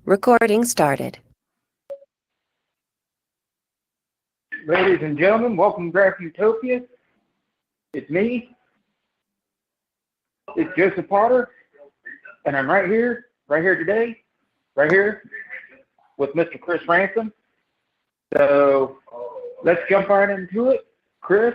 Recording started. Ladies and gentlemen, welcome to Draft Utopia. It's me. It's Joseph Potter, and I'm right here today, right here with Mr. Chris Ransom. So let's jump right into it. Chris,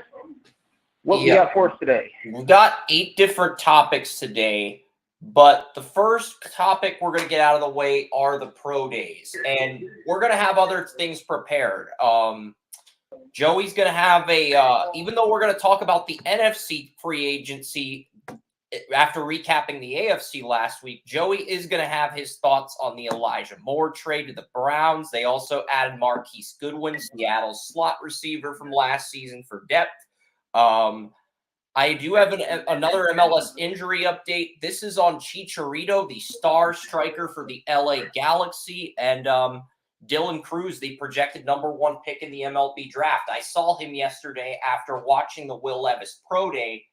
what we got for us today? We've got 8 different topics today, but the first topic we're going to get out of the way are the pro days, and we're going to have other things prepared. Joey's going to have even though we're going to talk about the NFC free agency after recapping the AFC last week, Joey is going to have his thoughts on the Elijah Moore trade to the Browns. They also added Marquise Goodwin, Seattle's slot receiver from last season, for depth. I do have another MLS injury update. This is on Chicharito, the star striker for the LA Galaxy, and Dylan Cruz, the projected #1 pick in the MLB draft. I saw him yesterday after watching the Will Levis Pro Day.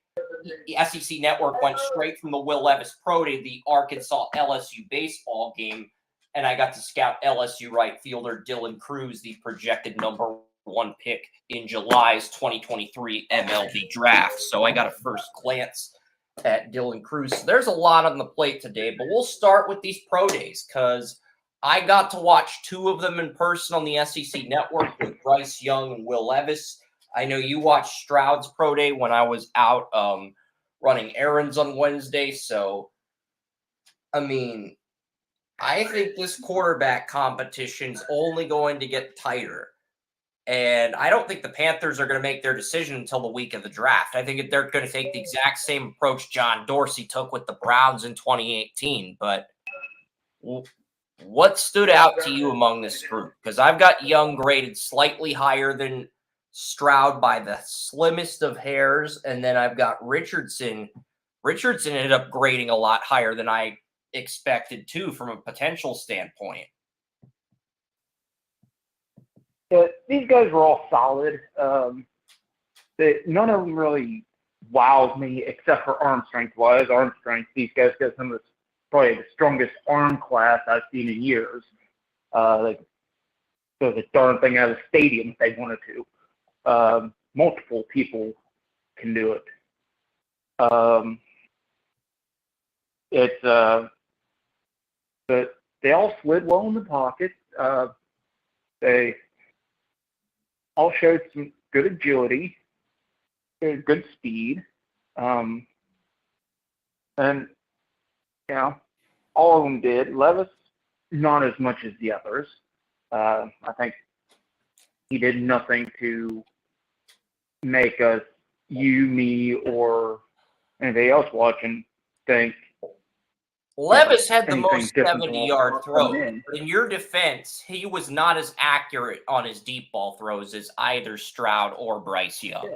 The SEC Network went straight from the Will Levis Pro Day, the Arkansas LSU baseball game, and I got to scout LSU right fielder Dylan Cruz, the projected #1 pick in July's 2023 MLB draft. So I got a first glance at Dylan Cruz. So there's a lot on the plate today, but we'll start with these pro days because I got to watch 2 of them in person on the SEC Network with Bryce Young and Will Levis. I know you watched Stroud's pro day when I was out running errands on Wednesday. So, I mean, I think this quarterback competition's only going to get tighter. And I don't think the Panthers are going to make their decision until the week of the draft. I think they're going to take the exact same approach John Dorsey took with the Browns in 2018. But what stood out to you among this group? Because I've got Young graded slightly higher than Stroud by the slimmest of hairs, and then I've got Richardson. Richardson ended up grading a lot higher than I expected too, from a potential standpoint. These guys were all solid. None of them really wowed me except for arm strength-wise. Arm strength, these guys got some of probably the strongest arm class I've seen in years. So the darn thing out of the stadium if they wanted to. Multiple people can do it. But they all slid well in the pocket. They all showed some good agility, good speed, and all of them did. Levis, not as much as the others. I think he did nothing to make us, you, me, or anybody else watching think. Levis had the most 70-yard throws. But in your defense, he was not as accurate on his deep ball throws as either Stroud or Bryce Young.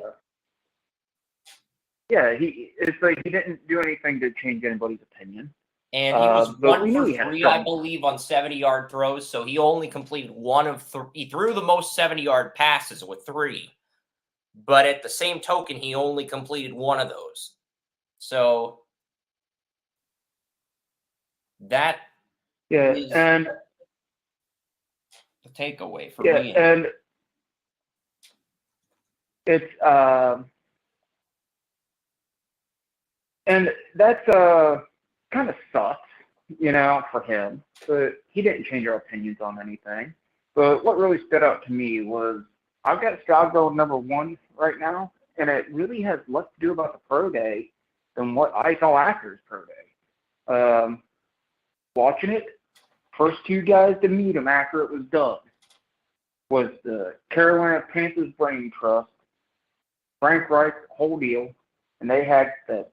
Yeah, it's like he didn't do anything to change anybody's opinion. And he was 1 for 3, I believe, on 70-yard throws. So he only completed 1 of 3. He threw the most 70-yard passes with 3. But at the same token, he only completed 1 of those. So that is and the takeaway for me. And it's and that's kind of sucks, for him. But he didn't change our opinions on anything. But what really stood out to me was I've got Stroud going #1 right now, and it really has less to do about the pro day than what I saw after his pro day. Watching it, first 2 guys to meet him after it was done was the Carolina Panthers Brain Trust, Frank Reich, whole deal, and they had the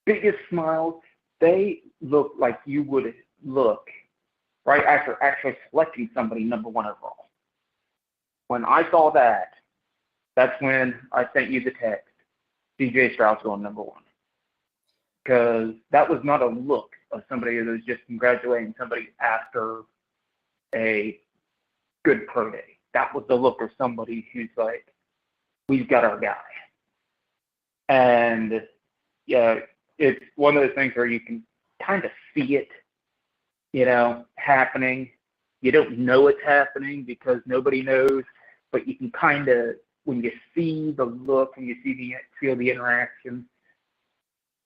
biggest smiles. They looked like you would look right after actually selecting somebody #1 overall. When I saw that, that's when I sent you the text, CJ Stroud's going #1. Because that was not a look of somebody who was just congratulating somebody after a good pro day. That was the look of somebody who's like, we've got our guy. And, yeah, it's one of those things where you can kind of see it, happening. You don't know it's happening because nobody knows, but you can kind of, when you see the look and you feel the interaction,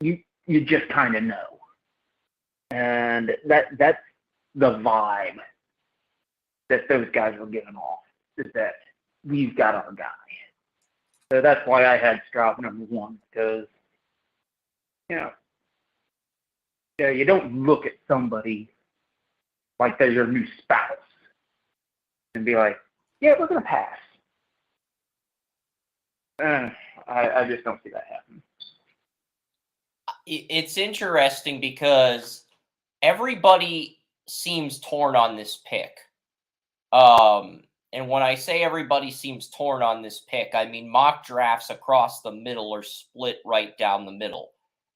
you just kind of know. And that's the vibe that those guys were giving off, is that we've got our guy. So that's why I had Stroud number one, because, you don't look at somebody like they're your new spouse and be like, yeah, we're going to pass. I just don't see that happen. It's interesting because everybody seems torn on this pick. And when I say everybody seems torn on this pick, I mean mock drafts across the middle are split right down the middle.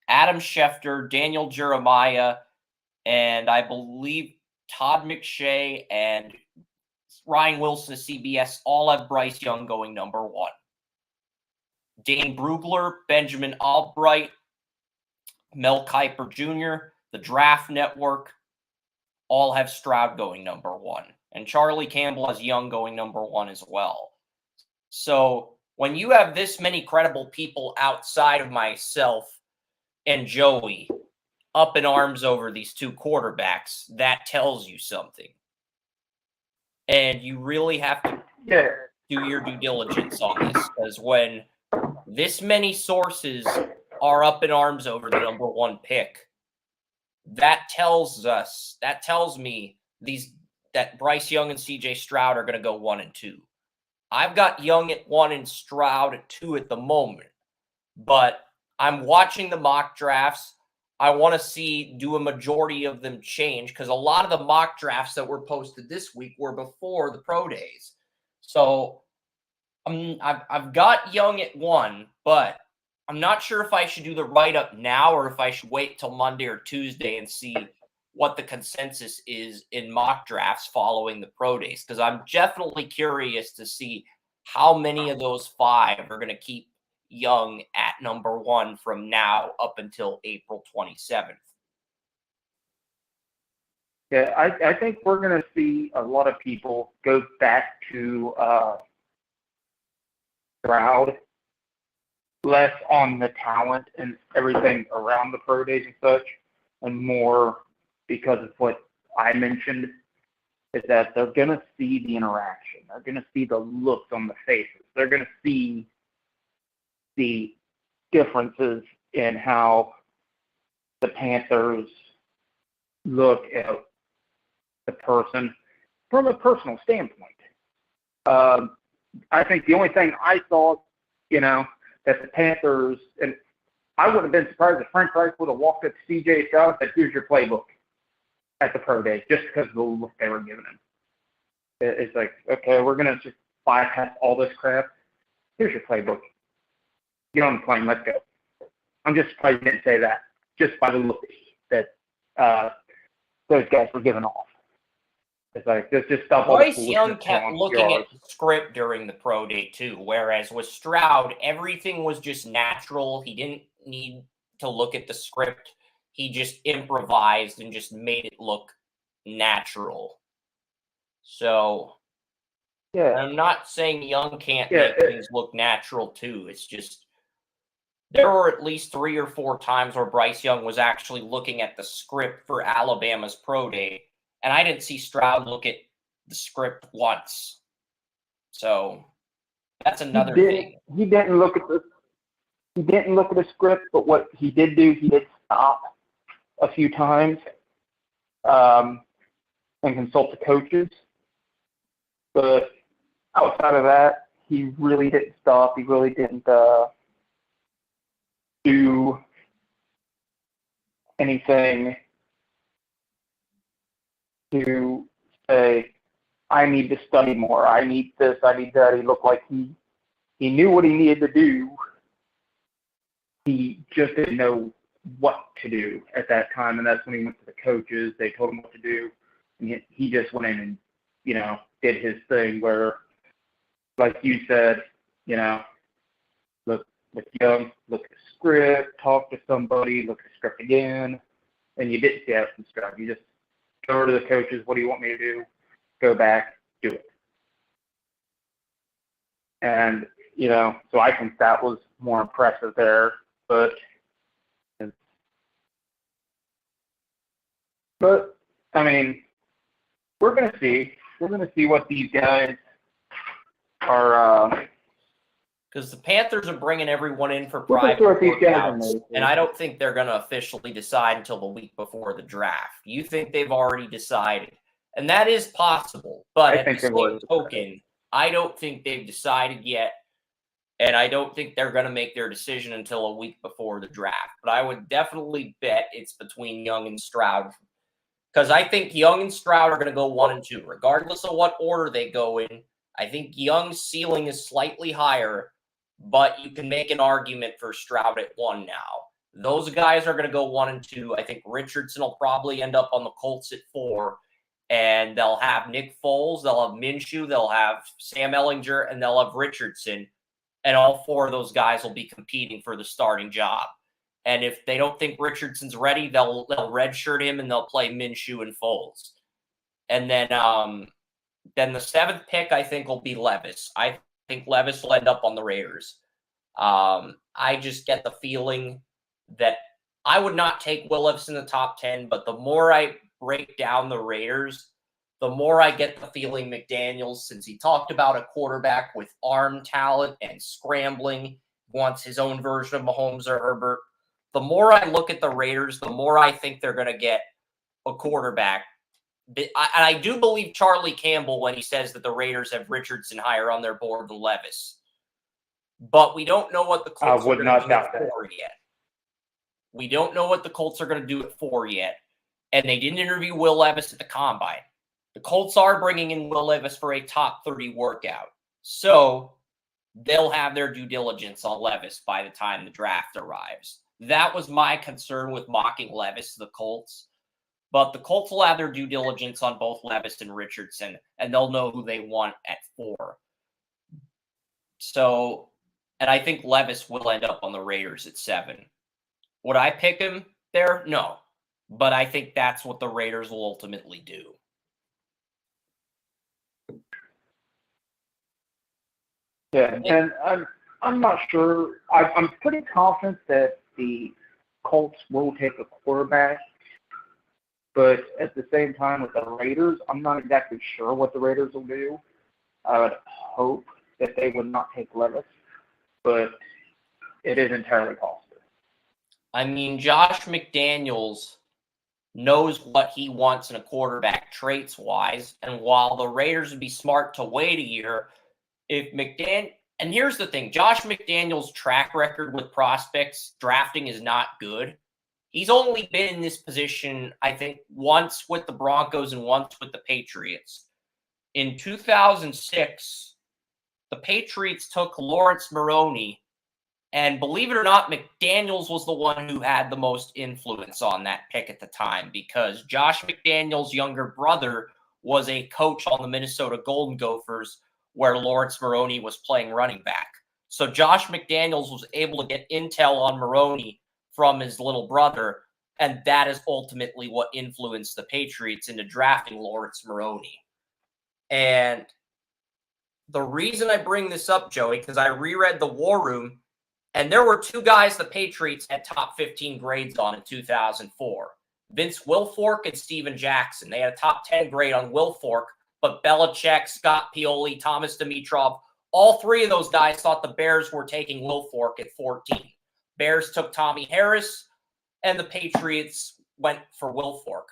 Adam Schefter, Daniel Jeremiah, and I believe Todd McShay and Ryan Wilson of CBS all have Bryce Young going number one. Dane Brugler, Benjamin Albright, Mel Kiper Jr., the Draft Network, all have Stroud going number one. And Charlie Campbell has Young going number one as well. So when you have this many credible people outside of myself and Joey up in arms over these two quarterbacks, that tells you something. And you really have to do your due diligence on this, because when this many sources are up in arms over the number one pick, that tells me that Bryce Young and CJ Stroud are going to go 1 and 2. I've got Young at 1 and Stroud at 2 at the moment, but I'm watching the mock drafts. I want to do a majority of them change, because a lot of the mock drafts that were posted this week were before the pro days. So I've got Young at 1, but I'm not sure if I should do the write-up now or if I should wait till Monday or Tuesday and see what the consensus is in mock drafts following the pro days, because I'm definitely curious to see how many of those 5 are going to keep Young at number 1 from now up until April 27th. Yeah, I think we're going to see a lot of people go back to Stroud, less on the talent and everything around the pro days and such, and more because of what I mentioned, is that they're going to see the interaction. They're going to see the looks on the faces. They're going to see the differences in how the Panthers look at the person from a personal standpoint. I think the only thing I saw, that the Panthers, and I would have been surprised if Frank Reich would have walked up to CJ Stroud and said, here's your playbook at the pro day, just because of the look they were giving him. It's like, okay, we're going to just bypass all this crap. Here's your playbook. Get on the plane, let's go. I'm just surprised you didn't say that, just by the look that those guys were giving off. It's like, this just stuff. Bryce Young kept looking at the script during the pro day too, whereas with Stroud, everything was just natural. He didn't need to look at the script. He just improvised and just made it look natural. So, yeah, I'm not saying Young can't make things look natural too. It's just there were at least 3 or 4 times where Bryce Young was actually looking at the script for Alabama's pro day, and I didn't see Stroud look at the script once. So that's another thing. He didn't look at the script, but what he did do, he did stop a few times and consult the coaches. But outside of that, he really didn't stop. He really didn't do anything to say, I need to study more. I need this. I need that. He looked like he knew what he needed to do. He just didn't know what to do at that time, and that's when he went to the coaches. They told him what to do, and he just went in and, did his thing where, like you said, look with Young, look at the script, talk to somebody, look at the script again, and you didn't see that from Stroud. You just go to the coaches, what do you want me to do? Go back, do it. And, so I think that was more impressive there. But I mean, we're going to see. We're going to see what these guys are. Because the Panthers are bringing everyone in for We're private gonna see what these guys are workouts, made and I don't think they're going to officially decide until the week before the draft. You think they've already decided, and that is possible. But I at think the they've already same token, I don't think they've decided yet, and I don't think they're going to make their decision until a week before the draft. But I would definitely bet it's between Young and Stroud, because I think Young and Stroud are going to go 1 and 2, regardless of what order they go in. I think Young's ceiling is slightly higher, but you can make an argument for Stroud at 1 now. Those guys are going to go 1 and 2. I think Richardson will probably end up on the Colts at 4, and they'll have Nick Foles, they'll have Minshew, they'll have Sam Ehlinger, and they'll have Richardson, and all 4 of those guys will be competing for the starting job. And if they don't think Richardson's ready, they'll redshirt him and they'll play Minshew and Foles. And then the 7th pick, I think, will be Levis. I think Levis will end up on the Raiders. I just get the feeling that I would not take Will Levis in the top 10, but the more I break down the Raiders, the more I get the feeling McDaniels, since he talked about a quarterback with arm talent and scrambling, wants his own version of Mahomes or Herbert. The more I look at the Raiders, the more I think they're going to get a quarterback. And I do believe Charlie Campbell when he says that the Raiders have Richardson higher on their board than Levis. But we don't know what the Colts are going to do it for yet. We don't know what the Colts are going to do it for yet. And they didn't interview Will Levis at the Combine. The Colts are bringing in Will Levis for a top 30 workout. So they'll have their due diligence on Levis by the time the draft arrives. That was my concern with mocking Levis to the Colts. But the Colts will have their due diligence on both Levis and Richardson, and they'll know who they want at 4. So, and I think Levis will end up on the Raiders at 7. Would I pick him there? No. But I think that's what the Raiders will ultimately do. Yeah, and I'm not sure. I'm pretty confident that the Colts will take a quarterback, but at the same time with the Raiders, I'm not exactly sure what the Raiders will do. I would hope that they would not take Levis, but it is entirely possible. I mean, Josh McDaniels knows what he wants in a quarterback traits-wise, and while the Raiders would be smart to wait a year, and here's the thing, Josh McDaniels' track record with prospects drafting is not good. He's only been in this position, I think, once with the Broncos and once with the Patriots. In 2006, the Patriots took Lawrence Maroney, and believe it or not, McDaniels was the one who had the most influence on that pick at the time, because Josh McDaniels' younger brother was a coach on the Minnesota Golden Gophers, where Lawrence Maroney was playing running back. So Josh McDaniels was able to get intel on Maroney from his little brother, and that is ultimately what influenced the Patriots into drafting Lawrence Maroney. And the reason I bring this up, Joey, because I reread the War Room, and there were 2 guys the Patriots had top 15 grades on in 2004. Vince Wilfork and Steven Jackson. They had a top 10 grade on Wilfork, but Belichick, Scott Pioli, Thomas Dimitrov, all 3 of those guys thought the Bears were taking Wilfork at 14. Bears took Tommy Harris, and the Patriots went for Wilfork.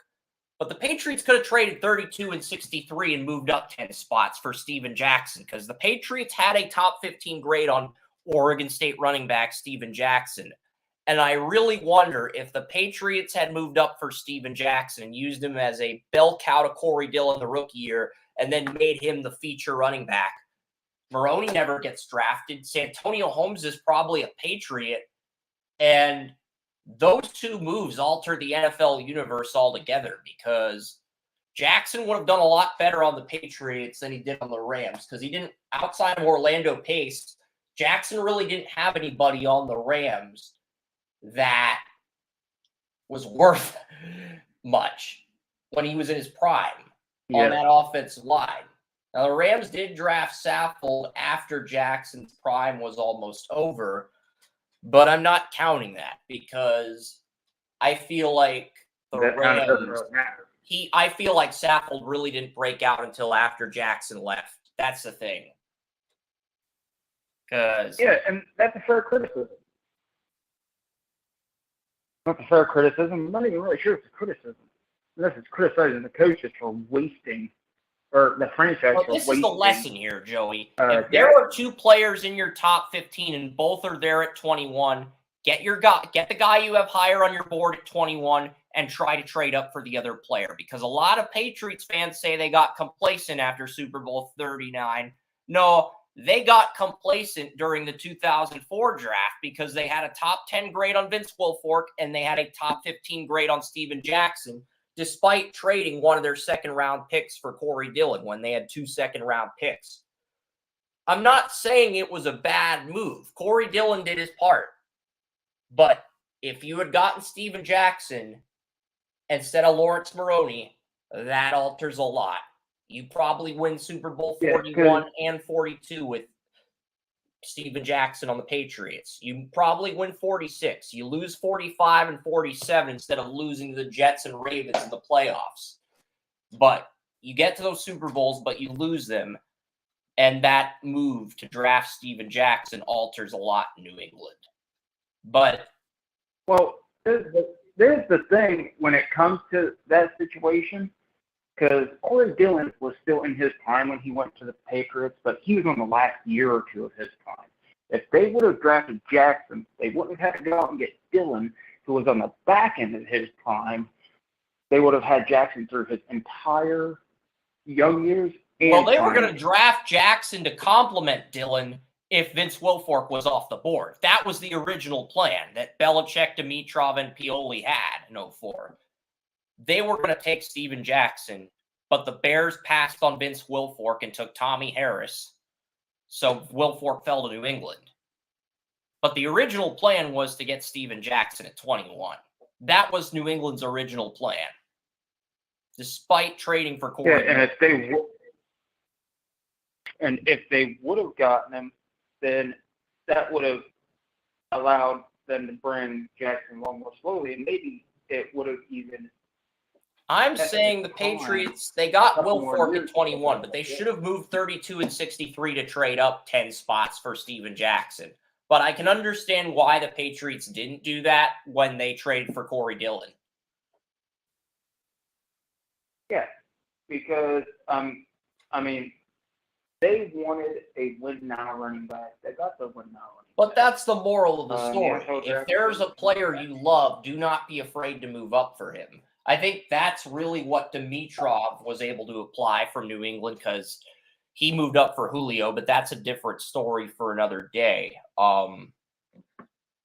But the Patriots could have traded 32 and 63 and moved up 10 spots for Steven Jackson, because the Patriots had a top 15 grade on Oregon State running back Steven Jackson. And I really wonder if the Patriots had moved up for Steven Jackson and used him as a bell cow to Corey Dillon the rookie year and then made him the feature running back. Maroney never gets drafted. Santonio Holmes is probably a Patriot. And those 2 moves alter the NFL universe altogether, because Jackson would have done a lot better on the Patriots than he did on the Rams, because he didn't, outside of Orlando Pace, Jackson really didn't have anybody on the Rams that was worth much. when he was in his prime on Yeah. that offensive line. Now, the Rams did draft Saffold after Jackson's prime was almost over, but I'm not counting that because I feel like the That kind of doesn't Rams, really matter. I feel like Saffold really didn't break out until after Jackson left. That's the thing. Yeah, and that's a fair criticism. That's a fair criticism. I'm not even really sure it's a criticism. Unless it's criticizing the coaches for wasting, or the franchise for This wasting. is the lesson here, Joey. If Jackson. there are two players in your top 15 and both are there at 21, get the guy you have higher on your board at 21 and try to trade up for the other player, because a lot of Patriots fans say they got complacent after Super Bowl 39. No, they got complacent during the 2004 draft because they had a top 10 grade on Vince Wilfork and they had a top 15 grade on Steven Jackson, despite trading one of their second-round picks for Corey Dillon when they had 2 second-round picks. I'm not saying it was a bad move. Corey Dillon did his part. But if you had gotten Steven Jackson instead of Lawrence Maroney, that alters a lot. You probably win Super Bowl 41 and 42 with Steven Jackson on the Patriots. You probably win 46. You lose 45 and 47 instead of losing to the Jets and Ravens in the playoffs. But you get to those Super Bowls, but you lose them. And that move to draft Steven Jackson alters a lot in New England. But well, there's the thing when it comes to that situation, because Corey Dillon was still in his prime when he went to the Patriots, but he was on the last year or two of his prime. If they would have drafted Jackson, they wouldn't have had to go out and get Dillon, who was on the back end of his prime. They would have had Jackson through his entire young years. Well, they were going to draft Jackson to complement Dillon if Vince Wilfork was off the board. That was the original plan that Belichick, Dimitrov, and Pioli had in 2004. They were going to take Steven Jackson, but the Bears passed on Vince Wilfork and took Tommy Harris, so Wilfork fell to New England. But the original plan was to get Steven Jackson at 21. That was New England's original plan, despite trading for Corey. Yeah, and if they would have gotten him, then that would have allowed them to bring Jackson along more slowly, and maybe it would have even. I'm saying the Patriots, they got Wilfork at 21, but they should have moved 32 and 63 to trade up 10 spots for Steven Jackson. But I can understand why the Patriots didn't do that when they traded for Corey Dillon. Yeah, because, they wanted a win-now running back. They got the win-now running back. But that's the moral of the story. If there's a player you love, do not be afraid to move up for him. I think that's really what Dimitrov was able to apply from New England, because he moved up for Julio, but that's a different story for another day. I'm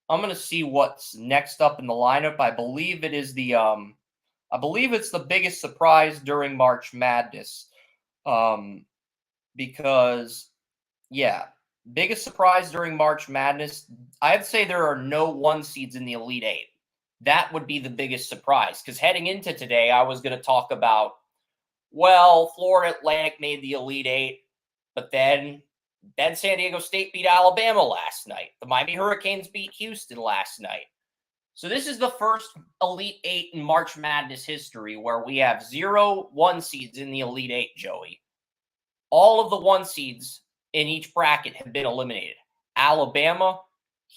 going to see what's next up in the lineup. I believe it is I believe it's the biggest surprise during March Madness. Because, yeah, biggest surprise during March Madness, I'd say there are no 1 seeds in the Elite Eight. That would be the biggest surprise, because heading into today, I was going to talk about, well, Florida Atlantic made the Elite Eight, but then San Diego State beat Alabama last night. The Miami Hurricanes beat Houston last night. So this is the first Elite Eight in March Madness history where we have 0 1 seeds in the Elite Eight, Joey. All of the 1 seeds in each bracket have been eliminated. Alabama,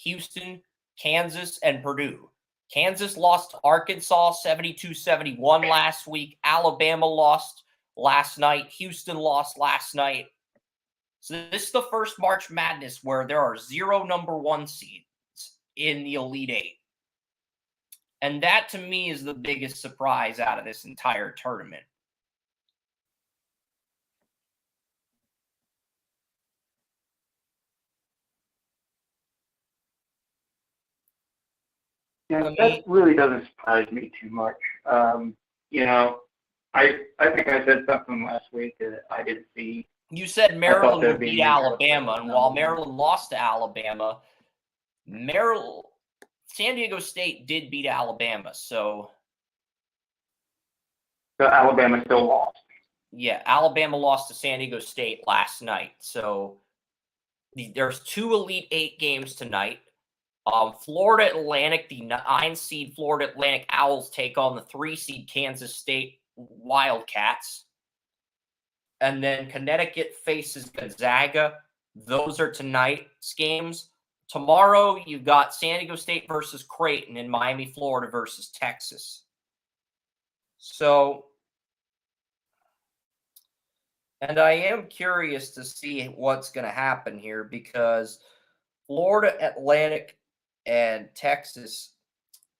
Houston, Kansas, and Purdue. Kansas lost to Arkansas 72-71 last week. Alabama lost last night. Houston lost last night. So this is the first March Madness where there are 0 number 1 seeds in the Elite Eight. And that, to me, is the biggest surprise out of this entire tournament. Yeah, that really doesn't surprise me too much. I think I said something last week that I didn't see. You said Maryland would beat Alabama, and while Maryland lost to Alabama, San Diego State did beat Alabama. So So Alabama still lost. Yeah, Alabama lost to San Diego State last night. So there's 2 Elite 8 games tonight. Florida Atlantic, the 9 seed Florida Atlantic Owls take on the 3 seed Kansas State Wildcats. And then Connecticut faces Gonzaga. Those are tonight's games. Tomorrow, you've got San Diego State versus Creighton and Miami, Florida versus Texas. So, and I am curious to see what's going to happen here because Florida Atlantic and Texas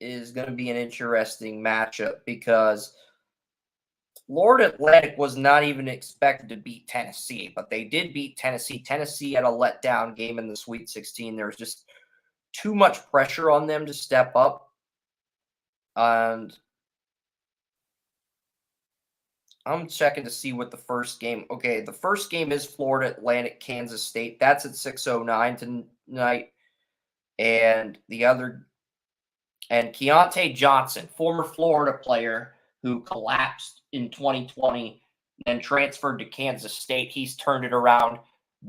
is going to be an interesting matchup because Florida Atlantic was not even expected to beat Tennessee, but they did beat Tennessee. Tennessee had a letdown game in the Sweet 16. There was just too much pressure on them to step up. And I'm checking to see what the first game. Okay, the first game is Florida Atlantic, Kansas State. That's at 6:09 tonight. And the other, and Keontae Johnson, former Florida player who collapsed in 2020 and transferred to Kansas State. He's turned it around.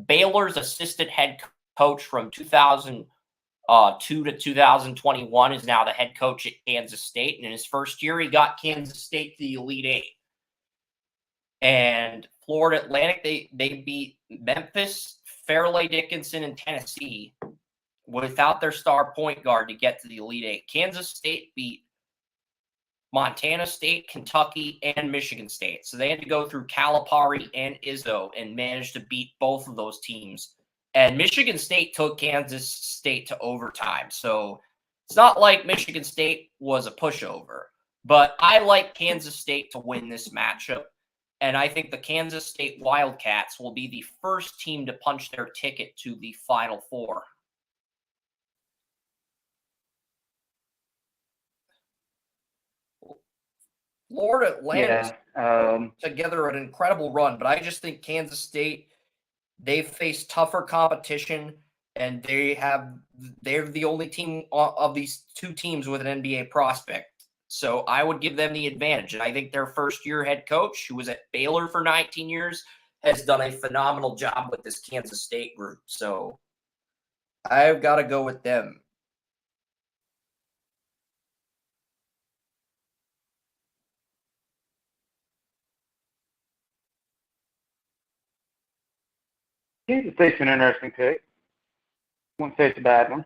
Baylor's assistant head coach from 2002 to 2021 is now the head coach at Kansas State. And in his first year, he got Kansas State to the Elite 8. And Florida Atlantic, they beat Memphis, Fairleigh Dickinson, and Tennessee without their star point guard to get to the Elite 8. Kansas State beat Montana State, Kentucky, and Michigan State. So they had to go through Calipari and Izzo and managed to beat both of those teams. And Michigan State took Kansas State to overtime. So it's not like Michigan State was a pushover. But I like Kansas State to win this matchup. And I think the Kansas State Wildcats will be the first team to punch their ticket to the Final Four. Florida Atlantic together an incredible run, but I just think Kansas State, they've faced tougher competition, and they're the only team of these 2 teams with an NBA prospect. So I would give them the advantage. And I think their first-year head coach, who was at Baylor for 19 years, has done a phenomenal job with this Kansas State group. So I've got to go with them. Kansas State's an interesting pick. Wouldn't say it's a bad one.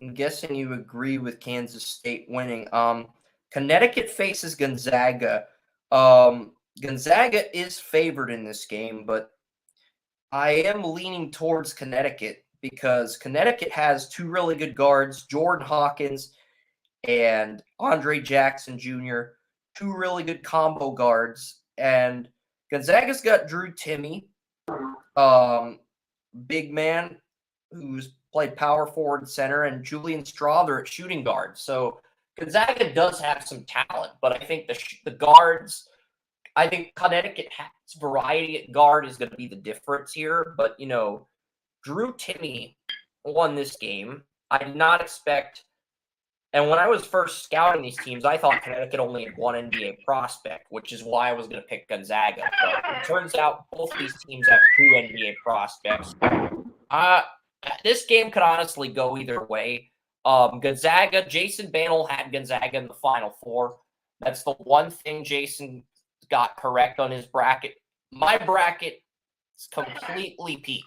I'm guessing you agree with Kansas State winning. Connecticut faces Gonzaga. Gonzaga is favored in this game, but I am leaning towards Connecticut because Connecticut has 2 really good guards, Jordan Hawkins and Andre Jackson Jr., 2 really good combo guards. And Gonzaga's got Drew Timme, big man who's played power forward center, and Julian Strother at shooting guard. So Gonzaga does have some talent, but I think the guards, I think Connecticut has variety at guard is going to be the difference here. But, Drew Timme won this game. I did not expect, and when I was first scouting these teams, I thought Connecticut only had 1 NBA prospect, which is why I was going to pick Gonzaga. But it turns out both these teams have 2 NBA prospects. This game could honestly go either way. Gonzaga, Jason Bantle had Gonzaga in the Final Four. That's the one thing Jason got correct on his bracket. My bracket is completely peaked.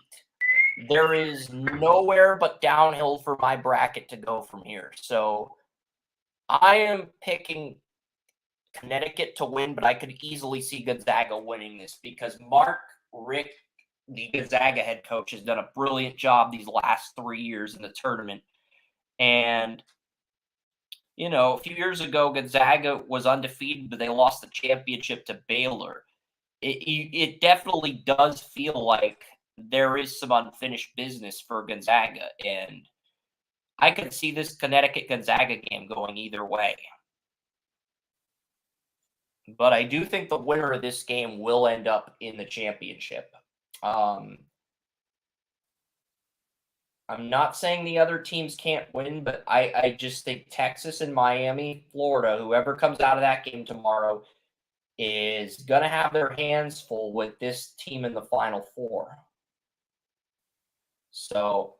There is nowhere but downhill for my bracket to go from here. So I am picking Connecticut to win, but I could easily see Gonzaga winning this because Mark Richt, the Gonzaga head coach, has done a brilliant job these last 3 years in the tournament. And, a few years ago, Gonzaga was undefeated, but they lost the championship to Baylor. It definitely does feel like there is some unfinished business for Gonzaga. And I could see this Connecticut-Gonzaga game going either way. But I do think the winner of this game will end up in the championship. I'm not saying the other teams can't win, but I just think Texas and Miami, Florida, whoever comes out of that game tomorrow, is going to have their hands full with this team in the Final Four. So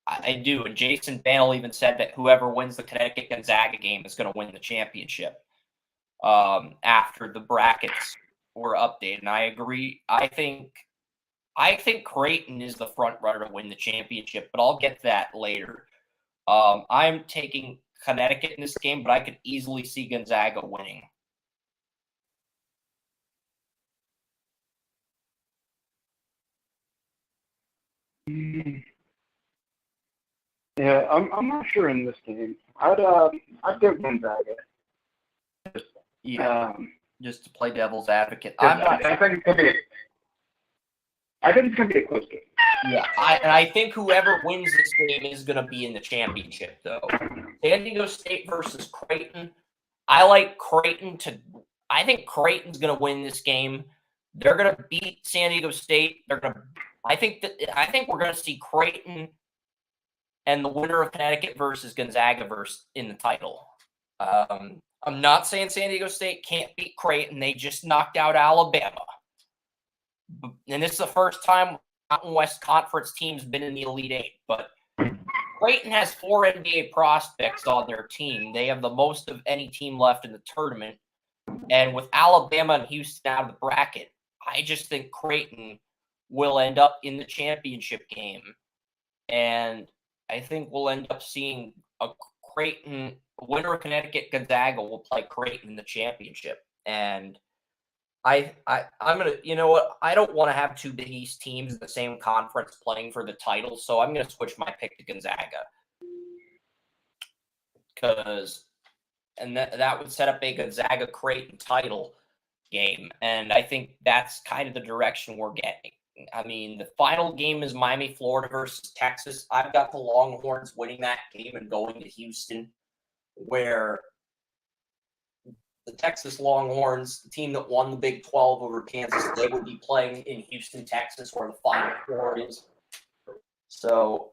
I do. And Jason Bannell even said that whoever wins the Connecticut-Gonzaga game is going to win the championship after the brackets were updated. And I agree. I think Creighton is the front runner to win the championship, but I'll get to that later. I'm taking Connecticut in this game, but I could easily see Gonzaga winning. Yeah, I'm not sure in this game. I'd go Gonzaga. Yeah, just to play devil's advocate. I think it's gonna be a close game. Yeah, I think whoever wins this game is going to be in the championship, though. San Diego State versus Creighton. I think Creighton's going to win this game. They're going to beat San Diego State. I think we're going to see Creighton and the winner of Connecticut versus Gonzaga in the title. I'm not saying San Diego State can't beat Creighton. They just knocked out Alabama. And this is the first time Mountain West Conference team's been in the Elite Eight. But Creighton has 4 NBA prospects on their team. They have the most of any team left in the tournament. And with Alabama and Houston out of the bracket, I just think Creighton will end up in the championship game. And I think we'll end up seeing a Creighton winner of Connecticut Gonzaga will play Creighton in the championship. And I'm gonna, you know what? I don't want to have 2 Big East teams in the same conference playing for the title, so I'm gonna switch my pick to Gonzaga. That would set up a Gonzaga Creighton title game, and I think that's kind of the direction we're getting. I mean, the final game is Miami, Florida versus Texas. I've got the Longhorns winning that game and going to Houston, where the Texas Longhorns, the team that won the Big 12 over Kansas, they would be playing in Houston, Texas, where the Final Four is. So,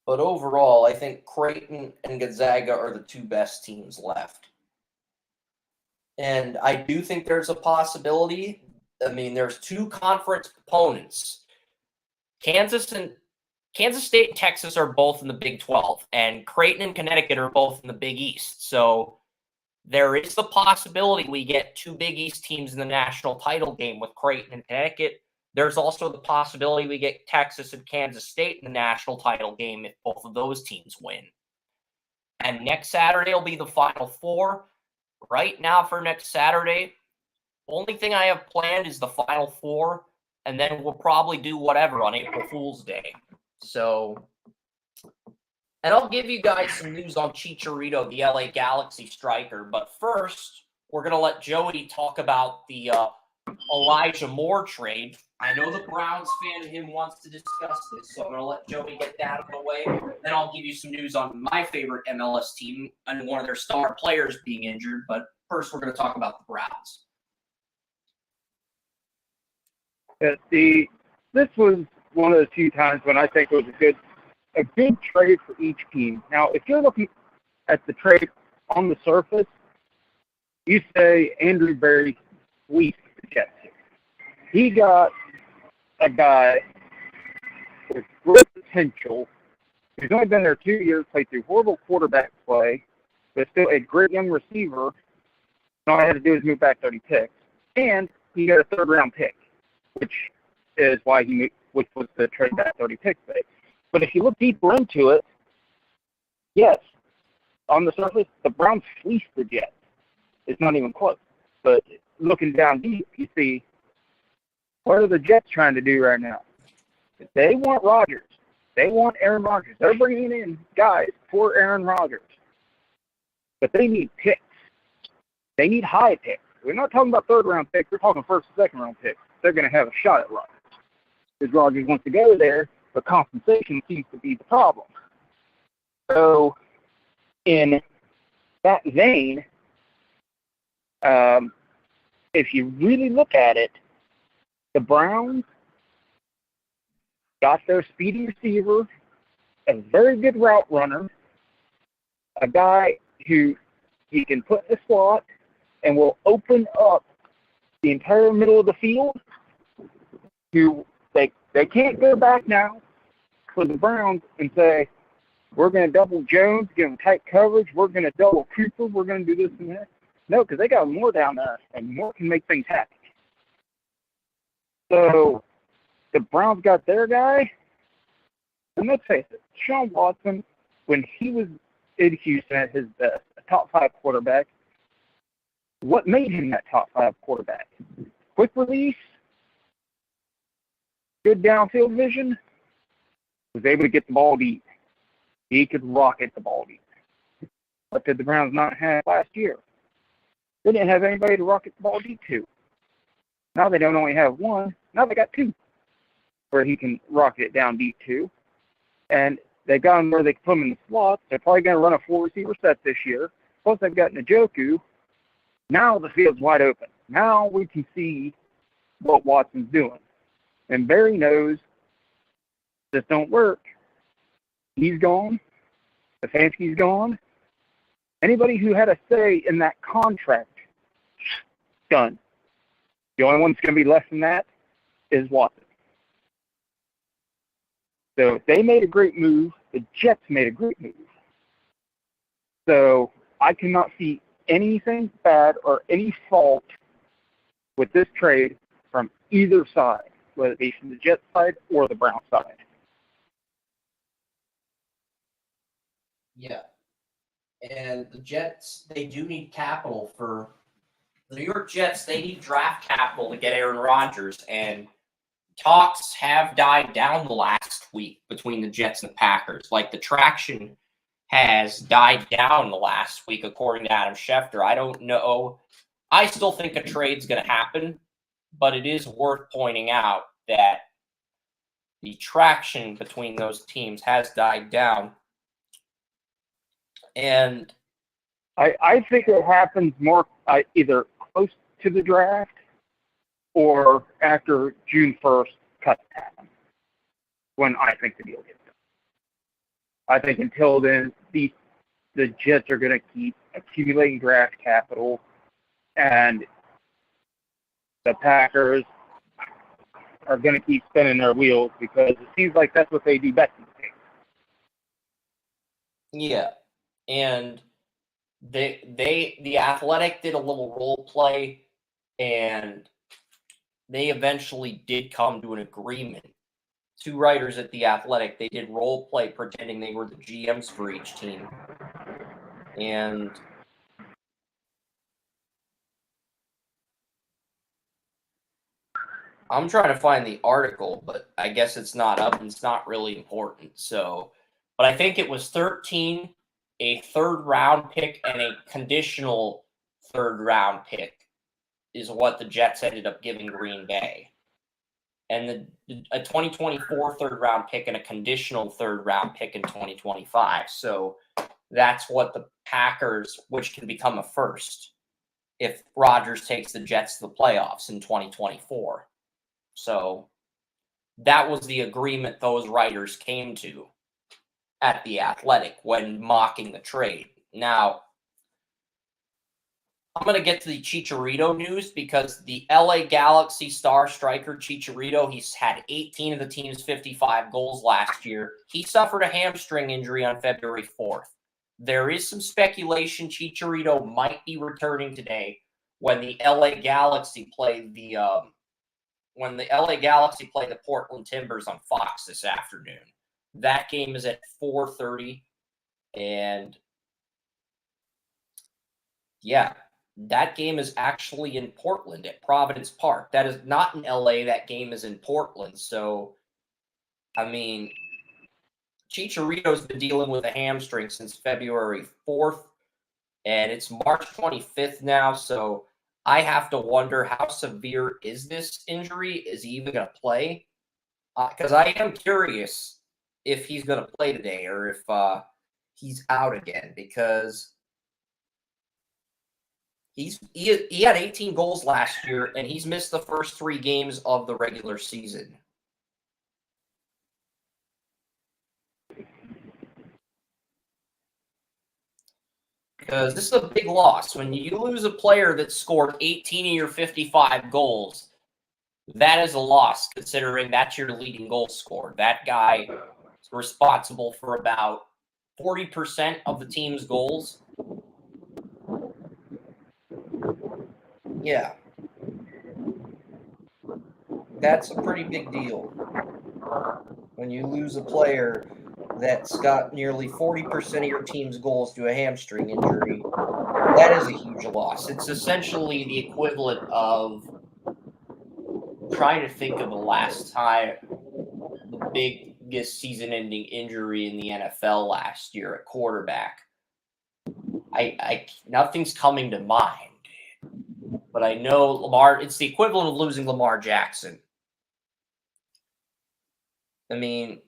but overall, I think Creighton and Gonzaga are the 2 best teams left. And I do think there's a possibility. I mean, there's 2 conference opponents. Kansas State and Texas are both in the Big 12, and Creighton and Connecticut are both in the Big East. So there is the possibility we get 2 Big East teams in the national title game with Creighton and Connecticut. There's also the possibility we get Texas and Kansas State in the national title game if both of those teams win. And next Saturday will be the Final Four. Right now for next Saturday, only thing I have planned is the Final Four, and then we'll probably do whatever on April Fool's Day. So, and I'll give you guys some news on Chicharito, the LA Galaxy striker. But first, we're going to let Joey talk about the Elijah Moore trade. I know the Browns fan in him wants to discuss this, so I'm going to let Joey get that out of the way. Then I'll give you some news on my favorite MLS team and one of their star players being injured. But first, we're going to talk about the Browns. This was one of the few times when I think it was a good trade for each team. Now, if you're looking at the trade on the surface, you say Andrew Berry sweeps the Jets. He got a guy with great potential who's only been there 2 years, played through horrible quarterback play, but still a great young receiver. And all I had to do is move back 30 picks. And he got a 3rd-round pick, which is why which was the trade back 30 picks base. But if you look deeper into it, yes, on the surface, the Browns fleeced the Jets. It's not even close. But looking down deep, you see, what are the Jets trying to do right now? They want Rodgers. They want Aaron Rodgers. They're bringing in guys for Aaron Rodgers. But they need picks. They need high picks. We're not talking about 3rd-round picks. We're talking 1st and 2nd-round picks. They're going to have a shot at Rodgers. Because Rodgers wants to go there, but compensation seems to be the problem. So, in that vein, if you really look at it, The Browns got their speedy receiver, a very good route runner, a guy who you can put in the slot and will open up the entire middle of the field. Who they can't go back now for the Browns and say, we're going to double Jones, give him tight coverage, we're going to double Cooper, we're going to do this and that. No, because they got more down there, and more can make things happen. So the Browns got their guy, and let's face it, Sean Watson, when he was in Houston at his best, a top 5 quarterback, what made him that top 5 quarterback? Quick release, good downfield vision, was able to get the ball deep. He could rocket the ball deep. What did the Browns not have last year? They didn't have anybody to rocket the ball deep to. Now they don't only have one, now they got 2 where he can rocket it down deep to. And they've got him where they can put him in the slots. They're probably going to run a 4-receiver set this year. Plus they've got Njoku. Now the field's wide open. Now we can see what Watson's doing. And Barry knows this don't work. He's gone. Stefanski's gone. Anybody who had a say in that contract, done. The only one that's going to be less than that is Watson. So they made a great move. The Jets made a great move. So I cannot see anything bad or any fault with this trade from either side, whether it be from the Jets side or the Browns side. Yeah. And the Jets, they do need capital for the New York Jets. They need draft capital to get Aaron Rodgers. And talks have died down the last week between the Jets and the Packers. Like, the traction has died down the last week, according to Adam Schefter. I don't know. I still think a trade's going to happen, but it is worth pointing out that the traction between those teams has died down. And I think it happens more either close to the draft or after June 1st cuts happen, when I think the deal gets done. I think until then, the Jets are going to keep accumulating draft capital, and the Packers are going to keep spinning their wheels because it seems like that's what they do best in the game. Yeah, and the Athletic did a little role play, and they eventually did come to an agreement. 2 writers at the Athletic, they did role play pretending they were the GMs for each team, and I'm trying to find the article, but I guess it's not up and it's not really important. So, but I think it was 13, a 3rd round pick, and a conditional 3rd round pick is what the Jets ended up giving Green Bay. And a 2024 3rd round pick and a conditional 3rd round pick in 2025. So that's what the Packers, which can become a first if Rodgers takes the Jets to the playoffs in 2024. So that was the agreement those writers came to at The Athletic when mocking the trade. Now, I'm going to get to the Chicharito news because the LA Galaxy star striker Chicharito, he's had 18 of the team's 55 goals last year. He suffered a hamstring injury on February 4th. There is some speculation Chicharito might be returning today when the LA Galaxy play the Portland Timbers on Fox this afternoon. That game is at 4:30, and yeah, that game is actually in Portland at Providence Park. That is not in LA. That game is in Portland. So, I mean, Chicharito's been dealing with a hamstring since February 4th, and it's March 25th now. So I have to wonder, how severe is this injury? Is he even going to play? Because I am curious if he's going to play today or if he's out again, because He had 18 goals last year, and he's missed the first 3 games of the regular season. Because this is a big loss. When you lose a player that scored 18 of your 55 goals, that is a loss, considering that's your leading goal scorer. That guy is responsible for about 40% of the team's goals. Yeah. That's a pretty big deal. When you lose a player that's got nearly 40% of your team's goals to a hamstring injury, that is a huge loss. It's essentially the equivalent of trying to think of the last time the biggest season-ending injury in the NFL last year at quarterback. Nothing's coming to mind, but I know Lamar. It's the equivalent of losing Lamar Jackson. I mean,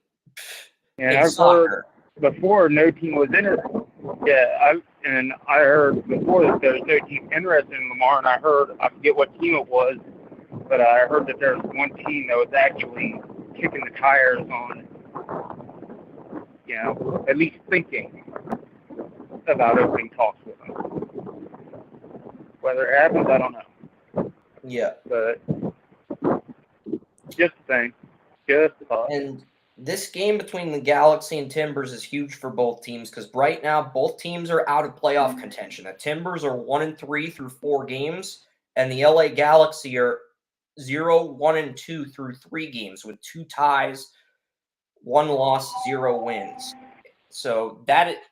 and I've heard before no team was in it. Yeah, I heard before that there's no team interested in Lamar, and I forget what team it was, but I heard that there's one team that was actually kicking the tires on, at least thinking about opening talks with him. Whether it happens, I don't know. Yeah. But just a thing. Just a thought. And this game between the Galaxy and Timbers is huge for both teams because right now both teams are out of playoff contention. The Timbers are 1-3 through 4 games, and the LA Galaxy are 0-1-2 through 3 games with 2 ties, 1 loss, 0 wins. So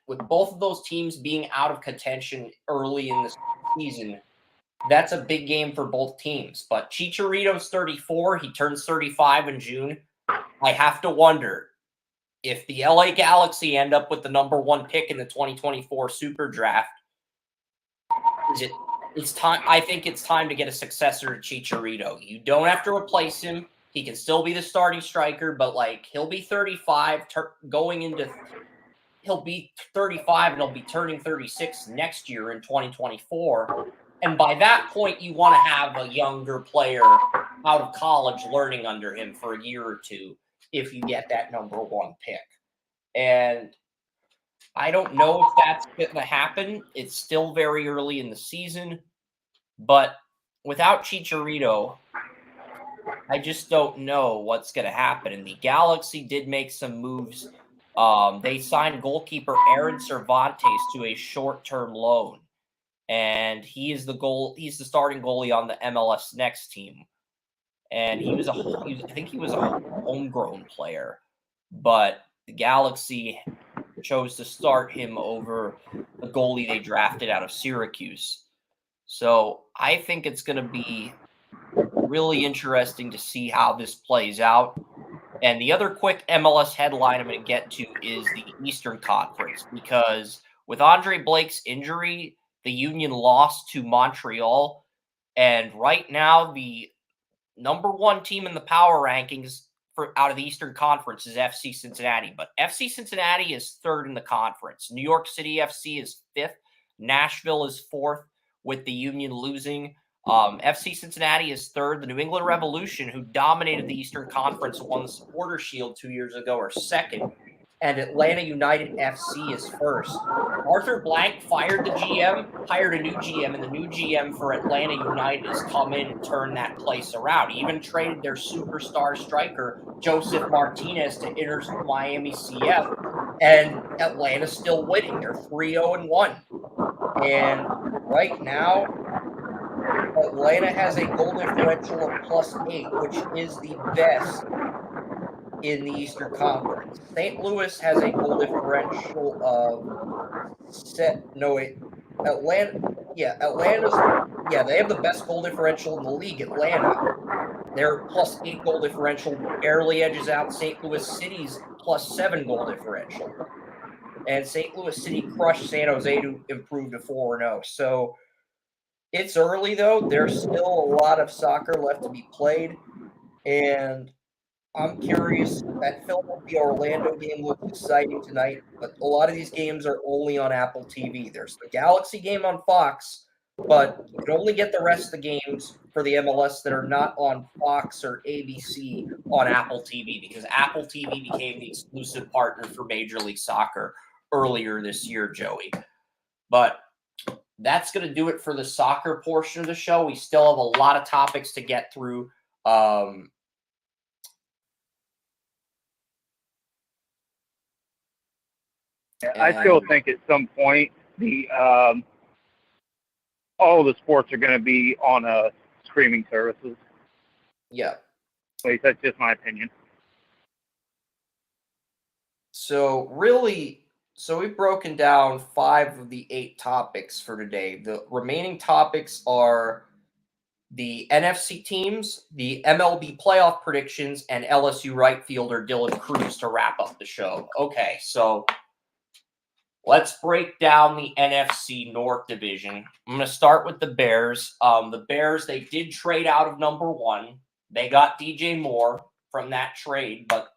with both of those teams being out of contention early in the season, that's a big game for both teams. But Chicharito's 34. He turns 35 in June. I have to wonder if the LA Galaxy end up with the number 1 pick in the 2024 Super Draft. It's time. I think it's time to get a successor to Chicharito. You don't have to replace him. He can still be the starting striker, but he'll be 35 he'll be 35 and he'll be turning 36 next year in 2024. And by that point, you want to have a younger player out of college learning under him for a year or 2 if you get that number 1 pick. And I don't know if that's going to happen. It's still very early in the season. But without Chicharito, I just don't know what's going to happen. And the Galaxy did make some moves. They signed goalkeeper Aaron Cervantes to a short-term loan. And he's the starting goalie on the MLS Next team. And I think he was a homegrown player, but the Galaxy chose to start him over the goalie they drafted out of Syracuse. So I think it's going to be really interesting to see how this plays out. And the other quick MLS headline I'm going to get to is the Eastern Conference, because with Andre Blake's injury, the Union lost to Montreal, and right now the number 1 team in the power rankings out of the Eastern Conference is FC Cincinnati, but FC Cincinnati is 3rd in the conference. New York City FC is 5th. Nashville is 4th, with the Union losing. FC Cincinnati is 3rd. The New England Revolution, who dominated the Eastern Conference, won the Supporters' Shield 2 years ago, are 2nd. And Atlanta United FC is 1st. Arthur Blank fired the GM, hired a new GM, and the new GM for Atlanta United has come in and turned that place around. He even traded their superstar striker, Joseph Martinez, to enter Miami CF, and Atlanta's still winning. They're 3-0-1. And right now, Atlanta has a goal differential of +8, which is the best in the Eastern Conference. St. Louis has a goal differential of they have the best goal differential in the league. Atlanta, their +8 goal differential barely edges out St. Louis City's +7 goal differential. And St. Louis City crushed San Jose to improve to 4-0. So it's early, though. There's still a lot of soccer left to be played. And I'm curious. That Philadelphia-Orlando game looks exciting tonight, but a lot of these games are only on Apple TV. There's the Galaxy game on Fox, but you can only get the rest of the games for the MLS that are not on Fox or ABC on Apple TV, because Apple TV became the exclusive partner for Major League Soccer earlier this year, Joey. But that's going to do it for the soccer portion of the show. We still have a lot of topics to get through. I still think at some point all the sports are going to be on streaming services. Yeah. At least that's just my opinion. So we've broken down 5 of the 8 topics for today. The remaining topics are the NFC teams, the MLB playoff predictions, and LSU right fielder Dylan Cruz to wrap up the show. Okay, so let's break down the NFC North division. I'm going to start with the Bears. The Bears, they did trade out of number 1. They got DJ Moore from that trade, but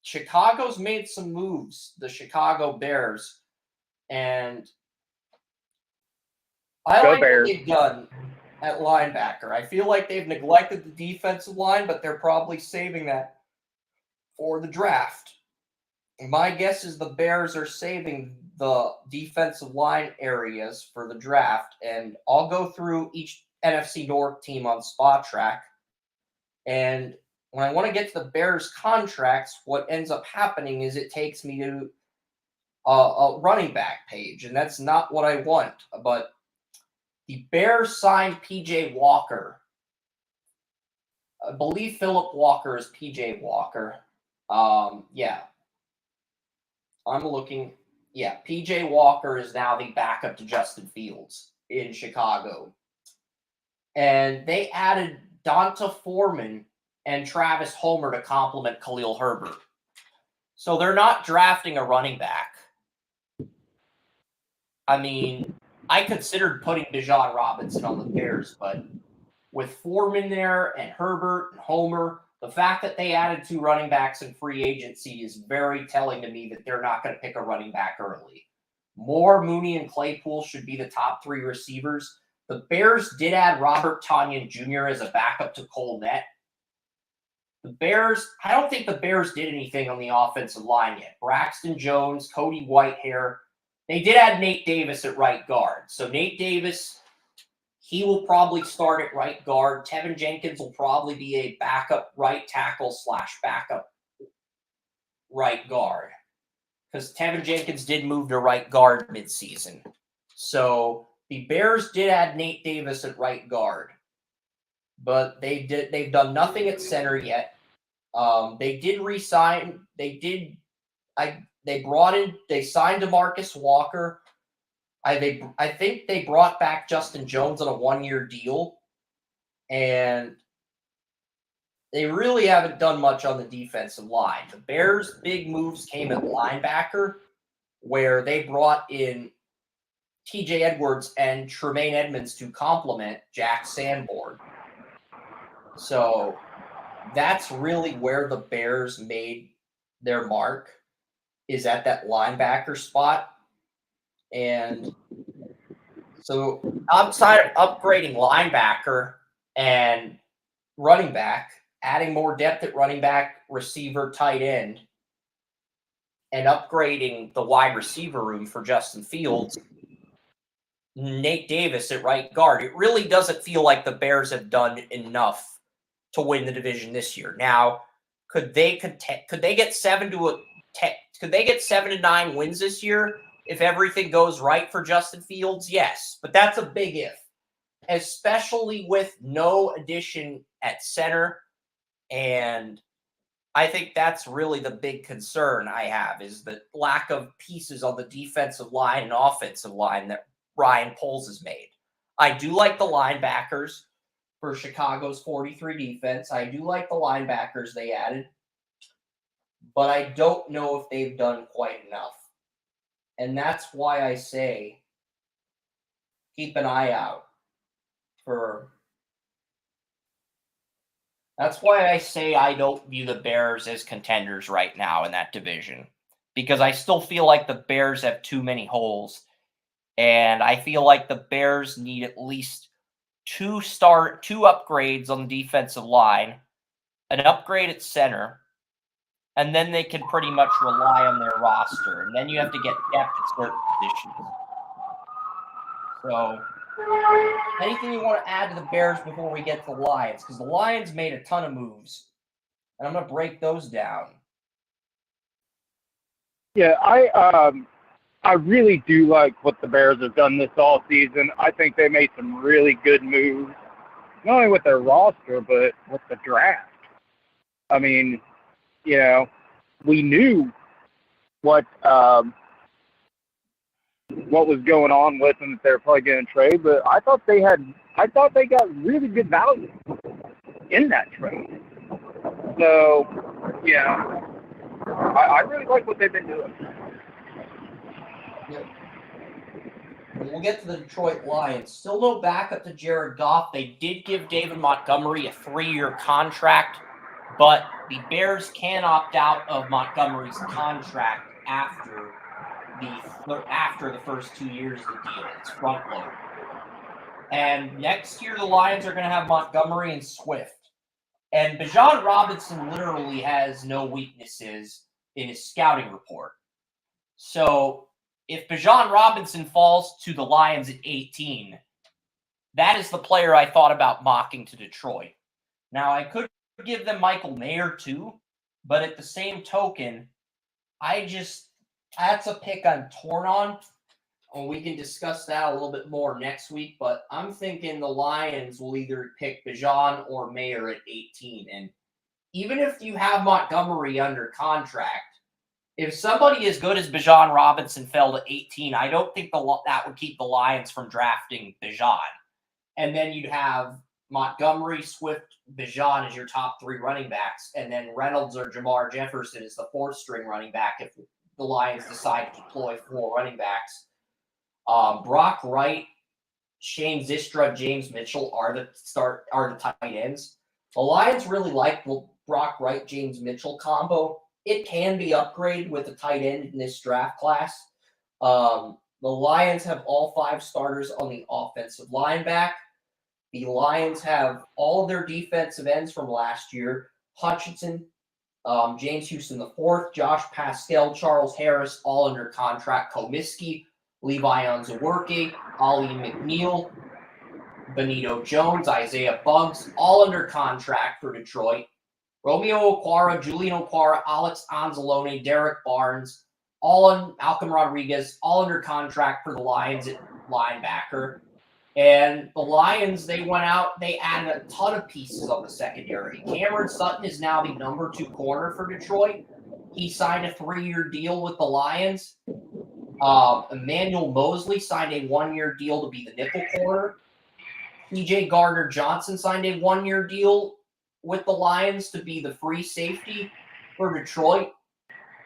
Chicago's made some moves, the Chicago Bears, and I like what they've done at linebacker. I feel like they've neglected the defensive line, but they're probably saving that for the draft. My guess is the Bears are saving the defensive line areas for the draft, and I'll go through each NFC North team on Spot Track. And when I want to get to the Bears contracts, what ends up happening is it takes me to a running back page, and that's not what I want. But the Bears signed P.J. Walker. I believe Philip Walker is P.J. Walker. Yeah. I'm looking. Yeah, P.J. Walker is now the backup to Justin Fields in Chicago. And they added Donta Foreman and Travis Homer to complement Khalil Herbert. So they're not drafting a running back. I mean, I considered putting Bijan Robinson on the Bears, but with Foreman there and Herbert and Homer, the fact that they added 2 running backs in free agency is very telling to me that they're not going to pick a running back early. Moore, Mooney, and Claypool should be the top 3 receivers. The Bears did add Robert Tonyan Jr. as a backup to Cole Kmet. I don't think the Bears did anything on the offensive line yet. Braxton Jones, Cody Whitehair. They did add Nate Davis at right guard. So Nate Davis, he will probably start at right guard. Tevin Jenkins will probably be a backup right tackle / backup right guard. Because Tevin Jenkins did move to right guard midseason. So the Bears did add Nate Davis at right guard. But they've done nothing at center yet. They did re-sign. They signed DeMarcus Walker. I think they brought back Justin Jones on a 1-year deal, and they really haven't done much on the defensive line. The Bears' big moves came at linebacker, where they brought in TJ Edwards and Tremaine Edmonds to complement Jack Sanborn. So that's really where the Bears made their mark, is at that linebacker spot. And so outside of upgrading linebacker and running back, adding more depth at running back, receiver, tight end, and upgrading the wide receiver room for Justin Fields, Nate Davis at right guard, it really doesn't feel like the Bears have done enough to win the division this year. Now, could they get 7 to 9 wins this year if everything goes right for Justin Fields? Yes, but that's a big if, especially with no addition at center. And I think that's really the big concern I have, is the lack of pieces on the defensive line and offensive line that Ryan Poles has made. I do like the linebackers for Chicago's 43 defense. I do like the linebackers they added, but I don't know if they've done quite enough. And that's why I say keep an eye out for. That's why I say I don't view the Bears as contenders right now in that division, because I still feel like the Bears have too many holes. And I feel like the Bears need at least two upgrades on the defensive line, an upgrade at center, and then they can pretty much rely on their roster. And then you have to get depth at certain positions. So, anything you want to add to the Bears before we get to the Lions? Because the Lions made a ton of moves, and I'm going to break those down. Yeah, I really do like what the Bears have done this all season. I think they made some really good moves, not only with their roster, but with the draft. I mean, you know, we knew what was going on with them that they were probably going to trade, but I thought they got really good value in that trade. So, yeah, I really like what they've been doing. Yep. And we'll get to the Detroit Lions. Still no backup to Jared Goff. They did give David Montgomery a 3-year contract, but the Bears can opt out of Montgomery's contract after the first 2 years of the deal. It's front loaded. And next year, the Lions are going to have Montgomery and Swift. And Bijan Robinson literally has no weaknesses in his scouting report. So if Bijan Robinson falls to the Lions at 18, that is the player I thought about mocking to Detroit. Now, I could give them Michael Mayer too, but at the same token, that's a pick I'm torn on. And we can discuss that a little bit more next week, but I'm thinking the Lions will either pick Bijan or Mayer at 18. And even if you have Montgomery under contract, if somebody as good as Bijan Robinson fell to 18, I don't think that would keep the Lions from drafting Bijan. And then you'd have Montgomery, Swift, Bijan as your top 3 running backs, and then Reynolds or Jamar Jefferson is the 4th-string running back if the Lions decide to deploy 4 running backs. Brock Wright, Shane Zystra, James Mitchell are the tight ends. The Lions really like the Brock Wright, James Mitchell combo. It can be upgraded with a tight end in this draft class. The Lions have all 5 starters on the offensive line back. The Lions have all of their defensive ends from last year. Hutchinson, James Houston IV, Josh Pascal, Charles Harris, all under contract. Comiskey, Levi Onwuzurike, Ollie McNeil, Benito Jones, Isaiah Buggs, all under contract for Detroit. Romeo Okwara, Julian Okwara, Alex Anzalone, Derek Barnes, Malcolm Rodriguez, all under contract for the Lions at linebacker. And the Lions, they went out, they added a ton of pieces on the secondary. Cameron Sutton is now the number 2 corner for Detroit. He signed a 3-year deal with the Lions. Emmanuel Mosley signed a 1-year deal to be the nickel corner. TJ Gardner-Johnson signed a 1-year deal with the Lions to be the free safety for Detroit.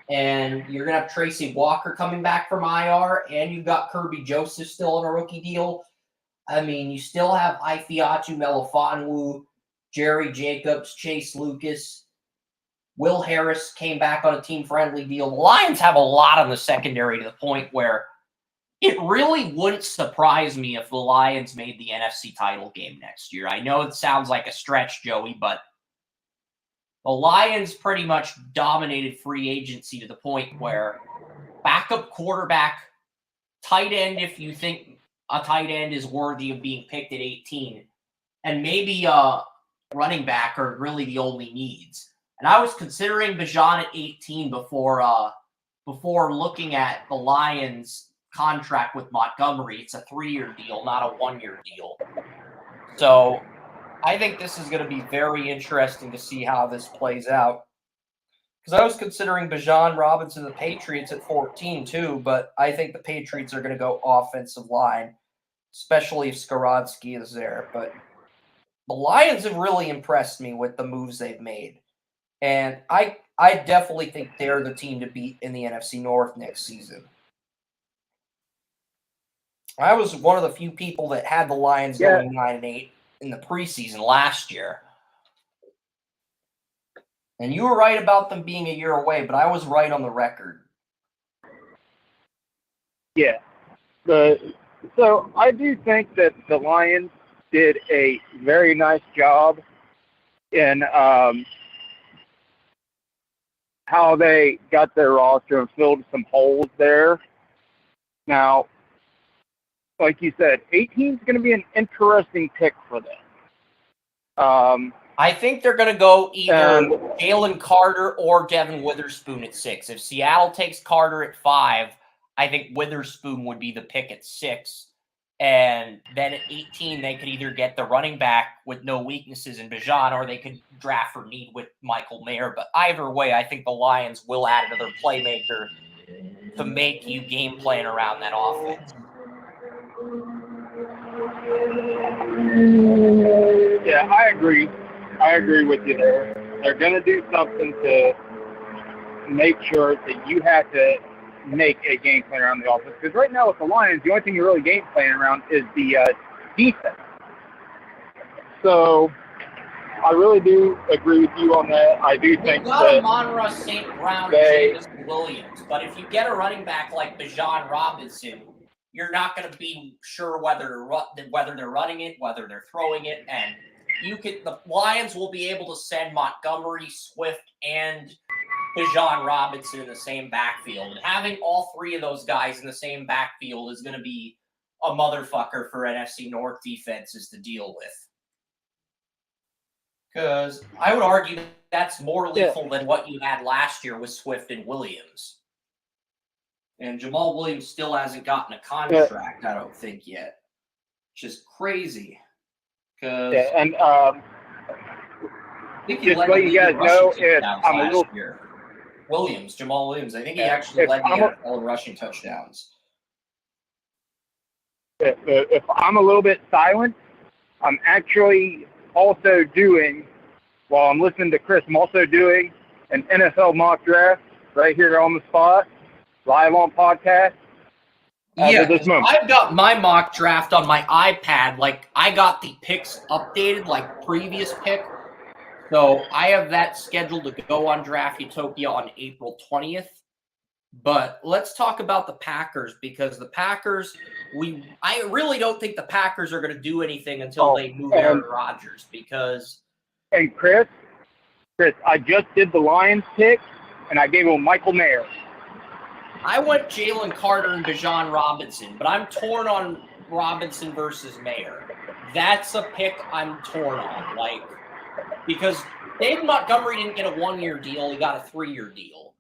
And you're going to have Tracy Walker coming back from IR, and you've got Kirby Joseph still on a rookie deal. I mean, you still have Ifeatu Melifonwu, Jerry Jacobs, Chase Lucas. Will Harris came back on a team-friendly deal. The Lions have a lot on the secondary to the point where it really wouldn't surprise me if the Lions made the NFC title game next year. I know it sounds like a stretch, Joey, but the Lions pretty much dominated free agency to the point where backup quarterback, tight end if you think a tight end is worthy of being picked at 18, and maybe a running back are really the only needs. And I was considering Bijan at 18 before looking at the Lions' contract with Montgomery. It's a 3-year deal, not a 1-year deal. So I think this is going to be very interesting to see how this plays out. Because I was considering Bijan Robinson, the Patriots, at 14 too, but I think the Patriots are going to go offensive line, especially if Skoronski is there. But the Lions have really impressed me with the moves they've made. And I definitely think they're the team to beat in the NFC North next season. I was one of the few people that had the Lions going 9-8 in the preseason last year. And you were right about them being a year away, but I was right on the record. Yeah. The So I do think that the Lions did a very nice job in how they got their roster and filled some holes there. Now, like you said, 18 is going to be an interesting pick for them. I think they're going to go either Jalen Carter or Devin Witherspoon at 6. If Seattle takes Carter at 5, I think Witherspoon would be the pick at 6. And then at 18, they could either get the running back with no weaknesses in Bijan, or they could draft for need with Michael Mayer. But either way, I think the Lions will add another playmaker to make you game plan around that offense. Yeah, I agree. I agree with you there. They're going to do something to make sure that you have to make a game plan around the offense. Because right now with the Lions, the only thing you're really game planning around is the defense. So I really do agree with you on that. I do think got that Amon-Ra St. Brown and Jameson Williams, but if you get a running back like Bijan Robinson, you're not going to be sure whether they're running it, whether they're throwing it, and the Lions will be able to send Montgomery, Swift, and Bijan Robinson in the same backfield. And having all three of those guys in the same backfield is going to be a motherfucker for NFC North defenses to deal with. Because I would argue that's more lethal than what you had last year with Swift and Williams. And Jamal Williams still hasn't gotten a contract, I don't think, yet. Which is crazy. Because just let you guys know, if I'm a little Jamal Williams, I think he actually led the NFL in rushing touchdowns. If I'm a little bit silent, I'm actually also doing, while I'm listening to Chris, I'm also doing an NFL mock draft right here on the spot, live on podcast. Yeah, I've got my mock draft on my iPad. Like, I got the picks updated, like previous pick. So I have that scheduled to go on Draft Utopia on April 20th. But let's talk about the Packers, because the Packers, I really don't think the Packers are going to do anything until they move Aaron Rodgers, because... And Chris, I just did the Lions pick, and I gave him Michael Mayer. I went Jalen Carter and Bijan Robinson, but I'm torn on Robinson versus Mayer. That's a pick I'm torn on, because David Montgomery didn't get a 1-year deal; he got a 3-year deal,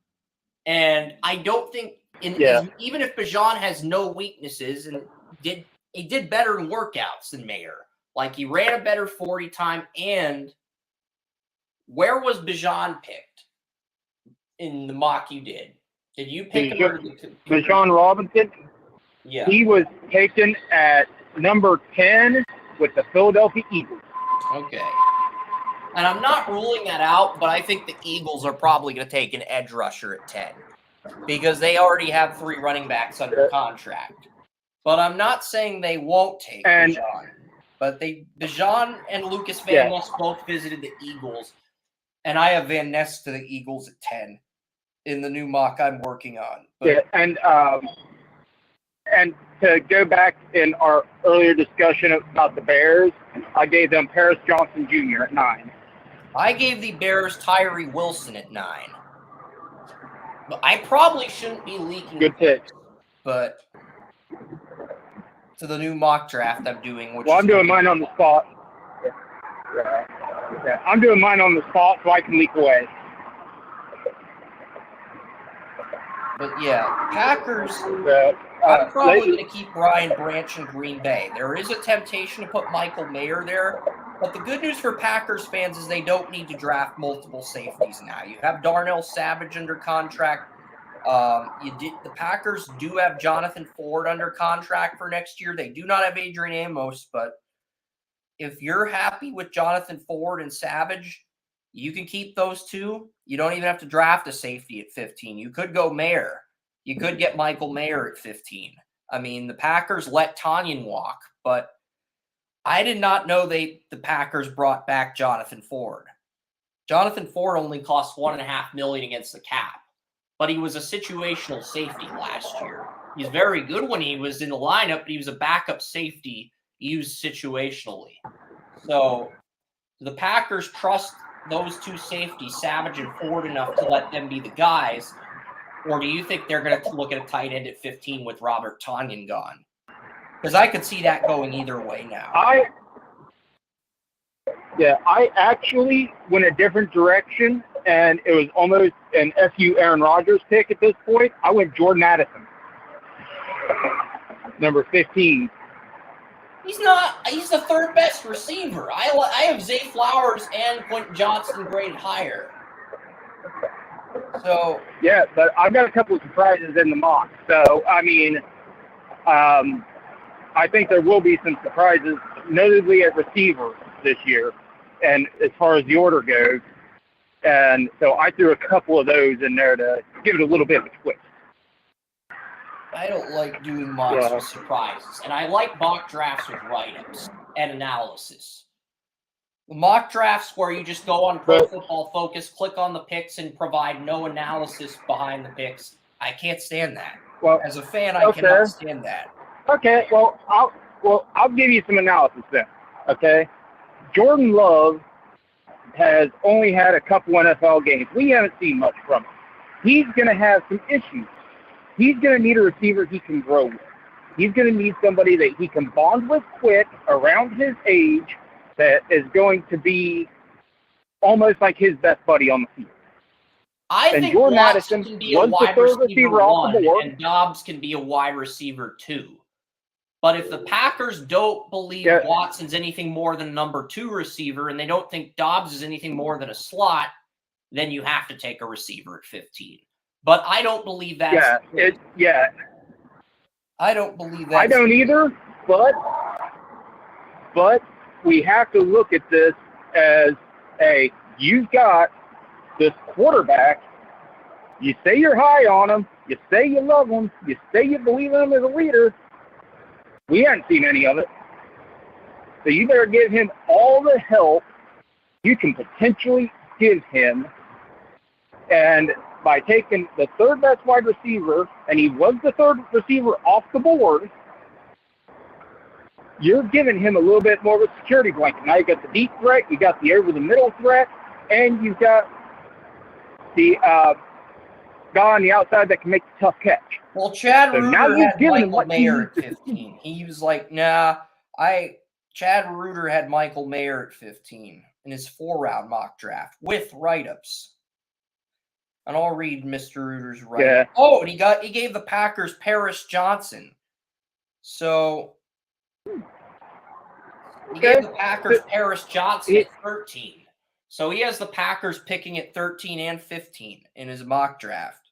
and I don't think, even if Bijan has no weaknesses and he did better in workouts than Mayer, like he ran a better 40 time. And where was Bijan picked in the mock you did? Did you pick him? Bijan Robinson? Yeah. He was taken at number 10 with the Philadelphia Eagles. Okay. And I'm not ruling that out, but I think the Eagles are probably going to take an edge rusher at 10 because they already have 3 running backs under contract. But I'm not saying they won't take Bijan. But Bijan and Lucas Van Ness both visited the Eagles, and I have Van Ness to the Eagles at 10 in the new mock I'm working on. But, and to go back in our earlier discussion about the Bears, I gave them Paris Johnson Jr. at 9. I gave the Bears Tyree Wilson at 9. But I probably shouldn't be leaking. Good pick. But to the new mock draft I'm doing, I'm doing mine on the spot. Yeah, I'm doing mine on the spot so I can leak away. But yeah, Packers, I'm probably going to keep Brian Branch in Green Bay. There is a temptation to put Michael Mayer there, but the good news for Packers fans is they don't need to draft multiple safeties now. You have Darnell Savage under contract. The Packers do have Jonathan Ford under contract for next year. They do not have Adrian Amos, but if you're happy with Jonathan Ford and Savage, you can keep those two. You don't even have to draft a safety at 15. You could go Mayer. You could get Michael Mayer at 15. I mean, the Packers let Tanyan walk, but I did not know the Packers brought back Jonathan Ford. Jonathan Ford only cost $1.5 million against the cap, but he was a situational safety last year. He's very good when he was in the lineup, but he was a backup safety used situationally. So the Packers trust those two safeties, Savage and Ford, enough to let them be the guys? Or do you think they're going to look at a tight end at 15 with Robert Tonyan gone? Because I could see that going either way now. I actually went a different direction, and it was almost an FU Aaron Rodgers pick at this point. I went Jordan Addison, number 15. He's the third best receiver. I have Zay Flowers and Quentin Johnston graded higher. So yeah, but I've got a couple of surprises in the mock. So I mean, I think there will be some surprises, notably at receiver this year, and as far as the order goes. And so I threw a couple of those in there to give it a little bit of a twist. I don't like doing mocks with surprises, and I like mock drafts with write-ups and analysis. The mock drafts where you just go on Pro Football Focus, click on the picks, and provide no analysis behind the picks. I can't stand that. Well, as a fan, I cannot stand that. Okay, well, I'll give you some analysis then. Okay, Jordan Love has only had a couple NFL games. We haven't seen much from him. He's going to have some issues. He's going to need a receiver he can grow with. He's going to need somebody that he can bond with quick around his age that is going to be almost like his best buddy on the field. I think Jordan Watson Addison can be a was the wide third receiver off the one, board. and Dobbs can be a wide receiver 2. But if the Packers don't believe Watson's anything more than a number 2 receiver, and they don't think Dobbs is anything more than a slot, then you have to take a receiver at 15. But I don't believe that's I don't believe that. I don't either, but we have to look at this as you've got this quarterback. You say you're high on him. You say you love him. You say you believe in him as a leader. We haven't seen any of it. So you better give him all the help you can potentially give him. And by taking the third best wide receiver, and he was the third receiver off the board, you're giving him a little bit more of a security blanket. Now you got the deep threat, you got the over-the-middle threat, and you've got the guy on the outside that can make the tough catch. Well, Chad Reuter had Michael Mayer at 15. He was like, Chad Reuter had Michael Mayer at 15 in his 4-round mock draft with write-ups. And I'll read Mr. Reuter's write-up. Yeah. Oh, and he gave the Packers Paris Johnson. So he gave the Packers Paris Johnson at 13. So he has the Packers picking at 13 and 15 in his mock draft.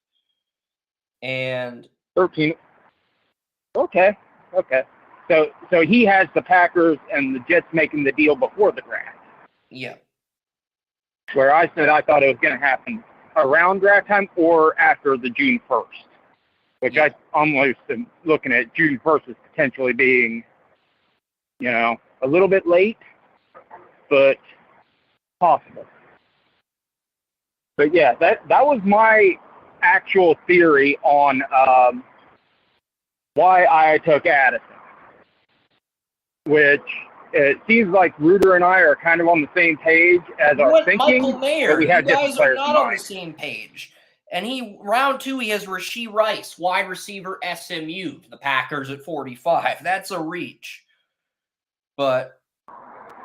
And 13. Okay. So he has the Packers and the Jets making the deal before the draft. Yeah. Where I said I thought it was going to happen around draft time or after the June 1st, which I almost am looking at June 1st as potentially being, a little bit late, but possible. But yeah, that was my actual theory on why I took Addison, which it seems like Reuter and I are kind of on the same page as our thinking. Michael Mayer. But we have you guys are not on the mind. same page. And round 2, he has Rashee Rice, wide receiver SMU, the Packers at 45. That's a reach. But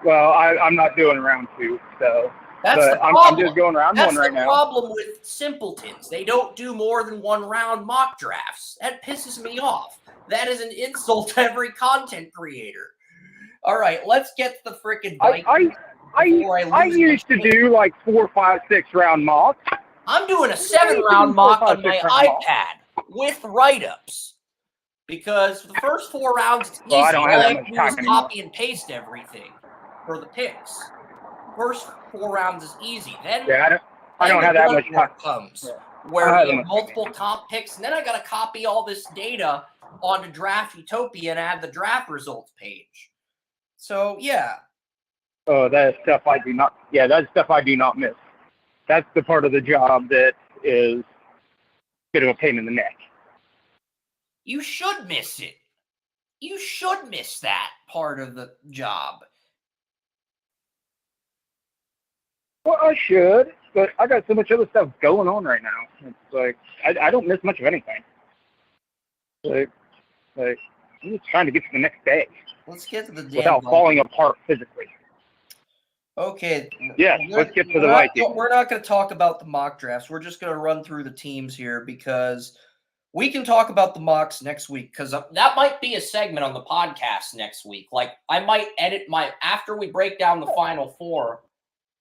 well, I'm not doing round 2, so that's the problem. I'm just going round 1 right now. That's the problem with simpletons. They don't do more than 1 round mock drafts. That pisses me off. That is an insult to every content creator. All right, let's get the frickin' Vikings. I used to do like 4, 5, 6 round mocks. I'm doing a 7-round mock on my iPad with write-ups. Because for the first 4 rounds, it's easy. All I have to do is copy and paste everything for the picks. First 4 rounds is easy. Then I don't have that much time. Comes where you have multiple comp picks, and then I got to copy all this data onto Draft Utopia and add the draft results page. So yeah. Oh, that is stuff I do not. Yeah, that's stuff I do not miss. That's the part of the job that is a bit of a pain in the neck. you should miss it. You should miss that part of the job. Well, I should, but I got so much other stuff going on right now. It's like I don't miss much of anything. Like I'm just trying to get to the next day. Let's get to the damn without falling apart physically. Okay. Yes, let's get to the Vikings. We're not going to talk about the mock drafts. We're just going to run through the teams here because we can talk about the mocks next week because that might be a segment on the podcast next week. Like I might edit after we break down the final four,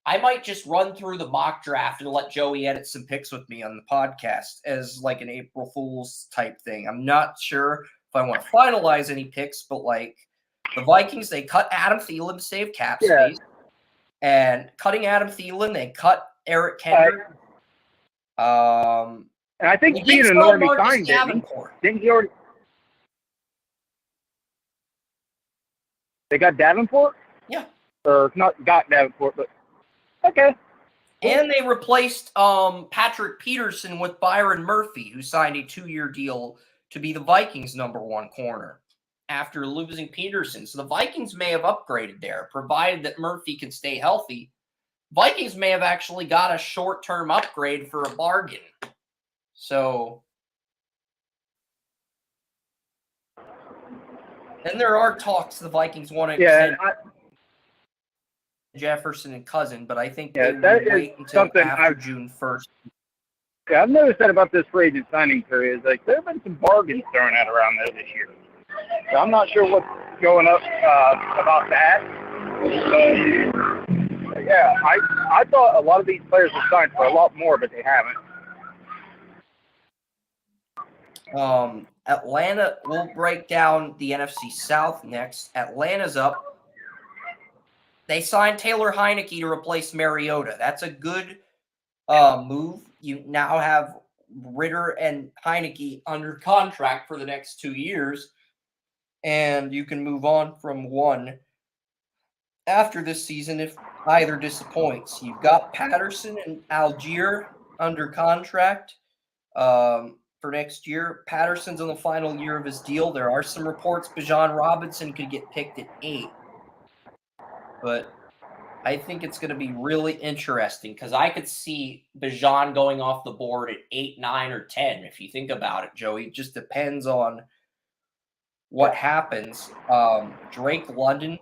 I might just run through the mock draft and let Joey edit some picks with me on the podcast as like an April Fool's type thing. I'm not sure if I want to finalize any picks, but like the Vikings, they cut Adam Thielen to save cap space. And cutting Adam Thielen, they cut Eric Kendrick. And I think Thielen already signed it. Didn't he already? They got Davenport? Yeah. Or not got Davenport, but okay. And they replaced Patrick Peterson with Byron Murphy, who signed a 2-year deal to be the Vikings' #1 corner after losing Peterson. So the Vikings may have upgraded there, provided that Murphy can stay healthy. Vikings may have actually got a short-term upgrade for a bargain. So, and there are talks the Vikings want to extend Jefferson and Cousin, but I think they will wait until after June 1st. Yeah, I've noticed that about this free agent signing period. Like there have been some bargains thrown out around there this year. So I'm not sure what's going up about that. But yeah, I thought a lot of these players were signed for a lot more, but they haven't. Atlanta, we'll break down the NFC South next. Atlanta's up. They signed Taylor Heineke to replace Mariota. That's a good move. You now have Ritter and Heineke under contract for the next 2 years, and you can move on from one after this season if either disappoints. You've got Patterson and Algier under contract for next year. Patterson's on the final year of his deal. There are some reports Bijan Robinson could get picked at 8. But I think it's going to be really interesting because I could see Bijan going off the board at 8, 9, or 10. If you think about it, Joey, it just depends on what happens. Drake London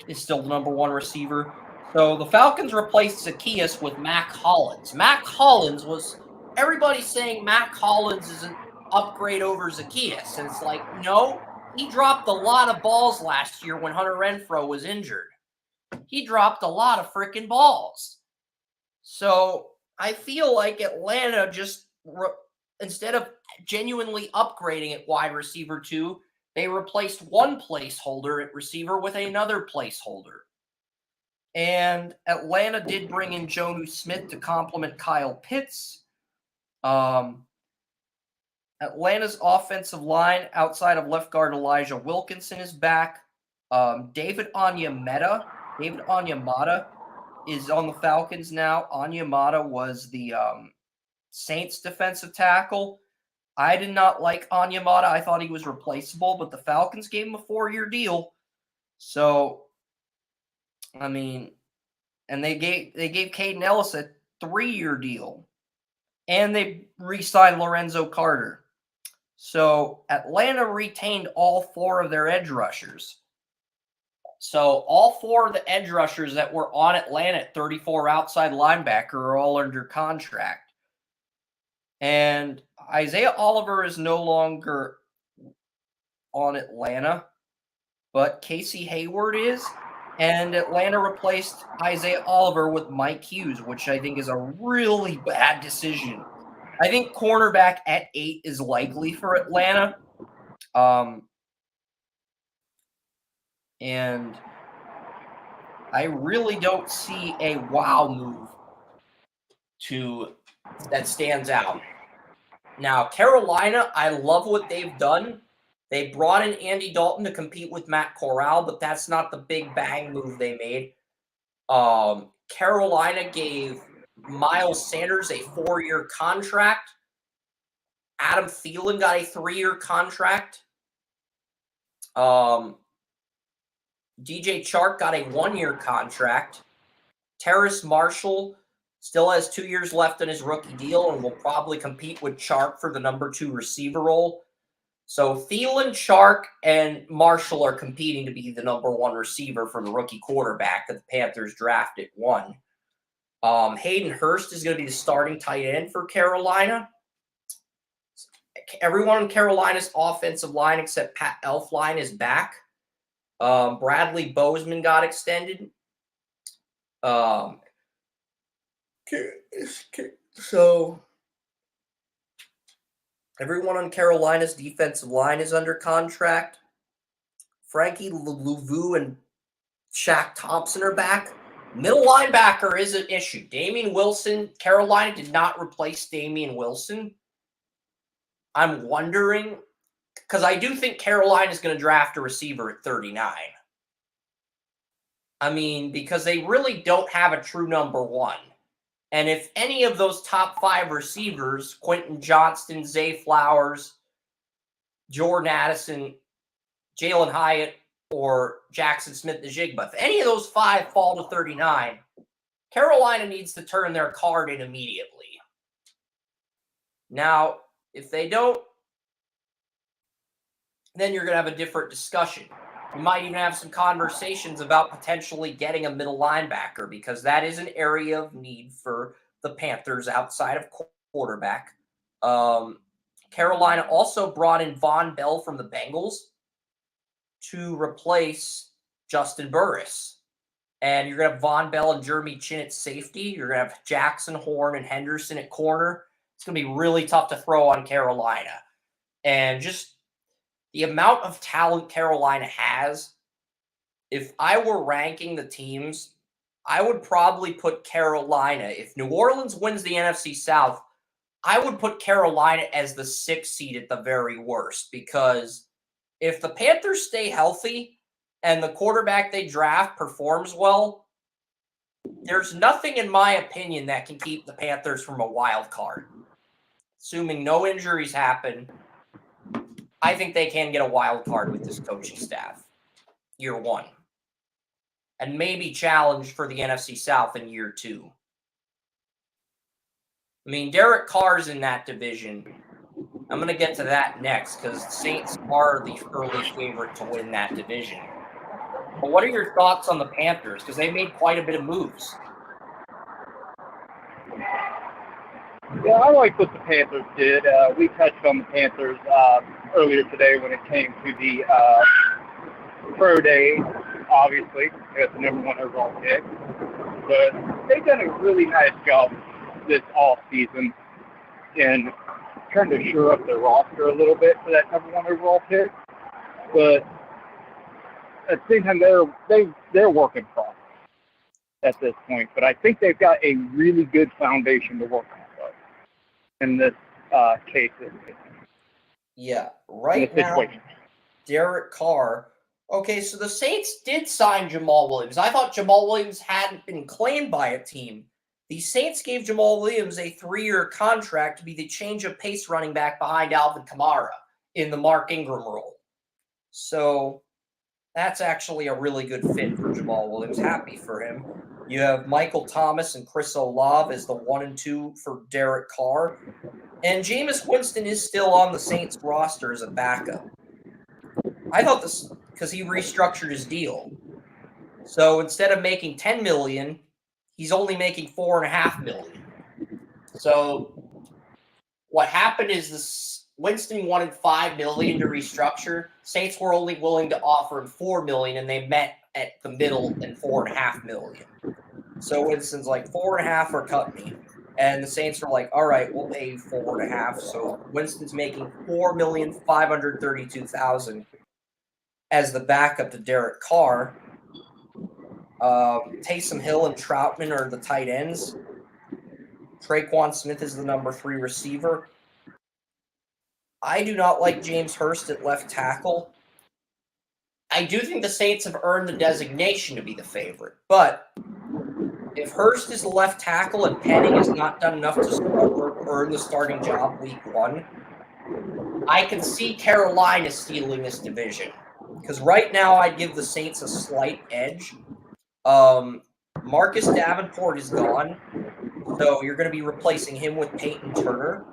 is still the #1 receiver. So the Falcons replaced Zacchaeus with Mac Hollins. Mac Hollins was – everybody's saying Mac Hollins is an upgrade over Zacchaeus. And it's like, no, he dropped a lot of balls last year when Hunter Renfrow was injured. He dropped a lot of freaking balls. So I feel like Atlanta just, instead of genuinely upgrading at wide receiver 2, they replaced one placeholder at receiver with another placeholder. And Atlanta did bring in Jonnu Smith to complement Kyle Pitts. Atlanta's offensive line outside of left guard Elijah Wilkinson is back. David Onyemata is on the Falcons now. Onyemata was the Saints defensive tackle. I did not like Onyemata. I thought he was replaceable, but the Falcons gave him a 4-year deal. So, I mean, and they gave Caden Ellis a 3-year deal. And they re-signed Lorenzo Carter. So Atlanta retained all 4 of their edge rushers. So all 4 of the edge rushers that were on Atlanta at 34 outside linebacker are all under contract. And Isaiah Oliver is no longer on Atlanta, but Casey Hayward is. And Atlanta replaced Isaiah Oliver with Mike Hughes, which I think is a really bad decision. I think cornerback at 8 is likely for Atlanta. And I really don't see a wow move that stands out. Now, Carolina, I love what they've done. They brought in Andy Dalton to compete with Matt Corral, but that's not the big bang move they made. Carolina gave Miles Sanders a 4-year contract. Adam Thielen got a 3-year contract. DJ Chark got a 1-year contract. Terrace Marshall still has 2 years left on his rookie deal and will probably compete with Chark for the number 2 receiver role. So Thielen, Chark, and Marshall are competing to be the number 1 receiver for the rookie quarterback that the Panthers drafted 1. Hayden Hurst is going to be the starting tight end for Carolina. Everyone in Carolina's offensive line except Pat Elflein is back. Bradley Bozeman got extended. So everyone on Carolina's defensive line is under contract. Frankie Louvu and Shaq Thompson are back. Middle linebacker is an issue. Damian Wilson, Carolina did not replace Damian Wilson. I'm wondering, because I do think Carolina is going to draft a receiver at 39. I mean, because they really don't have a true number 1. And if any of those top 5 receivers, Quentin Johnston, Zay Flowers, Jordan Addison, Jalen Hyatt, or Jackson Smith-Njigba, if any of those 5 fall to 39, Carolina needs to turn their card in immediately. Now, if they don't, then you're going to have a different discussion. We might even have some conversations about potentially getting a middle linebacker because that is an area of need for the Panthers outside of quarterback. Carolina also brought in Von Bell from the Bengals to replace Justin Burris. And you're going to have Von Bell and Jeremy Chin at safety. You're going to have Jackson, Horn, and Henderson at corner. It's going to be really tough to throw on Carolina. And just the amount of talent Carolina has, if I were ranking the teams, I would probably put Carolina. If New Orleans wins the NFC South, I would put Carolina as the 6th seed at the very worst. Because if the Panthers stay healthy and the quarterback they draft performs well, there's nothing, in my opinion, that can keep the Panthers from a wild card. Assuming no injuries happen, I think they can get a wild card with this coaching staff, year 1. And maybe challenge for the NFC South in year 2. I mean, Derek Carr's in that division. I'm going to get to that next because the Saints are the early favorite to win that division. But what are your thoughts on the Panthers? Because they made quite a bit of moves. Yeah, I like what the Panthers did. We touched on the Panthers earlier today when it came to the pro day. Obviously, they got the number 1 overall pick. But they've done a really nice job this off season in trying to shore up their roster a little bit for that number 1 overall pick. But at the same time, they're work in progress at this point. But I think they've got a really good foundation to work on in this case. Yeah, right now, Derek Carr. Okay, so the Saints did sign Jamal Williams. I thought Jamal Williams hadn't been claimed by a team. The Saints gave Jamal Williams a 3-year contract to be the change of pace running back behind Alvin Kamara in the Mark Ingram role. So that's actually a really good fit for Jamal Williams. Happy for him. You have Michael Thomas and Chris Olave as the 1 and 2 for Derek Carr. And Jameis Winston is still on the Saints roster as a backup. I thought this because he restructured his deal. So instead of making $10 million, he's only making $4.5 million. So what happened is this: Winston wanted $5 million to restructure. Saints were only willing to offer him $4 million, and they met at the middle and $4.5 million. So Winston's like, 4.5 or cut me. And the Saints are like, all right, we'll pay you 4.5. So Winston's making $4,532,000 as the backup to Derek Carr. Taysom Hill and Troutman are the tight ends. Traquan Smith is the number 3 receiver. I do not like James Hurst at left tackle. I do think the Saints have earned the designation to be the favorite, but if Hurst is the left tackle and Penning has not done enough to earn the starting job week 1, I can see Carolina stealing this division because right now I'd give the Saints a slight edge. Marcus Davenport is gone, so you're going to be replacing him with Peyton Turner.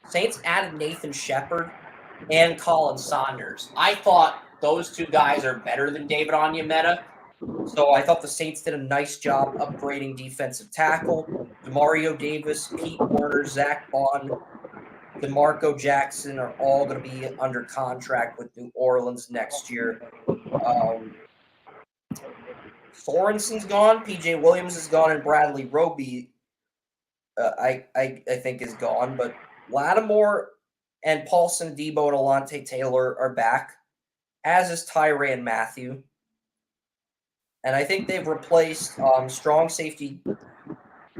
Saints added Nathan Shepard and Colin Saunders. I thought those two guys are better than David Onyemata, so I thought the Saints did a nice job upgrading defensive tackle. Demario Davis, Pete Werner, Zach Bond, DeMarco Jackson are all going to be under contract with New Orleans next year. Sorensen's gone, PJ Williams is gone, and Bradley Roby, I think, is gone. But Lattimore and Paulson Debo and Alante Taylor are back, as is Tyrann Mathieu. And I think they've replaced strong safety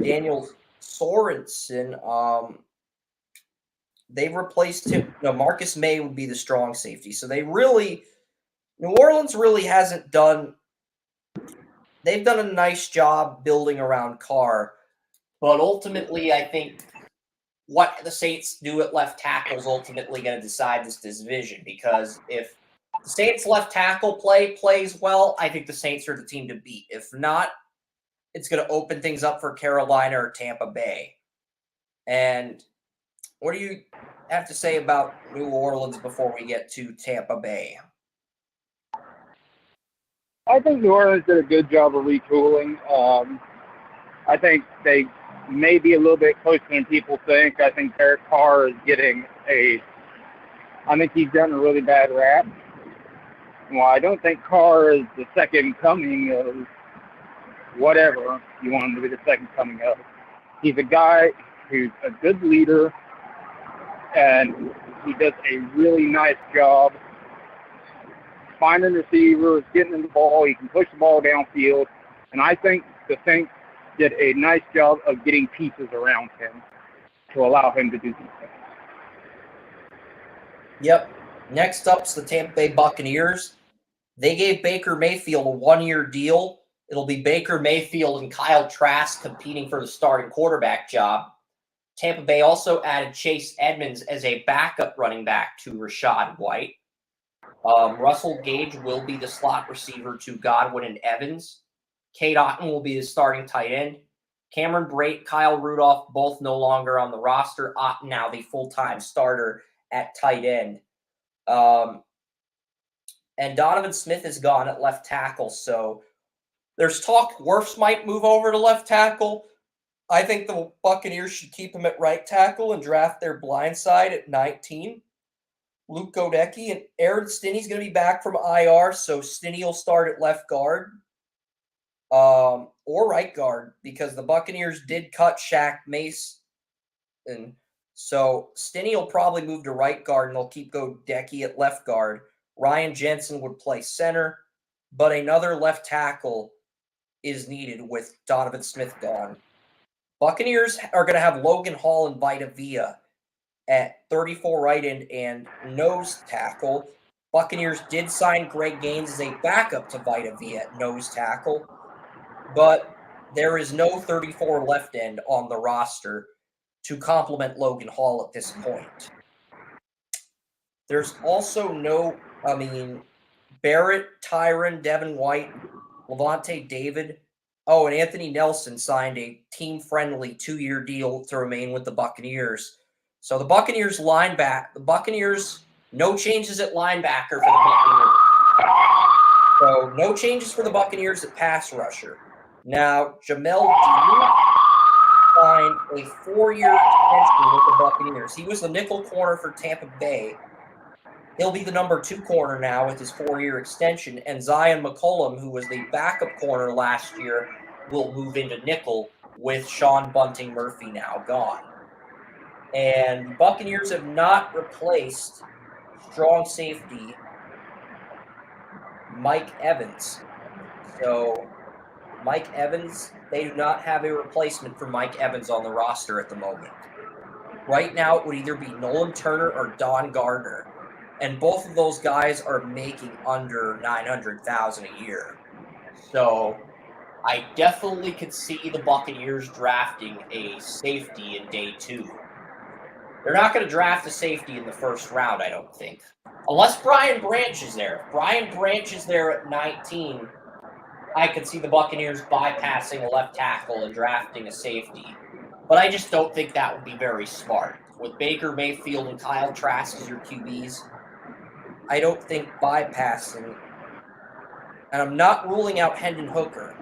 Daniel Sorensen. They've replaced him. No, Marcus May would be the strong safety. So New Orleans really hasn't done. They've done a nice job building around Carr, but ultimately, I think what the Saints do at left tackle is ultimately going to decide this division. Because if the Saints left tackle plays well, I think the Saints are the team to beat. If not, it's going to open things up for Carolina or Tampa Bay. And what do you have to say about New Orleans before we get to Tampa Bay? I think New Orleans did a good job of retooling. I think they may be a little bit closer than people think. I think Derek Carr is getting I think he's gotten a really bad rap. Well, I don't think Carr is the second coming of whatever you want him to be the second coming of. He's a guy who's a good leader, and he does a really nice job finding receivers, getting in the ball. He can push the ball downfield, and I think the Saints did a nice job of getting pieces around him to allow him to do these things. Yep. Next up's the Tampa Bay Buccaneers. They gave Baker Mayfield a one-year deal. It'll be Baker Mayfield and Kyle Trask competing for the starting quarterback job. Tampa Bay also added Chase Edmonds as a backup running back to Rachaad White. Russell Gage will be the slot receiver to Godwin and Evans. Cade Otton will be the starting tight end. Cameron Brate, Kyle Rudolph, both no longer on the roster. Otton now the full-time starter at tight end. And Donovan Smith is gone at left tackle, so there's talk Wirfs might move over to left tackle. I think the Buccaneers should keep him at right tackle and draft their blind side at 19. Luke Godecki and Aaron Stinney's going to be back from IR, so Stinney will start at left guard or right guard because the Buccaneers did cut Shaq Mace. And so Stinney will probably move to right guard, and they'll keep Godecki at left guard. Ryan Jensen would play center, but another left tackle is needed with Donovan Smith gone. Buccaneers are going to have Logan Hall and Vita Vea at 34 right end and nose tackle. Buccaneers did sign Greg Gaines as a backup to Vita Vea at nose tackle, but there is no 34 left end on the roster to complement Logan Hall at this point. There's also Barrett, Tyron, Devin White, Levante David. Oh, and Anthony Nelson signed a team-friendly 2-year deal to remain with the Buccaneers. So the Buccaneers no changes at linebacker for the Buccaneers. So no changes for the Buccaneers at pass rusher. Now, Jamel Dean signed a 4-year extension with the Buccaneers. He was the nickel corner for Tampa Bay. He'll be the number 2 corner now with his 4-year extension, and Zion McCollum, who was the backup corner last year, will move into nickel with Sean Bunting Murphy now gone. And Buccaneers have not replaced strong safety Mike Evans. So Mike Evans, they do not have a replacement for Mike Evans on the roster at the moment. Right now, it would either be Nolan Turner or Don Gardner. And both of those guys are making under $900,000 a year. So I definitely could see the Buccaneers drafting a safety in day 2. They're not going to draft a safety in the first round, I don't think. Unless Brian Branch is there. If Brian Branch is there at 19, I could see the Buccaneers bypassing a left tackle and drafting a safety. But I just don't think that would be very smart. With Baker Mayfield and Kyle Trask as your QBs, I don't think bypassing. And I'm not ruling out Hendon Hooker.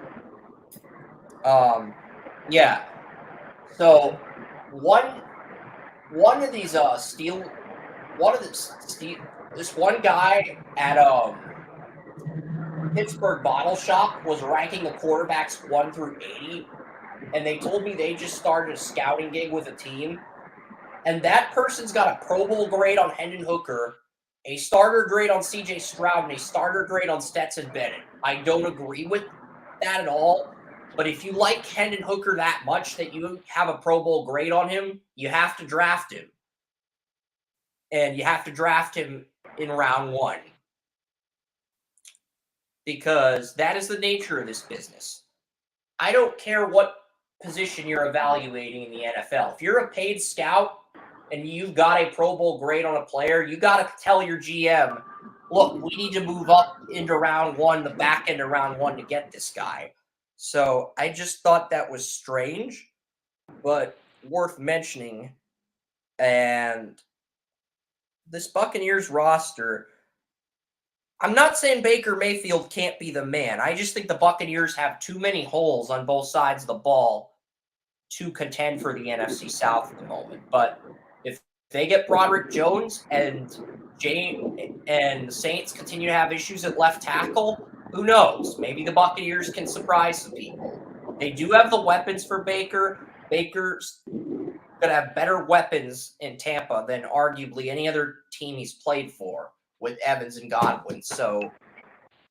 Yeah. So one of these this one guy at Pittsburgh Bottle Shop was ranking the quarterbacks 1 through 80, and they told me they just started a scouting gig with a team, and that person's got a Pro Bowl grade on Hendon Hooker, a starter grade on CJ Stroud, and a starter grade on Stetson Bennett. I don't agree with that at all, but if you like Hendon Hooker that much that you have a Pro Bowl grade on him, you have to draft him. And you have to draft him in round 1. Because that is the nature of this business. I don't care what position you're evaluating in the NFL. If you're a paid scout and you've got a Pro Bowl grade on a player, you got to tell your GM, look, we need to move up into round 1, the back end of round 1 to get this guy. So I just thought that was strange, but worth mentioning. And this Buccaneers roster, I'm not saying Baker Mayfield can't be the man. I just think the Buccaneers have too many holes on both sides of the ball to contend for the NFC South at the moment. But if they get Broderick Jones and the Saints continue to have issues at left tackle, who knows? Maybe the Buccaneers can surprise some people. They do have the weapons for Baker. Baker's going to have better weapons in Tampa than arguably any other team he's played for, with Evans and Godwin. So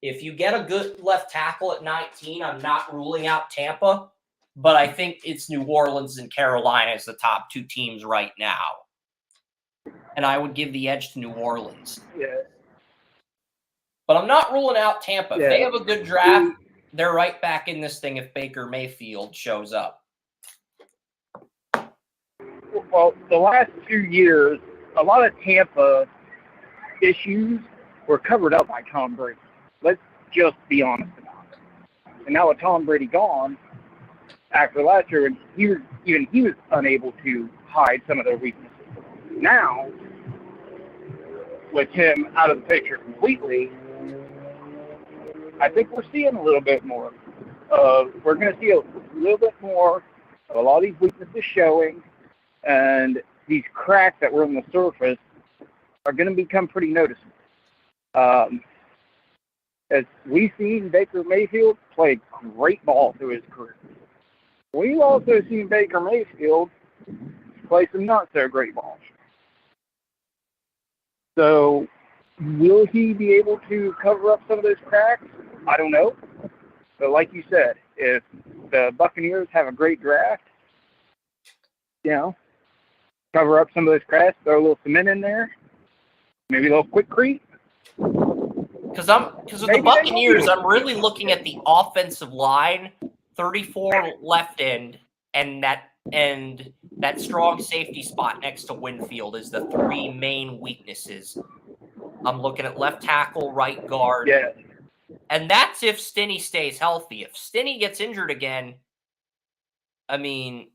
if you get a good left tackle at 19, I'm not ruling out Tampa, but I think it's New Orleans and Carolina as the top 2 teams right now. And I would give the edge to New Orleans. Yeah. But I'm not ruling out Tampa. Yeah. If they have a good draft, they're right back in this thing if Baker Mayfield shows up. Well, the last 2 years, a lot of Tampa issues were covered up by Tom Brady. Let's just be honest about it. And now with Tom Brady gone, after last year, he was unable to hide some of their weaknesses. Now, with him out of the picture completely, I think we're seeing a little bit more. We're going to see a little bit more of a lot of these weaknesses showing, and these cracks that were on the surface are going to become pretty noticeable. As we've seen Baker Mayfield play great ball through his career. We've also seen Baker Mayfield play some not so great balls. So will he be able to cover up some of those cracks? I don't know. But like you said, if the Buccaneers have a great draft, cover up some of those cracks, throw a little cement in there, maybe a little quickcrete. Because of the Buccaneers, I'm really looking at the offensive line, 34 left end, and that strong safety spot next to Winfield is the 3 main weaknesses. I'm looking at left tackle, right guard. Yeah. And that's if Stinney stays healthy. If Stinney gets injured again, I mean,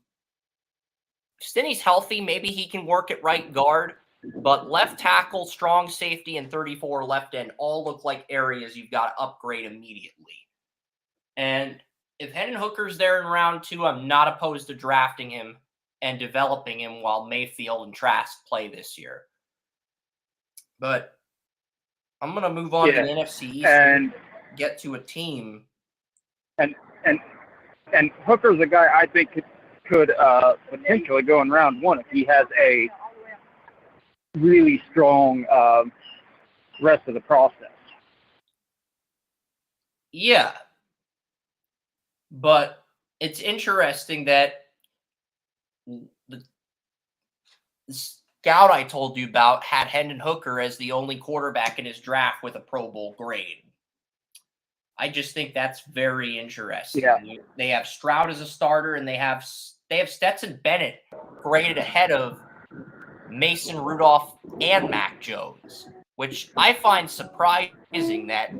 if Stinney's healthy, maybe he can work at right guard. But left tackle, strong safety, and 34 left end all look like areas you've got to upgrade immediately. And if Hendon Hooker's there in round 2, I'm not opposed to drafting him and developing him while Mayfield and Trask play this year. But I'm going to move on to the NFC East and get to a team. And Hooker's a guy I think could potentially go in round 1 if he has a really strong rest of the process. Yeah. But it's interesting that the scout I told you about had Hendon Hooker as the only quarterback in his draft with a Pro Bowl grade. I just think that's very interesting. Yeah. They have Stroud as a starter, and they have Stetson Bennett graded ahead of Mason Rudolph and Mac Jones, which I find surprising that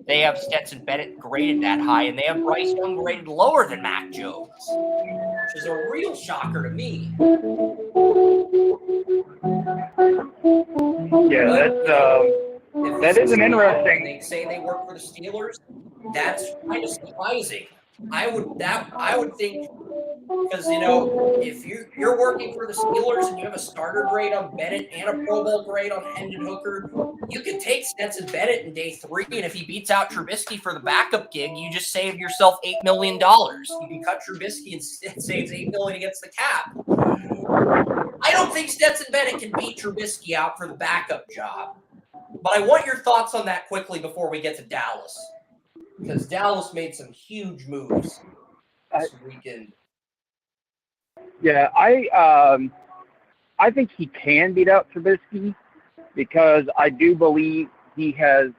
they have Stetson Bennett graded that high and they have Bryce Young graded lower than Mac Jones, which is a real shocker to me. Yeah, If that is an interesting. They say they work for the Steelers. That's kind of surprising. I would think, because if you're working for the Steelers and you have a starter grade on Bennett and a Pro Bowl grade on Hendon Hooker, you could take Stetson Bennett in day 3, and if he beats out Trubisky for the backup gig, you just saved yourself $8 million. You can cut Trubisky and it saves $8 million against the cap. I don't think Stetson Bennett can beat Trubisky out for the backup job. But I want your thoughts on that quickly before we get to Dallas, because Dallas made some huge moves this weekend. Yeah, I think he can beat out Trubisky because I do believe he has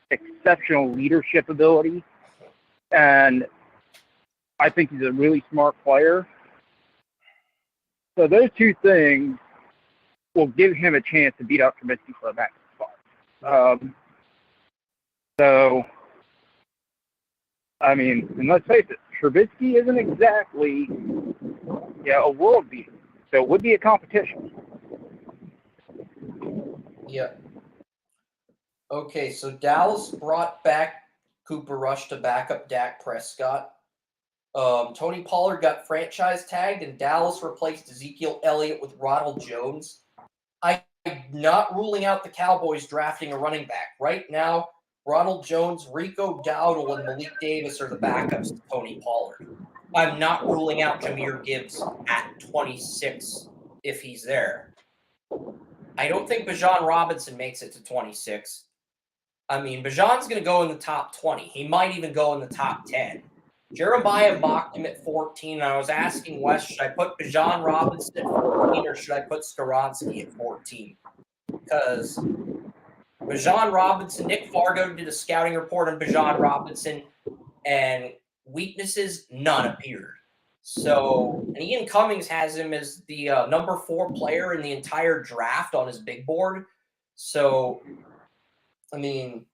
exceptional leadership ability, and I think he's a really smart player. So those two things will give him a chance to beat out Trubisky for a backup spot. So, I mean, and let's face it, Trubisky isn't exactly a world beater. So it would be a competition. Yeah. Okay, so Dallas brought back Cooper Rush to back up Dak Prescott. Tony Pollard got franchise tagged, and Dallas replaced Ezekiel Elliott with Ronald Jones. I'm not ruling out the Cowboys drafting a running back. Right now, Ronald Jones, Rico Dowdle, and Malik Davis are the backups to Tony Pollard. I'm not ruling out Jahmyr Gibbs at 26 if he's there. I don't think Bijan Robinson makes it to 26. I mean, Bijan's going to go in the top 20. He might even go in the top 10. Jeremiah mocked him at 14, and I was asking Wes, should I put Bijan Robinson at 14 or should I put Skoronski at 14? Because Bijan Robinson, Nick Fargo did a scouting report on Bijan Robinson, and weaknesses, none appeared. So, and Ian Cummings has him as the number 4 player in the entire draft on his big board. So, I mean,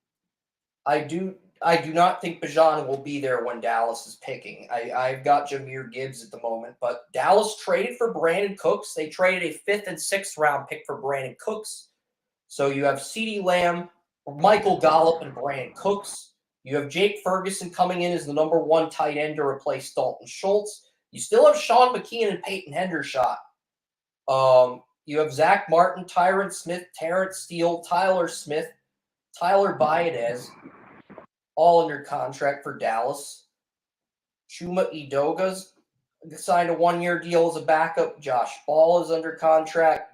I do not think Bijan will be there when Dallas is picking. I've got Jahmyr Gibbs at the moment, but Dallas traded for Brandon Cooks. They traded a 5th and 6th round pick for Brandon Cooks. So you have CeeDee Lamb, Michael Gallup, and Brandon Cooks. You have Jake Ferguson coming in as the number 1 tight end to replace Dalton Schultz. You still have Sean McKeon and Peyton Hendershot. You have Zach Martin, Tyron Smith, Terrence Steele, Tyler Smith, Tyler Biadasz, all under contract for Dallas. Chuma Edoga's signed a 1-year deal as a backup. Josh Ball is under contract.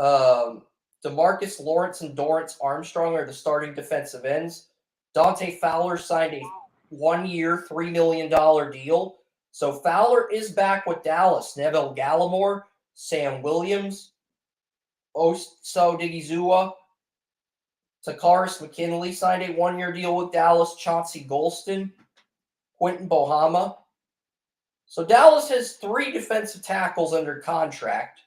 DeMarcus Lawrence and Dorrance Armstrong are the starting defensive ends. Dante Fowler signed a 1-year, $3 million deal. So Fowler is back with Dallas. Neville Gallimore, Sam Williams, Oso Digizua, Takaris McKinley signed a 1-year deal with Dallas. Chauncey Golston, Quentin Bohama. So Dallas has 3 defensive tackles under contract.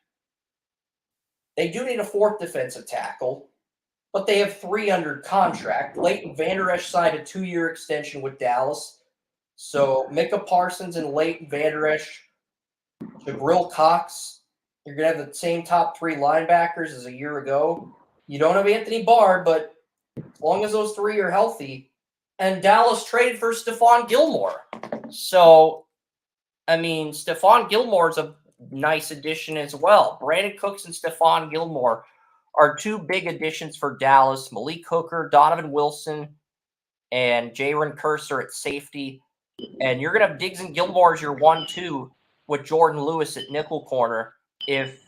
They do need a 4th defensive tackle, but they have 3 under contract. Leighton Vander Esch signed a 2-year extension with Dallas. So Micah Parsons and Leighton Vander Esch, Jabril Cox, you're going to have the same top 3 linebackers as a year ago. You don't have Anthony Barr, but as long as those 3 are healthy. And Dallas traded for Stephon Gilmore. So, I mean, Stephon Gilmore is a nice addition as well. Brandon Cooks and Stephon Gilmore are 2 big additions for Dallas. Malik Hooker, Donovan Wilson, and Jaron Curser at safety. And you're going to have Diggs and Gilmore as your 1-2 with Jordan Lewis at nickel corner. If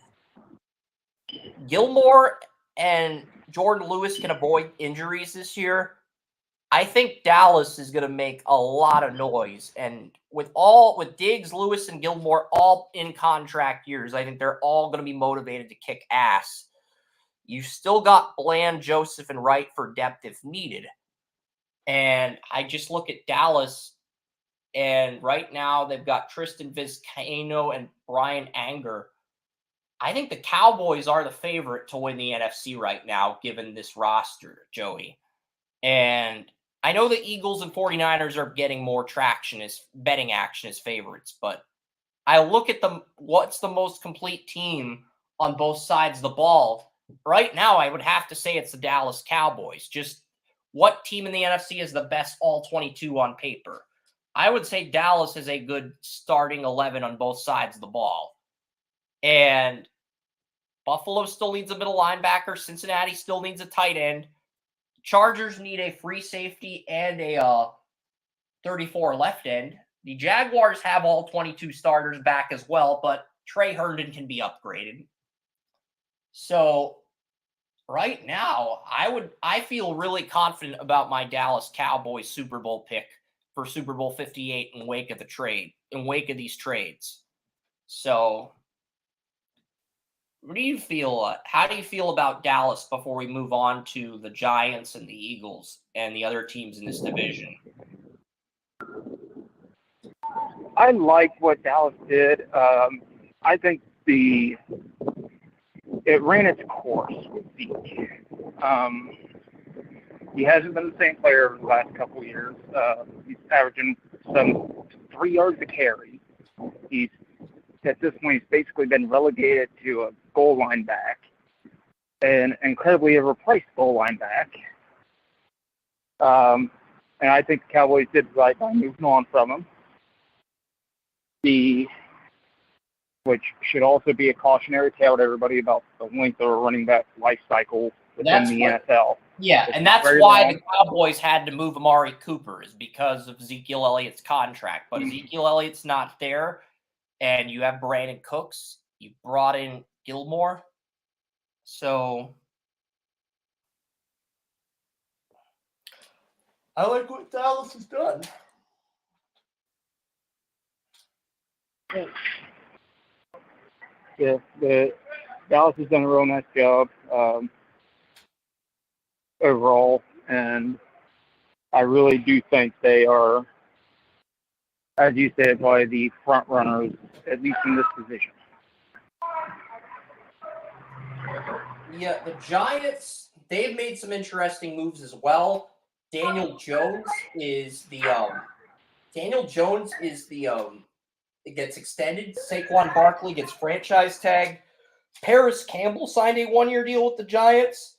Gilmore and Jordan Lewis can avoid injuries this year, I think Dallas is going to make a lot of noise. And with Diggs, Lewis, and Gilmore all in contract years, I think they're all going to be motivated to kick ass. You still got Bland, Joseph, and Wright for depth if needed. And I just look at Dallas, and right now they've got Tristan Vizcaino and Brian Anger I think the Cowboys are the favorite to win the NFC right now, given this roster, Joey. And I know the Eagles and 49ers are getting more traction as betting action as favorites, but I look at what's the most complete team on both sides of the ball. Right now, I would have to say it's the Dallas Cowboys. Just what team in the NFC is the best all 22 on paper? I would say Dallas is a good starting 11 on both sides of the ball. And Buffalo still needs a middle linebacker. Cincinnati still needs a tight end. Chargers need a free safety and a 34 left end. The Jaguars have all 22 starters back as well, but Trey Herndon can be upgraded. So right now, I feel really confident about my Dallas Cowboys Super Bowl pick for Super Bowl 58 in wake of these trades. So what do you feel? How do you feel about Dallas before we move on to the Giants and the Eagles and the other teams in this division? I like what Dallas did. I think it ran its course with Zeke. He hasn't been the same player over the last couple of years. He's averaging some 3 yards a carry. At this point, he's basically been relegated to a goal line back, and incredibly a replaced goal line back. And I think the Cowboys did right by moving on from him. Which should also be a cautionary tale to everybody about the length of a running back life cycle within the NFL. Yeah, and that's why the Cowboys had to move Amari Cooper, is because of Ezekiel Elliott's contract. But Ezekiel Elliott's not there, and you have Brandon Cooks. You brought in Gilmore. So I like what Dallas has done. Yeah, Dallas has done a real nice job overall, and I really do think they are, as you said, probably the front runners, at least in this position. Yeah, the Giants, they've made some interesting moves as well. Daniel Jones is the it gets extended. Saquon Barkley gets franchise tagged. Paris Campbell signed a 1-year deal with the Giants.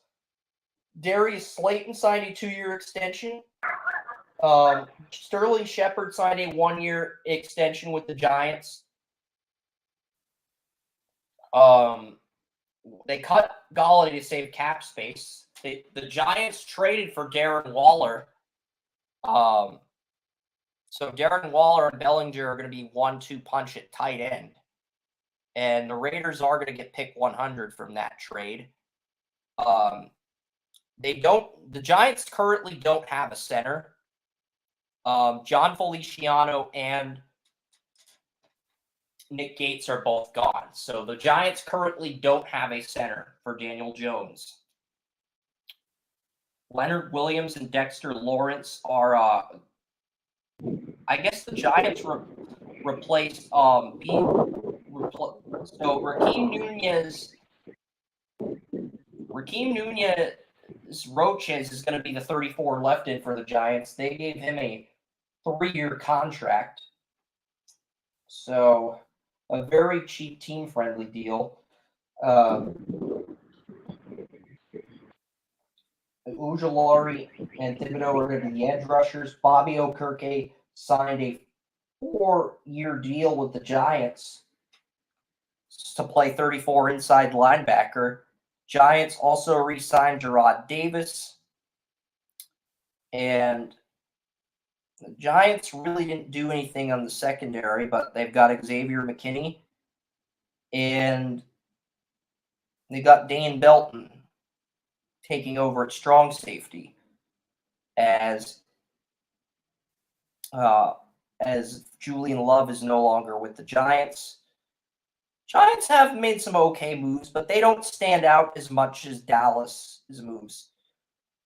Darius Slayton signed a 2-year extension. Sterling Shepard signed a 1-year extension with the Giants. They cut Galladay to save cap space. The Giants traded for Darren Waller. So Darren Waller and Bellinger are going to be 1-2 punch at tight end. And the Raiders are going to get pick 100 from that trade. The Giants currently don't have a center. John Feliciano and Nick Gates are both gone. So the Giants currently don't have a center for Daniel Jones. Leonard Williams and Dexter Lawrence are, I guess the Giants replaced so Raheem Nunez Roches is going to be the 34 left end for the Giants. They gave him a 3-year contract. So a very cheap team-friendly deal. Ujulari and Thibodeau are going to be the edge rushers. Bobby Okerke signed a 4-year deal with the Giants to play 34 inside linebacker. Giants also re-signed Gerard Davis. And the Giants really didn't do anything on the secondary, but they've got Xavier McKinney. And they got Dane Belton taking over at strong safety as Julian Love is no longer with the Giants. Giants have made some okay moves, but they don't stand out as much as Dallas' moves.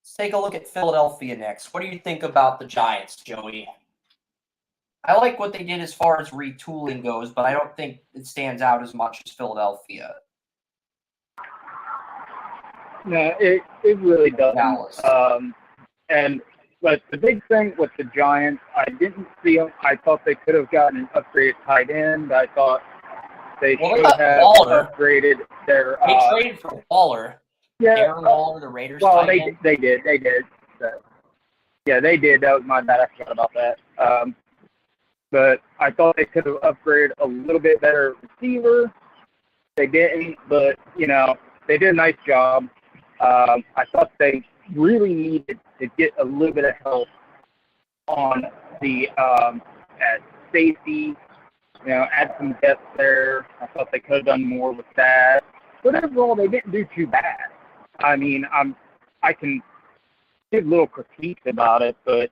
Let's take a look at Philadelphia next. What do you think about the Giants, Joey? I like what they did as far as retooling goes, but I don't think it stands out as much as Philadelphia. No, it really doesn't. Dallas. But the big thing with the Giants, I didn't see them. I thought they could have gotten an upgraded tight end. I thought they should have Waller. upgraded their. They traded for Waller. Yeah, Aaron Waller, the Raiders. well, tight end. they did. So, yeah, they did. That was my bad. I forgot about that. But I thought they could have upgraded a little bit better receiver. They didn't, but they did a nice job. I thought they really needed to get a little bit of help on the at safety. Add some depth there. I thought they could have done more with that. But overall, they didn't do too bad. I mean, I can give little critiques about it, but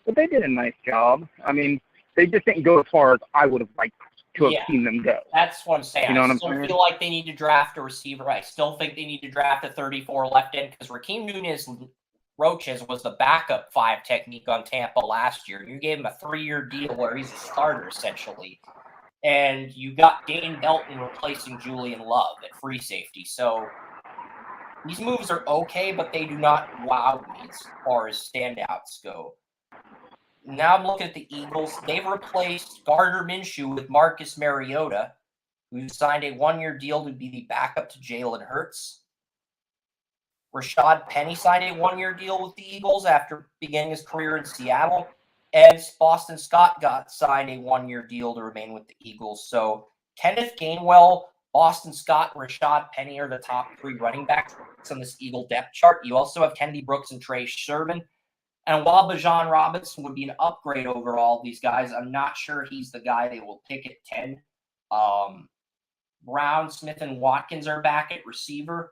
they did a nice job. I mean, they just didn't go as far as I would have liked to have seen them go. That's what I'm saying. You know what I still feel like they need to draft a receiver. I still think they need to draft a 34 left end because Raheem Nunez Roches was the backup 5 technique on Tampa last year. You gave him a 3-year deal where he's a starter essentially. And you got Dane Belton replacing Julian Love at free safety. So these moves are okay, but they do not wow me as far as standouts go. Now I'm looking at the Eagles. They've replaced Gardner Minshew with Marcus Mariota, who signed a 1-year deal to be the backup to Jalen Hurts. Rashad Penny signed a 1-year deal with the Eagles after beginning his career in Seattle. And Boston Scott signed a 1-year deal to remain with the Eagles. So Kenneth Gainwell, Boston Scott, and Rashad Penny are the top 3 running backs on this Eagle depth chart. You also have Kennedy Brooks and Trey Sherman. And while Bijan Robinson would be an upgrade over all these guys, I'm not sure he's the guy they will pick at 10. Brown, Smith, and Watkins are back at receiver.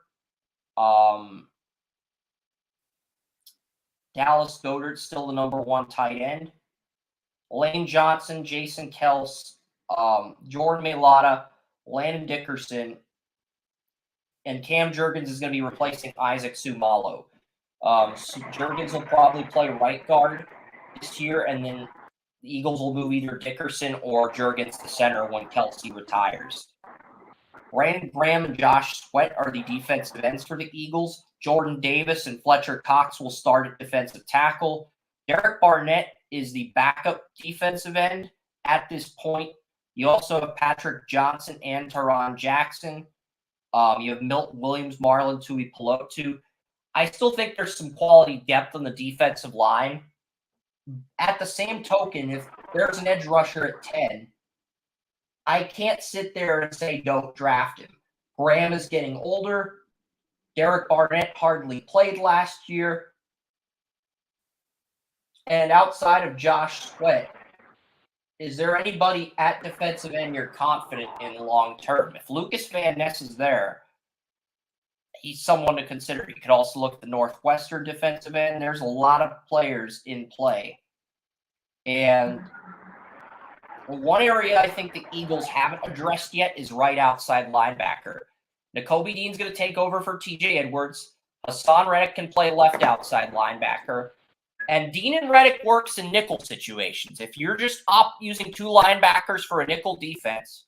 Dallas Goedert's still the number 1 tight end. Lane Johnson, Jason Kels, Jordan Mailata, Landon Dickerson, and Cam Jurgens is going to be replacing Isaac Sumalo. So Jurgens will probably play right guard this year, and then the Eagles will move either Dickerson or Jurgens to center when Kelsey retires. Brandon Graham and Josh Sweat are the defensive ends for the Eagles. Jordan Davis and Fletcher Cox will start at defensive tackle. Derek Barnett is the backup defensive end at this point. You also have Patrick Johnson and Teron Jackson. You have Milton Williams, Marlon Tuipulotu. I still think there's some quality depth on the defensive line. At the same token, if there's an edge rusher at 10, I can't sit there and say don't draft him. Graham is getting older. Derek Barnett hardly played last year. And outside of Josh Sweat, is there anybody at defensive end you're confident in long term? If Lucas Van Ness is there, he's someone to consider. You could also look at the Northwestern defensive end. There's a lot of players in play. And one area I think the Eagles haven't addressed yet is right outside linebacker. Nakobe Dean's going to take over for TJ Edwards. Hassan Reddick can play left outside linebacker. And Dean and Reddick works in nickel situations. If you're just using 2 linebackers for a nickel defense,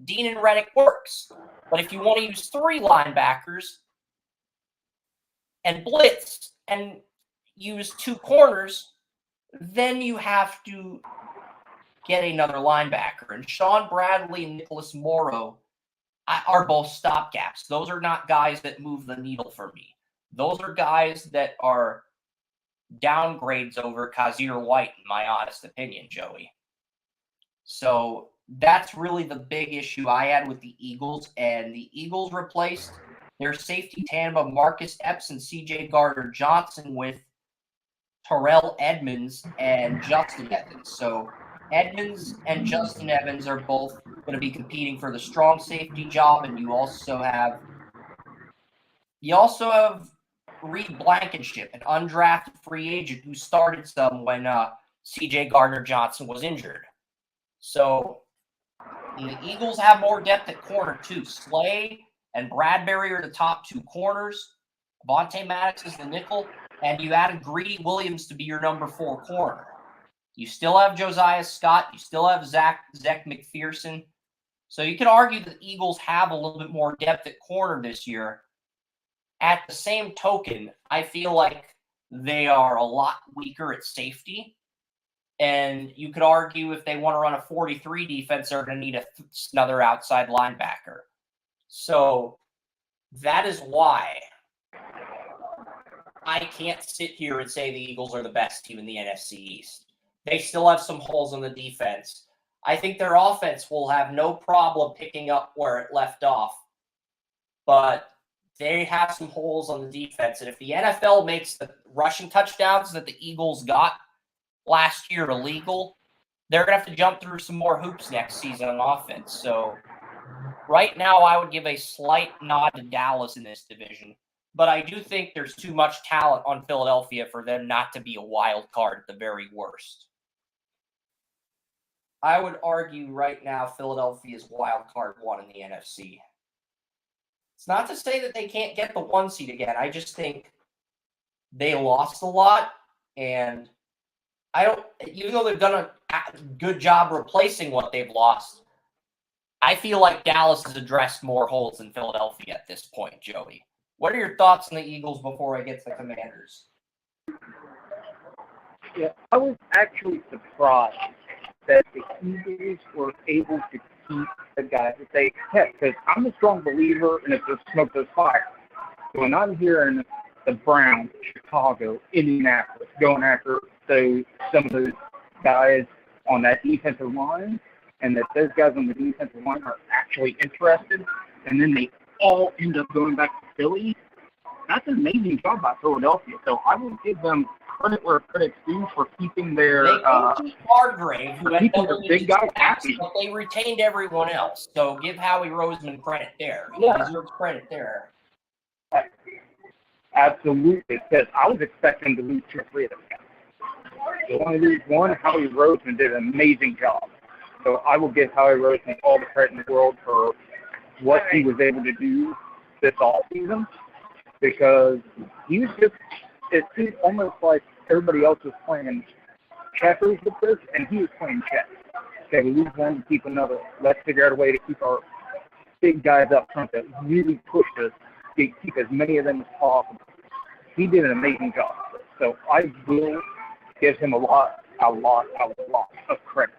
Dean and Reddick works. But if you want to use 3 linebackers and blitz and use 2 corners, then you have to get another linebacker. And Sean Bradley and Nicholas Morrow are both stopgaps. Those are not guys that move the needle for me. Those are guys that are downgrades over Kazir White, in my honest opinion, Joey. So that's really the big issue I had with the Eagles. And the Eagles replaced their safety tandem of Marcus Epps and C.J. Gardner-Johnson with Terrell Edmonds and Justin Evans. So Edmonds and Justin Evans are both going to be competing for the strong safety job, and you also have Reed Blankenship, an undrafted free agent who started some when C.J. Gardner-Johnson was injured. So the Eagles have more depth at corner too. Slay and Bradbury are the top 2 corners. Avonte Maddox is the nickel, and you added Greedy Williams to be your number 4 corner. You still have Josiah Scott. You still have Zach McPherson. So you could argue that the Eagles have a little bit more depth at corner this year. At the same token, I feel like they are a lot weaker at safety. And you could argue if they want to run a 43 defense, they're going to need another outside linebacker. So that is why I can't sit here and say the Eagles are the best team in the NFC East. They still have some holes on the defense. I think their offense will have no problem picking up where it left off. But they have some holes on the defense. And if the NFL makes the rushing touchdowns that the Eagles got last year illegal, they're going to have to jump through some more hoops next season on offense. So right now, I would give a slight nod to Dallas in this division. But I do think there's too much talent on Philadelphia for them not to be a wild card at the very worst. I would argue right now Philadelphia is wild card 1 in the NFC. It's not to say that they can't get the 1 seed again. I just think they lost a lot, and even though they've done a good job replacing what they've lost, I feel like Dallas has addressed more holes than Philadelphia at this point, Joey. What are your thoughts on the Eagles before I get to the Commanders? Yeah, I was actually surprised that the Eagles were able to keep the guys that they kept, because I'm a strong believer in if there's smoke, there's fire. So when I'm hearing the Browns, Chicago, Indianapolis going after some of those guys on that defensive line, and that those guys on the defensive line are actually interested, and then they all end up going back to Philly, that's an amazing job by Philadelphia. So I will give them credit where credit's due for keeping their Hargrave, who ended up big guys happy. But they retained everyone else. So give Howie Roseman credit there. He deserves credit there. Absolutely, because I was expecting to lose 2 or 3 of them guys. So only lose one. Howie Roseman did an amazing job. So I will give Howie Roseman all the credit in the world for what he was able to do this offseason, because he was just, it seemed almost like everybody else was playing checkers with this, and he was playing chess. Okay, we lose one, keep another. Let's figure out a way to keep our big guys up front that really pushed us to keep as many of them as possible. He did an amazing job. So I will give him a lot of credit,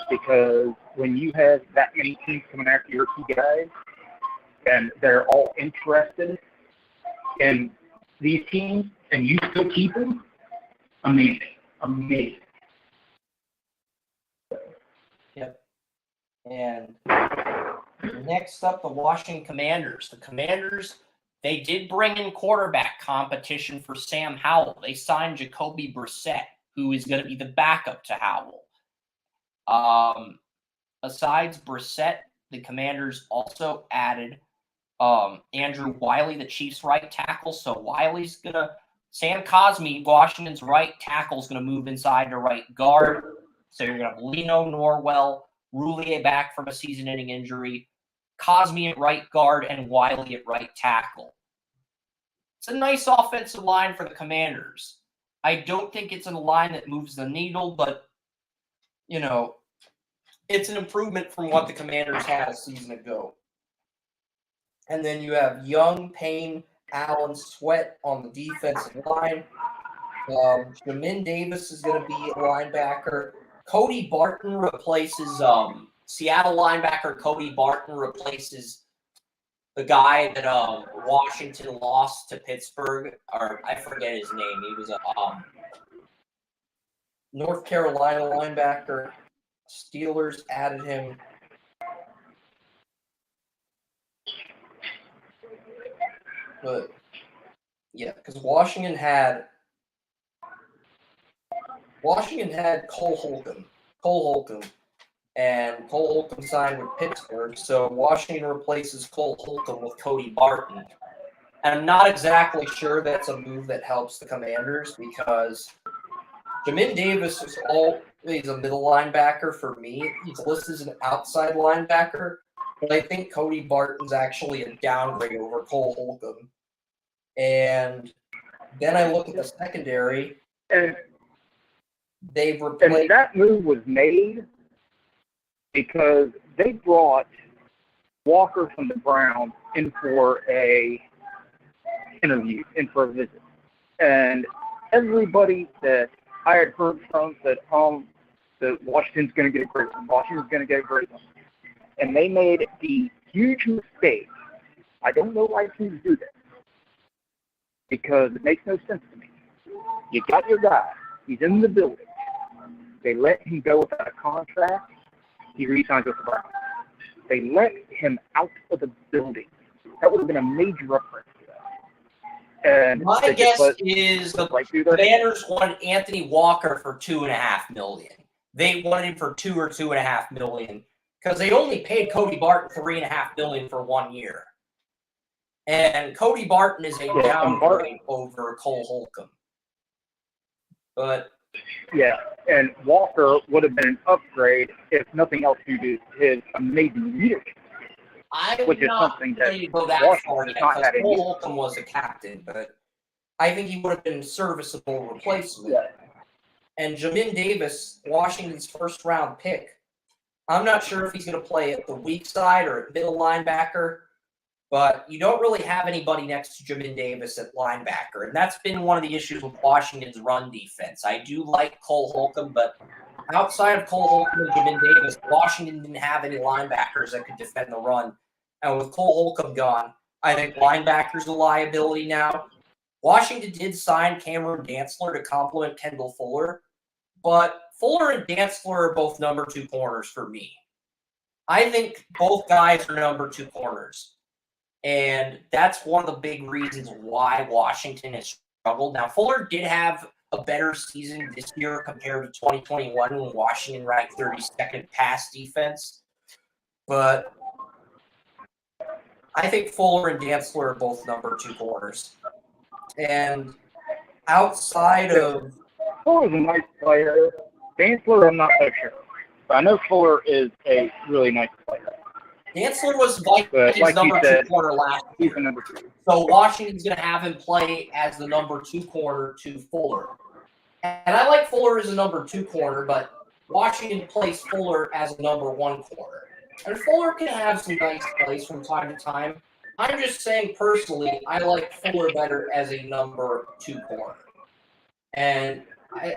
because when you have that many teams coming after your key guys, and they're all interested in these teams, and you still keep them, amazing. Yep. And next up, the Washington Commanders. The Commanders, they did bring in quarterback competition for Sam Howell. They signed Jacoby Brissett, who is going to be the backup to Howell. Besides Brissett, the Commanders also added Andrew Wiley, the Chiefs' right tackle. So Wiley's going to – Sam Cosmi, Washington's right tackle, is going to move inside to right guard. So you're going to have Leno Norwell, Roulier back from a season-ending injury, Cosmi at right guard, and Wiley at right tackle. It's a nice offensive line for the Commanders. I don't think it's a line that moves the needle, but, you know, it's an improvement from what the Commanders had a season ago. And then you have Young, Payne, Allen, Sweat on the defensive line. Jamin Davis is going to be a linebacker. Cody Barton replaces Seattle linebacker Cody Barton replaces the guy that Washington lost to Pittsburgh, or I forget his name. He was a North Carolina linebacker. Steelers added him. But yeah, because Washington had Cole Holcomb, and Cole Holcomb signed with Pittsburgh, so Washington replaces Cole Holcomb with Cody Barton. And I'm not exactly sure that's a move that helps the Commanders, because Jamin Davis is always a middle linebacker for me. He's listed as an outside linebacker, but I think Cody Barton's actually a downgrade over Cole Holcomb. And then I look at the secondary. And they've that move was made because they brought Walker from the Browns in for a interview in for a visit, and everybody that I had heard from said, that Washington's going to get a great one. Washington's going to get a great one. And they made the huge mistake. I don't know why teams do this, because it makes no sense to me. You got your guy. He's in the building. They let him go without a contract. He re-signs with the Browns. They let him out of the building. That would have been a major upgrade for them. And my guess is the Commanders wanted Anthony Walker for $2.5 million. They wanted him for $2 or $2.5 million because they only paid Cody Barton $3.5 million for 1 year. And Cody Barton is a downgrade over Cole Holcomb. But yeah, and Walker would have been an upgrade if nothing else due to his amazing leadership. Which is something that Washington because Cole Holcomb was a captain, but I think he would have been a serviceable replacement. Yeah. And Jamin Davis, Washington's first-round pick, I'm not sure if he's going to play at the weak side or at middle linebacker, but you don't really have anybody next to Jamin Davis at linebacker, and that's been one of the issues with Washington's run defense. I do like Cole Holcomb, but outside of Cole Holcomb and Jamin Davis, Washington didn't have any linebackers that could defend the run. And with Cole Holcomb gone, I think linebackers a liability now. Washington did sign Cameron Dantzler to complement Kendall Fuller, but Fuller and Dantzler are both number 2 corners for me. I think both guys are number 2 corners. And that's one of the big reasons why Washington has struggled. Now, Fuller did have a better season this year compared to 2021 when Washington ranked 32nd pass defense. But I think Fuller and Dantzler are both number 2 corners. And outside of... Fuller's a nice player. Dantzler, I'm not so sure. But I know Fuller is a really nice player. Dantzler was Vikings' number 2 corner last year. He's number 2. So Washington's going to have him play as the number 2 corner to Fuller. And I like Fuller as a number 2 corner, but Washington plays Fuller as a number 1 corner. And Fuller can have some nice plays from time to time. I'm just saying personally, I like Fuller better as a number 2 corner. And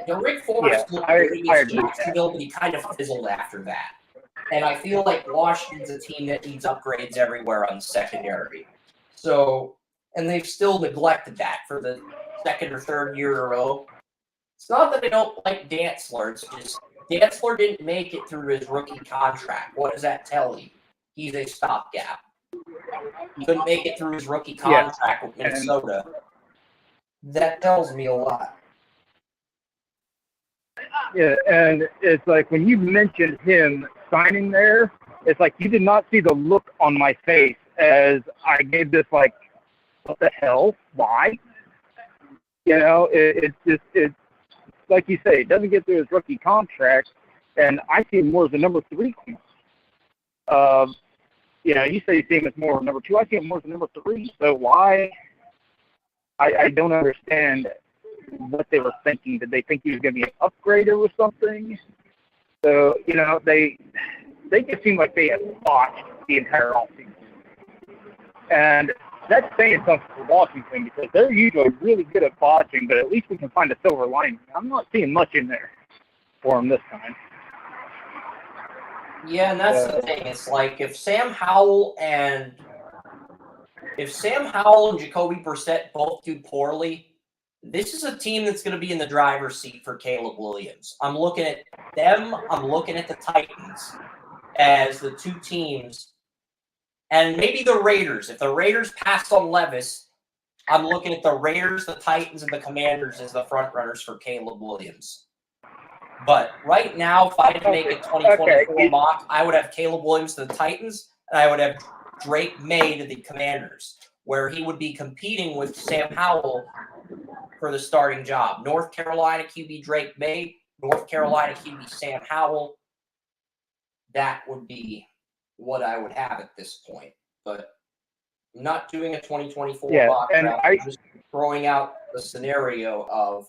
the Rick Forrest looked good against Jacksonville, but he kind of fizzled after that. And I feel like Washington's a team that needs upgrades everywhere on the secondary. So, and they've still neglected that for the second or third year in a row. It's not that I don't like Dantzler. It's just Dantzler didn't make it through his rookie contract. What does that tell you? He's a stopgap. He couldn't make it through his rookie contract with Minnesota. That tells me a lot. Yeah, and it's like when you mentioned him signing there, it's like you did not see the look on my face as I gave this like, what the hell? Why? You know, it's like you say, it doesn't get through his rookie contract, and I see him more as a number 3 corner. You know, you say you see him as more of number 2. I see him more as a number 3. So why? I don't understand what they were thinking. Did they think he was going to be an upgrader or something? So, you know, they just seem like they had botched the entire offseason. And that's saying something for Washington because they're usually really good at botching, but at least we can find a silver lining. I'm not seeing much in there for them this time. Yeah, and that's the thing. It's like if Sam Howell and Jacoby Brissett both do poorly, this is a team that's going to be in the driver's seat for Caleb Williams. I'm looking at them. I'm looking at the Titans as the 2 teams. And maybe the Raiders. If the Raiders pass on Levis, I'm looking at the Raiders, the Titans, and the Commanders as the front runners for Caleb Williams. But right now, if I had to make a 2024 mock, I would have Caleb Williams to the Titans, and I would have Drake May to the Commanders, where he would be competing with Sam Howell for the starting job. North Carolina QB Drake May, North Carolina QB Sam Howell. That would be what I would have at this point. But I'm not doing a 2024 mock draft. I'm just throwing out the scenario of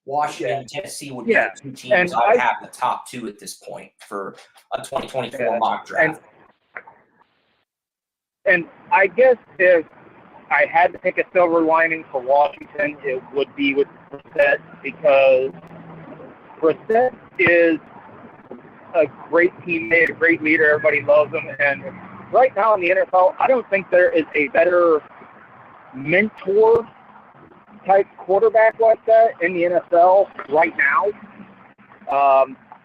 Washington and Tennessee would be the 2 teams I would have in the top 2 at this point for a 2024 mock draft. And I guess if I had to pick a silver lining for Washington, it would be with Brissett, because Brissett is a great teammate, a great leader. Everybody loves him. And right now in the NFL, I don't think there is a better mentor type quarterback like that in the NFL right now.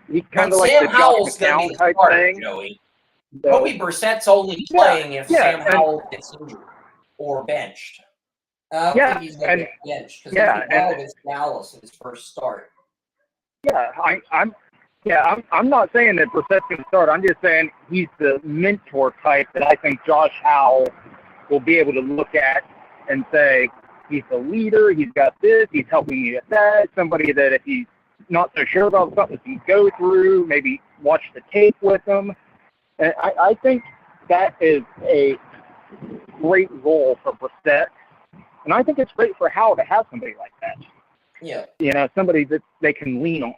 He's kind of like Sam the Josh Howell's going to be McCown the type starter, thing. Joey. So, Jacoby Brissett's only playing if Sam Howell gets injured or benched. I don't think he's going to get benched because it's Dallas in his first start. I'm not saying that Brissett's going to start. I'm just saying he's the mentor type that I think Josh Howell will be able to look at and say, he's the leader, he's got this, he's helping me with that, somebody that if he's not so sure about something, he can go through, maybe watch the tape with him. And I think that is a great role for Brissett. And I think it's great for Howell to have somebody like that. Yeah. You know, somebody that they can lean on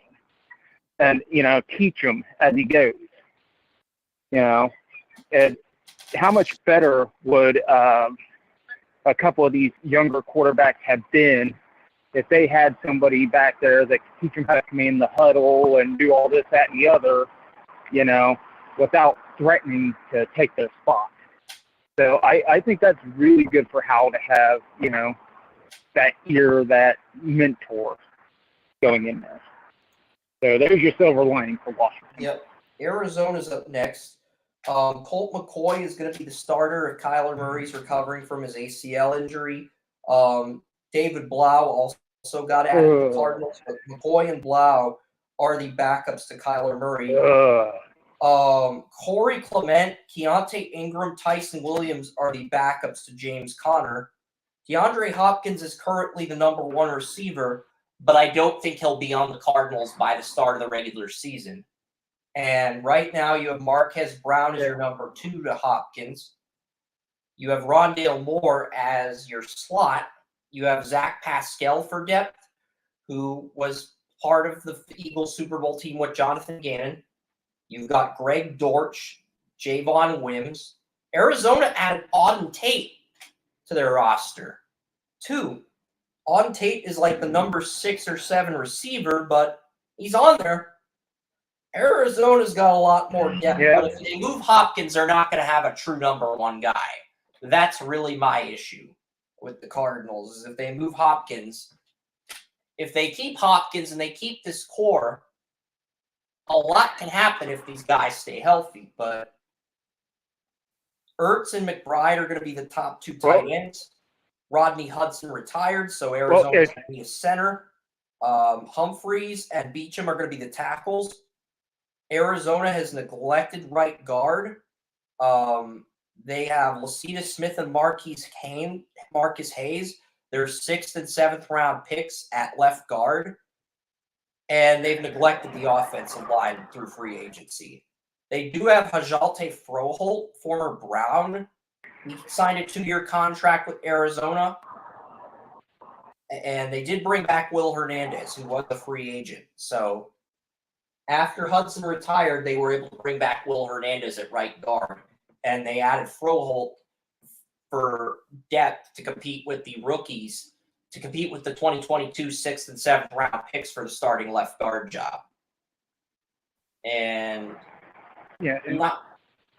and, you know, teach him as he goes. You know, and how much better would a couple of these younger quarterbacks have been if they had somebody back there that could teach them how to command the huddle and do all this, that, and the other, you know, without threatening to take their spot. So I think that's really good for Howell to have, you know, that ear, that mentor going in there. So there's your silver lining for Washington. Yep. Arizona's up next. Colt McCoy is going to be the starter if Kyler Murray's recovering from his ACL injury. David Blau also got added to the Cardinals, but McCoy and Blau are the backups to Kyler Murray. Corey Clement, Keontae Ingram, Tyson Williams are the backups to James Conner. DeAndre Hopkins is currently the number one receiver, but I don't think he'll be on the Cardinals by the start of the regular season. And right now you have Marquez Brown as your number two to Hopkins. You have Rondale Moore as your slot. You have Zach Pascal for depth, who was part of the Eagles Super Bowl team with Jonathan Gannon. You've got Greg Dortch, Javon Wims. Arizona added Auden Tate to their roster. Auden Tate is like the number 6 or 7 receiver, but he's on there. Arizona's got a lot more depth, but if they move Hopkins, they're not going to have a true number one guy. That's really my issue with the Cardinals, is if they move Hopkins, if they keep Hopkins and they keep this core, a lot can happen if these guys stay healthy, but Ertz and McBride are going to be the top 2 tight ends. Rodney Hudson retired, so Arizona's going to be a center. Humphreys and Beecham are going to be the tackles. Arizona has neglected right guard. They have Lacita Smith and Marcus Hayes. They're 6th and 7th round picks at left guard. And they've neglected the offensive line through free agency. They do have Hajalte Froholt, former Brown. He signed a 2-year contract with Arizona. And they did bring back Will Hernandez, who was a free agent. So after Hudson retired, they were able to bring back Will Hernandez at right guard. And they added Froholt for depth to compete with the rookies, to compete with the 2022 6th and 7th round picks for the starting left guard job. And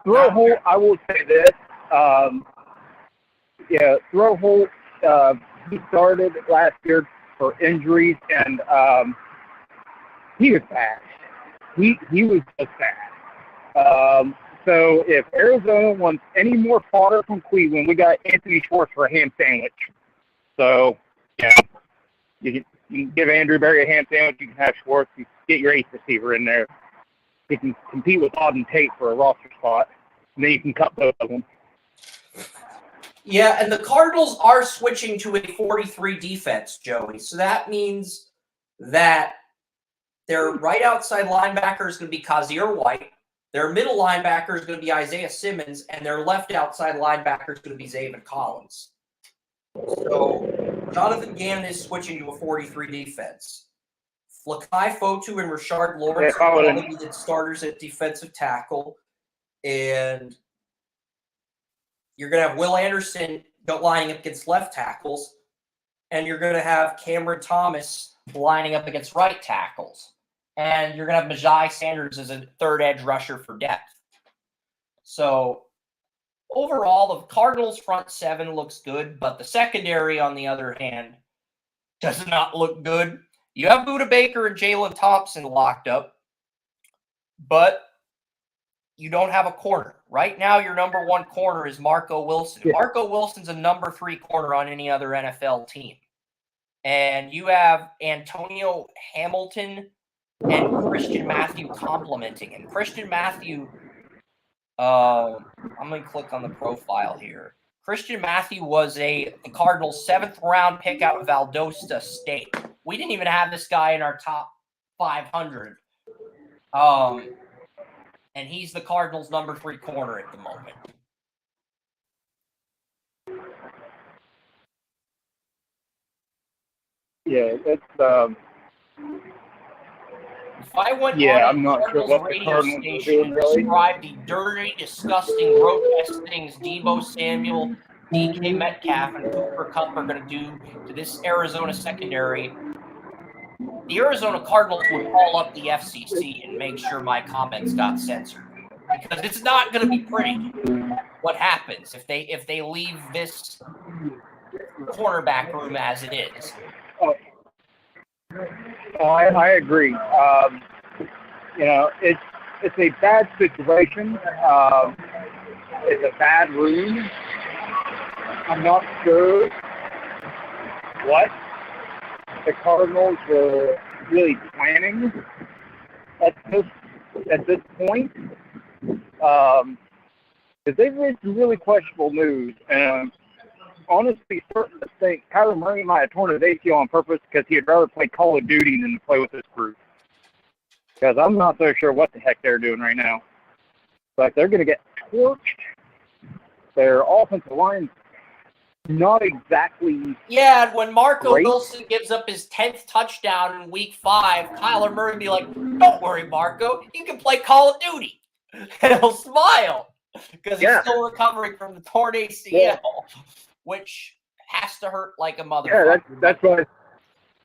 Froholt, I will say this. Froholt, he started last year for injuries, and he was fast. He was just fast. So if Arizona wants any more fodder from Cleveland, we got Anthony Schwartz for a ham sandwich. So, you can give Andrew Berry a ham sandwich, you can have Schwartz, you get your 8th receiver in there. You can compete with Auden Tate for a roster spot, and then you can cut both of them. Yeah, and the Cardinals are switching to a 43 defense, Joey. So that means that their right outside linebacker is going to be Kazir White, their middle linebacker is going to be Isaiah Simmons, and their left outside linebacker is going to be Zaven Collins. So Jonathan Gannon is switching to a 43 defense. Flakai Fotu and Rashard Lawrence are going to be the starters at defensive tackle. And you're going to have Will Anderson, lining up against left tackles, and you're going to have Cameron Thomas lining up against right tackles. And you're going to have Majai Sanders as a third edge rusher for depth. So overall, the Cardinals' front seven looks good, but the secondary, on the other hand, does not look good. You have Budda Baker and Jalen Thompson locked up, but you don't have a corner. Right now, your number one corner is Marco Wilson. Yeah. Marco Wilson's a number 3 corner on any other NFL team. And you have Antonio Hamilton and Christian Matthew complementing him. Christian Matthew, I'm going to click on the profile here. Christian Matthew was the Cardinals' 7th round pick out of Valdosta State. We didn't even have this guy in our top 500. And he's the Cardinals' number 3 corner at the moment. Yeah, that's If I went yeah, on I'm a not sure Cardinals what the radio Cardinals are station doing, and really. describe the dirty, disgusting, grotesque things Deebo Samuel, DK Metcalf, and Cooper Kupp are going to do to this Arizona secondary, the Arizona Cardinals would call up the FCC and make sure my comments got censored, because it's not going to be pretty what happens if they leave this cornerback room as it is. I agree. You know, it's a bad situation. It's a bad room. I'm not sure what the Cardinals were really planning at this point. Because they've made some really questionable moves, and honestly starting to think Kyler Murray might have torn his ACL on purpose because he'd rather play Call of Duty than to play with this group. Because I'm not so sure what the heck they're doing right now. But they're going to get torched. Their offensive line's not exactly. Yeah, and when Marco great. Wilson gives up his 10th touchdown in week 5, Kyler Murray will be like, "Don't worry, Marco. You can play Call of Duty." And he'll smile because he's still recovering from the torn ACL, which has to hurt like a motherfucker. Yeah, that's what.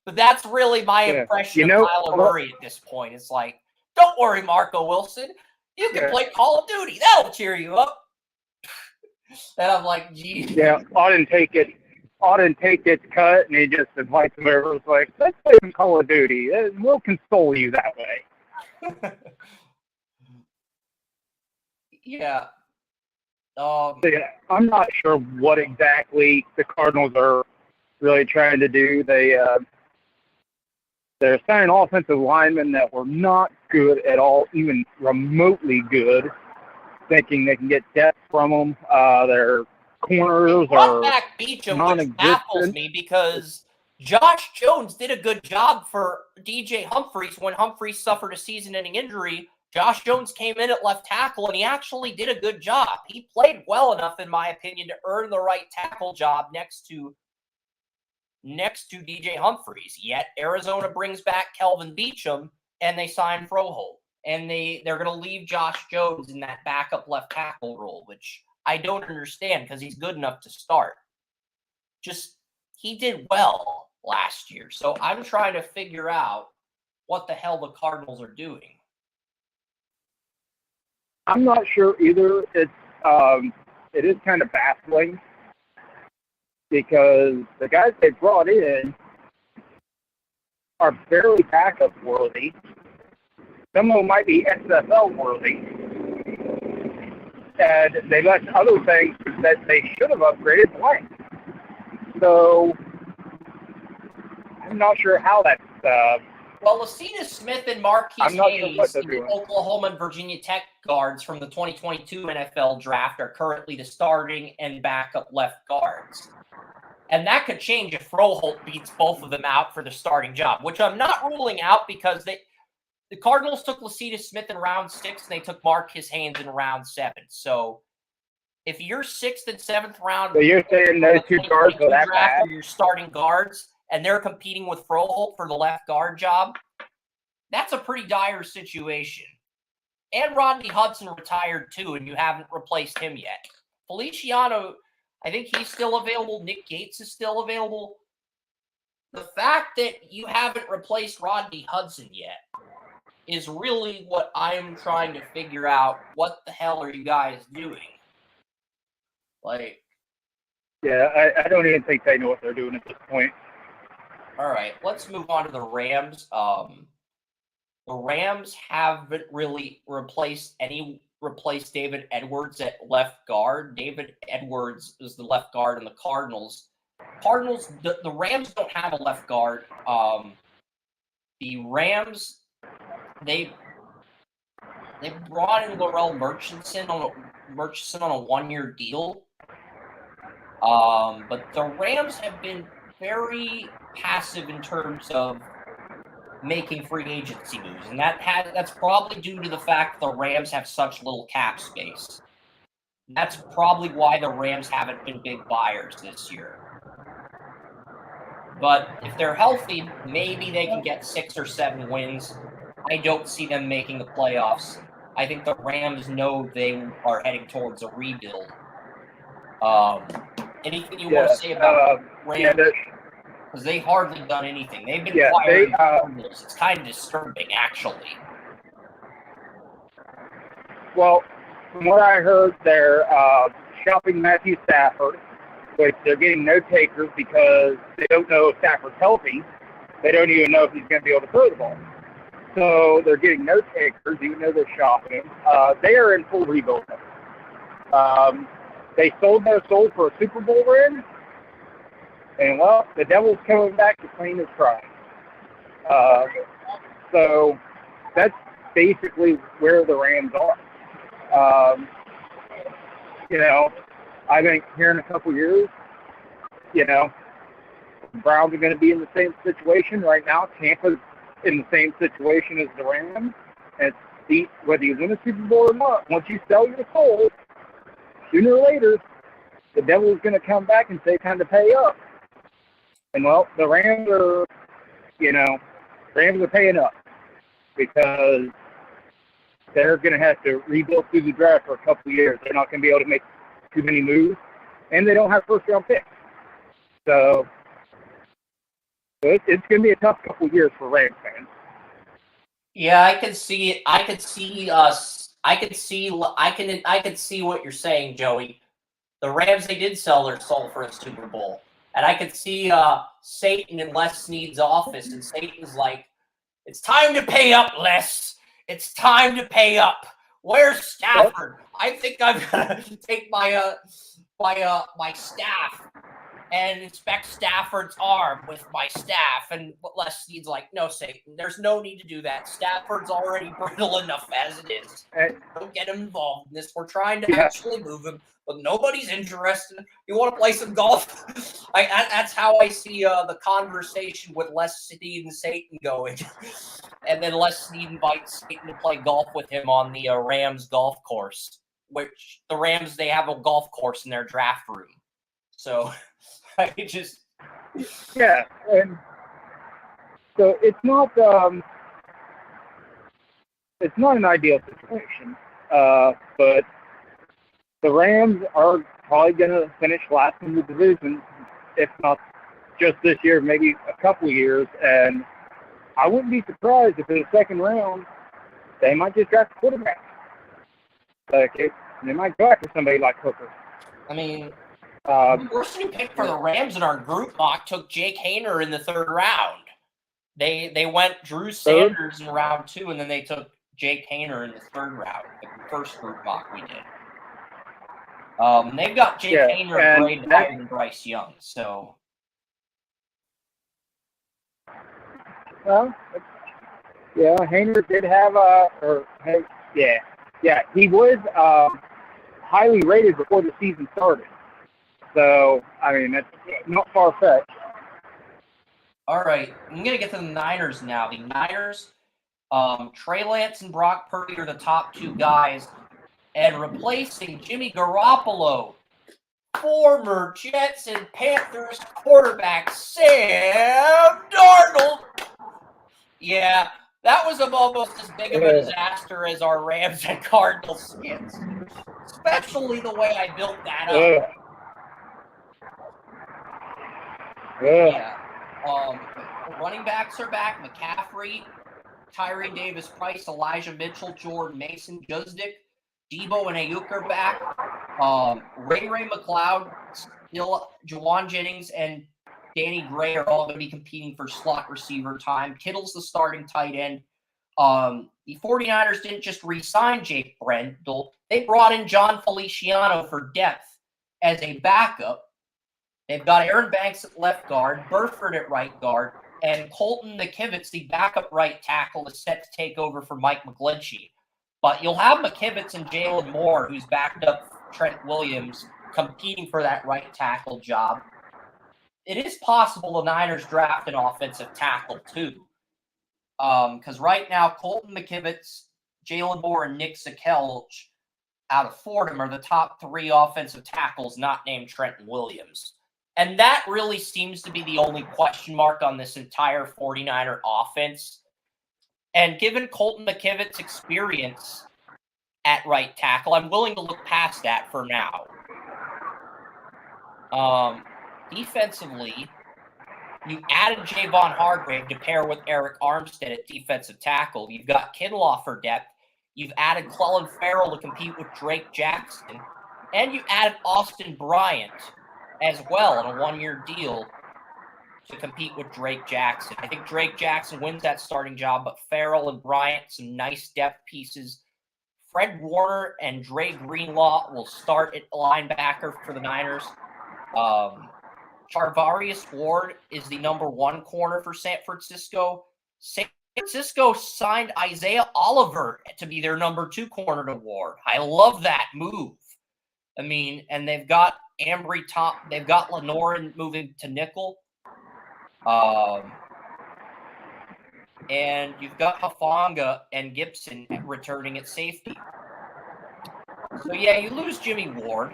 But that's really my impression of Kyler Murray at this point. It's like, "Don't worry, Marco Wilson. You can play Call of Duty. That'll cheer you up." And I'm like, geez. Yeah, Auden take its cut, and he just invites him over. It's like, let's play some Call of Duty. We'll console you that way. Yeah. I'm not sure what exactly the Cardinals are really trying to do. They're signing offensive linemen that were not good at all, even remotely good, thinking they can get depth from them. Their corners are back Beachum, which baffles me because Josh Jones did a good job for DJ Humphries when Humphries suffered a season-ending injury. Josh Jones came in at left tackle, and he actually did a good job. He played well enough, in my opinion, to earn the right tackle job next to DJ Humphries. Yet Arizona brings back Kelvin Beachum, and they sign Froholt. And they're going to leave Josh Jones in that backup left tackle role, which I don't understand because he's good enough to start. Just, he did well last year. So I'm trying to figure out what the hell the Cardinals are doing. I'm not sure either. It is kind of baffling because the guys they brought in are barely backup worthy. Some of them might be XFL worthy. And they left other things that they should have upgraded blank. So I'm not sure how that's. Well, Lasina Smith and Marquise Hayes, sure the Oklahoma and Virginia Tech guards from the 2022 NFL draft, are currently the starting and backup left guards. And that could change if Froholt beats both of them out for the starting job, which I'm not ruling out because the Cardinals took Lasina Smith in round 6 and they took Marquise Hayes in round 7. So if you're 6th and 7th round, so you're saying those two guards are that bad? Your starting guards, and they're competing with Froholt for the left guard job, that's a pretty dire situation. And Rodney Hudson retired too, and you haven't replaced him yet. Feliciano, I think he's still available. Nick Gates is still available. The fact that you haven't replaced Rodney Hudson yet is really what I'm trying to figure out. What the hell are you guys doing? Like, yeah, I don't even think they know what they're doing at this point. all right, let's move on to the Rams. The Rams haven't really replaced David Edwards at left guard. David Edwards is the left guard in the Cardinals. The Rams don't have a left guard. The Rams, they brought in Laurel Murchison on a 1-year deal. But the Rams have been very passive in terms of making free agency moves, and that's probably due to the fact the Rams have such little cap space. That's probably why the Rams haven't been big buyers this year. But if they're healthy, maybe they can get 6 or 7 wins. I don't see them making the playoffs. I think the Rams know they are heading towards a rebuild. Anything you want to say about Rams? Because they hardly done anything. They've been acquiring Cardinals. It's kind of disturbing, actually. Well, from what I heard, they're shopping Matthew Stafford, which they're getting no takers because they don't know if Stafford's healthy. They don't even know if he's going to be able to throw the ball. So they're getting no takers, even though they're shopping him. They are in full rebuild mode. They sold their soul for a Super Bowl ring. And, well, the devil's coming back to claim his pride. So that's basically where the Rams are. I think here in a couple years, the Browns are going to be in the same situation right now. Tampa's in the same situation as the Rams. And whether you win a Super Bowl or not, once you sell your soul, sooner or later, the devil is going to come back and say, time to pay up. And, well, the Rams are, paying up because they're going to have to rebuild through the draft for a couple of years. They're not going to be able to make too many moves, and they don't have first-round picks. So it's going to be a tough couple of years for Rams fans. Yeah, I can see it. I could see what you're saying, Joey. The Rams, they did sell their soul for a Super Bowl. And I could see Satan in Les Snead's office, and Satan's like, it's time to pay up, Les. It's time to pay up. Where's Stafford? I think I'm going to take my staff and inspect Stafford's arm with my staff. And Les Snead's like, no, Satan, there's no need to do that. Stafford's already brittle enough as it is. Don't get him involved in this. We're trying to actually move him, but nobody's interested. You want to play some golf? That's how I see the conversation with Les Snead and Satan going. And then Les Snead invites Satan to play golf with him on the Rams golf course, which the Rams, they have a golf course in their draft room. So I just... Yeah, and so it's not an ideal situation, but the Rams are probably going to finish last in the division, if not just this year, maybe a couple of years. And I wouldn't be surprised if in the second round they might just draft a quarterback. They might go after somebody like Hooker. I mean, the person who picked for the Rams in our group mock took Jake Haener in the 3rd round. They went Drew Sanders in round 2, and then they took Jake Haener in the 3rd round, the first group mock we did. They've got Jake Haener graded higher than Bryce Young, so. Well, yeah, Haener did have he was highly rated before the season started. So, I mean, that's not far-fetched. All right, I'm going to get to the Niners now. The Niners, Trey Lance and Brock Purdy are the top 2 guys. And replacing Jimmy Garoppolo, former Jets and Panthers quarterback Sam Darnold. Yeah, that was almost as big of a disaster as our Rams and Cardinals skins. Especially the way I built that up. Yeah. Running backs are back. McCaffrey, Tyree Davis-Price, Elijah Mitchell, Jordan Mason, Jusdick, Debo, and Ayuk are back. Ray McLeod, still Jawan Jennings, and Danny Gray are all going to be competing for slot receiver time. Kittle's the starting tight end. The 49ers didn't just re-sign Jake Brendel. They brought in John Feliciano for depth as a backup. They've got Aaron Banks at left guard, Burford at right guard, and Colton McKivitz, the backup right tackle, is set to take over for Mike McGlinchey. But you'll have McKivitz and Jalen Moore, who's backed up Trent Williams, competing for that right tackle job. It is possible the Niners draft an offensive tackle, too. Because right now, Colton McKivitz, Jalen Moore, and Nick Sakelj out of Fordham are the top 3 offensive tackles not named Trenton Williams. And that really seems to be the only question mark on this entire 49er offense. And given Colton McKivitz's experience at right tackle, I'm willing to look past that for now. Defensively, you added Javon Hargrave to pair with Eric Armstead at defensive tackle. You've got Kinlaw for depth. You've added Clellan Ferrell to compete with Drake Jackson. And you added Austin Bryant as well in a 1-year deal to compete with Drake Jackson. I think Drake Jackson wins that starting job, but Ferrell and Bryant, some nice depth pieces. Fred Warner and Dre Greenlaw will start at linebacker for the Niners. Charvarius Ward is the number 1 corner for San Francisco. San Francisco signed Isaiah Oliver to be their number 2 corner to Ward. I love that move. I mean, and they've got Ambry Top. They've got Lenoir moving to nickel. And you've got Hufanga and Gibson returning at safety. So, yeah, you lose Jimmy Ward,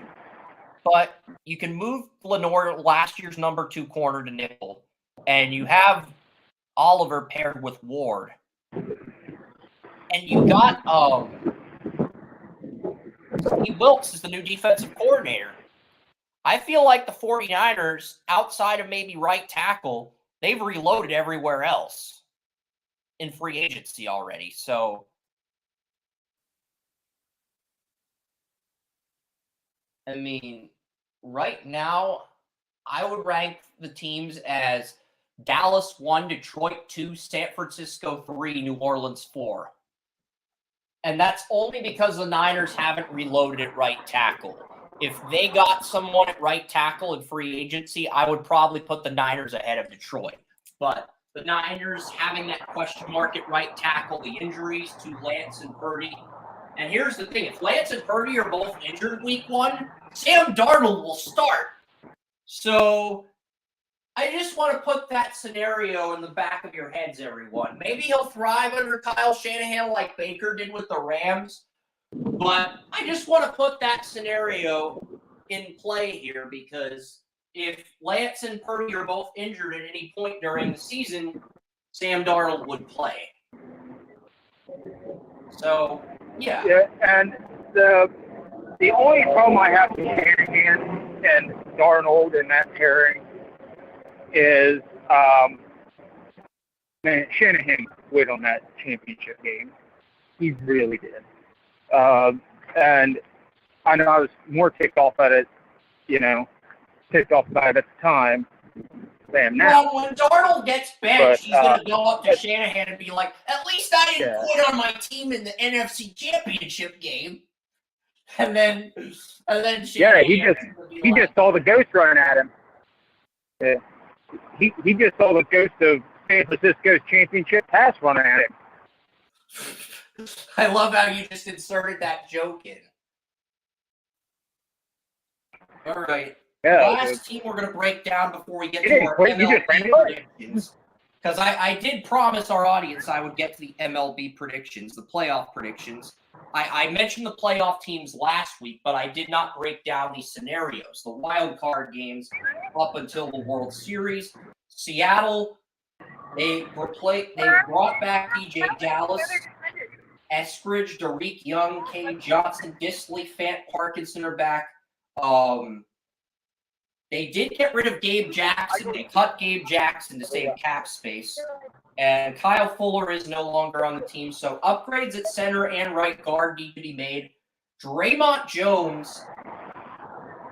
but you can move Lenoir, last year's number 2 corner, to nickel, and you have Oliver paired with Ward. And you got Steve Wilkes is the new defensive coordinator. I feel like the 49ers, outside of maybe right tackle, they've reloaded everywhere else in free agency already. So, I mean, right now, I would rank the teams as Dallas 1, Detroit 2, San Francisco 3, New Orleans 4. And that's only because the Niners haven't reloaded at right tackle. If they got someone at right tackle in free agency, I would probably put the Niners ahead of Detroit. But the Niners having that question mark at right tackle, the injuries to Lance and Purdy. And here's the thing. If Lance and Purdy are both injured week 1, Sam Darnold will start. So I just want to put that scenario in the back of your heads, everyone. Maybe he'll thrive under Kyle Shanahan like Baker did with the Rams. But I just want to put that scenario in play here, because if Lance and Purdy are both injured at any point during the season, Sam Darnold would play. So, yeah. Yeah, and the only problem I have with Shanahan and Darnold and that pairing is Shanahan quit on that championship game. He really did. And I know I was more ticked off at it, ticked off about it at the time than now. Well, when Darnold gets benched, he's going to go up to Shanahan and be like, at least I didn't quit on my team in the NFC Championship game. And then Shanahan he just saw the ghost run at him. He just saw the ghost of San Francisco's championship pass running at him. I love how you just inserted that joke in. All right. Yeah, last team we're going to break down before we get to our MLB predictions. Because I did promise our audience I would get to the MLB predictions, the playoff predictions. I mentioned the playoff teams last week, but I did not break down the scenarios, the wild card games up until the World Series. Seattle, they brought back DJ Dallas, Eskridge, Derek Young, Kenny Johnson, Disley, Fant, Parkinson are back. They did get rid of Gabe Jackson. They cut Gabe Jackson to save cap space. And Kyle Fuller is no longer on the team. So upgrades at center and right guard need to be made. Draymond Jones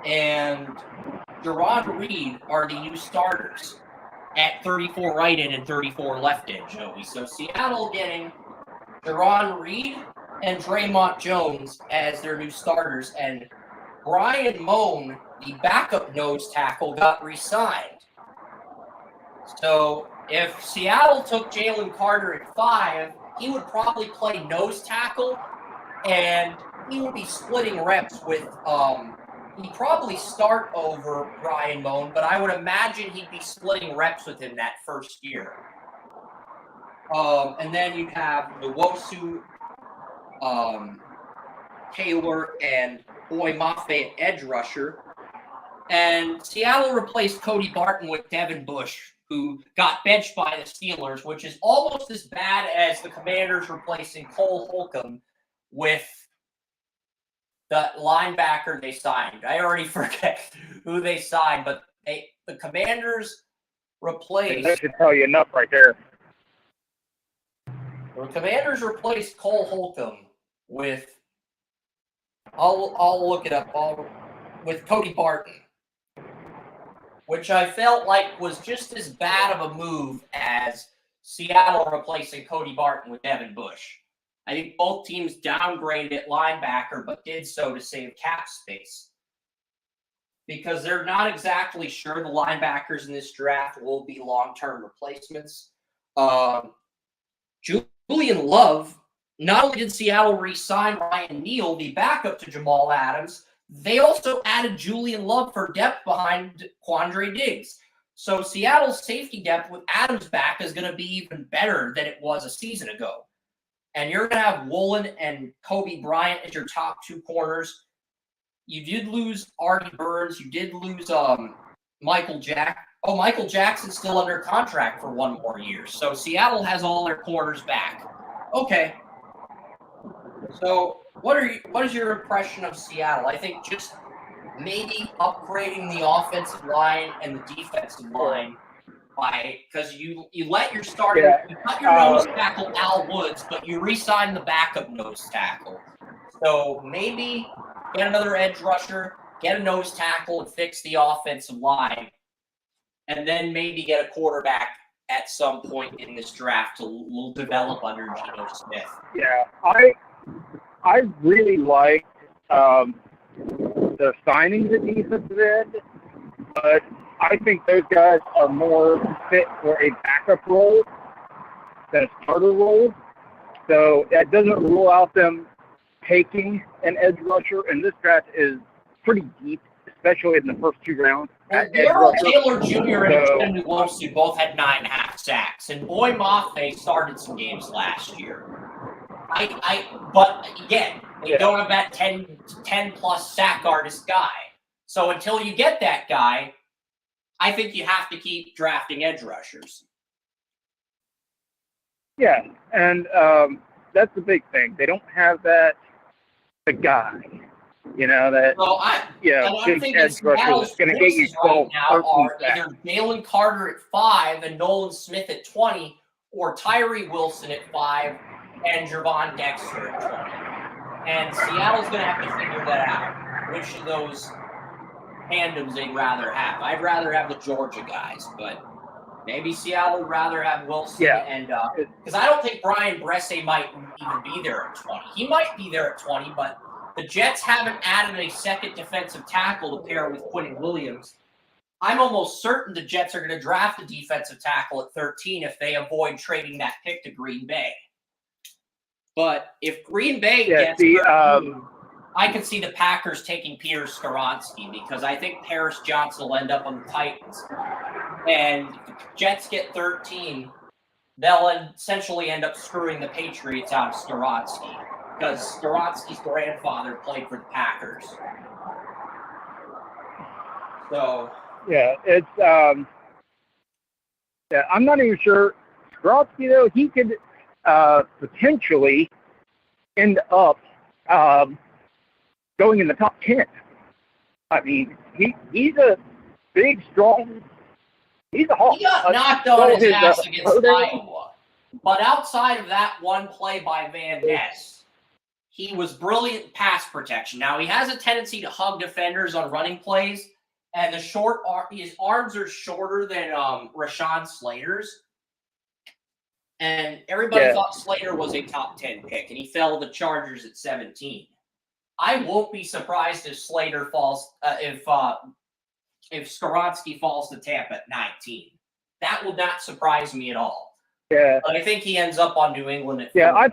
and Jerron Reed are the new starters at 34 right end and 34 left end, Joey. So Seattle getting Jerron Reed and Draymond Jones as their new starters. And Brian Moan, the backup nose tackle, got re-signed. So if Seattle took Jalen Carter at 5, he would probably play nose tackle, and he would be splitting reps with he'd probably start over Brian Moan, but I would imagine he'd be splitting reps with him that first year. And then you'd have Nwosu, Taylor, and Boy Mafe at edge rusher. And Seattle replaced Cody Barton with Devin Bush, who got benched by the Steelers, which is almost as bad as the Commanders replacing Cole Holcomb with the linebacker they signed. I already forget who they signed, but the Commanders replaced. That should tell you enough right there. The Commanders replaced Cole Holcomb with. I'll look it up. With Cody Barton, which I felt like was just as bad of a move as Seattle replacing Cody Barton with Devin Bush. I think both teams downgraded at linebacker, but did so to save cap space. Because they're not exactly sure the linebackers in this draft will be long-term replacements. Julian Love, not only did Seattle re-sign Ryan Neal, the backup to Jamal Adams, they also added Julian Love for depth behind Quandre Diggs. So Seattle's safety depth with Adams back is going to be even better than it was a season ago. And you're going to have Woolen and Kobe Bryant as your top two corners. You did lose Artie Burns. You did lose Michael Jack. Oh, Michael Jackson's still under contract for 1 more year. So Seattle has all their corners back. Okay. So what is your impression of Seattle? I think just maybe upgrading the offensive line and the defensive line because you let your starter, you cut your nose tackle Al Woods, but you re-sign the backup nose tackle. So maybe get another edge rusher, get a nose tackle, and fix the offensive line, and then maybe get a quarterback at some point in this draft to develop under Geno Smith. Yeah, I really like the signings at defensive end, but I think those guys are more fit for a backup role than a starter role. So that doesn't rule out them taking an edge rusher, and this draft is pretty deep, especially in the first 2 rounds. Darrell Taylor Jr. and Nwosu both had 9.5 sacks, and Boy Mafe started some games last year. But again, they don't have that 10 plus sack artist guy. So until you get that guy, I think you have to keep drafting edge rushers. Yeah, and that's the big thing. They don't have the guy, that big edge rusher that's going to get you 12, right now are either Jalen Carter at 5 and Nolan Smith at 20, or Tyree Wilson at 5 and Gervon Dexter at 20. And Seattle's going to have to figure that out, which of those tandems they'd rather have. I'd rather have the Georgia guys, but maybe Seattle would rather have Wilson and because I don't think Brian Bresse might even be there at 20. He might be there at 20, but the Jets haven't added a second defensive tackle to pair with Quinn Williams. I'm almost certain the Jets are going to draft a defensive tackle at 13 if they avoid trading that pick to Green Bay. But if Green Bay gets I could see the Packers taking Peter Skoronski because I think Paris Johnson will end up on the Titans. And if the Jets get 13, they'll essentially end up screwing the Patriots out of Skoronski because Skoronski's grandfather played for the Packers. So it's I'm not even sure. Skoronski, though, he could potentially end up going in the top 10. I mean, he's a big, strong. He's a hawk. He got knocked on his ass against pro day. Iowa. But outside of that one play by Van Ness, he was brilliant pass protection. Now, he has a tendency to hug defenders on running plays, and his arms are shorter than Rashawn Slater's. And everybody thought Slater was a top 10 pick, and he fell to the Chargers at 17. I won't be surprised if Slater falls, if Skoronski falls to Tampa at 19. That would not surprise me at all. Yeah. But I think he ends up on New England at 4. I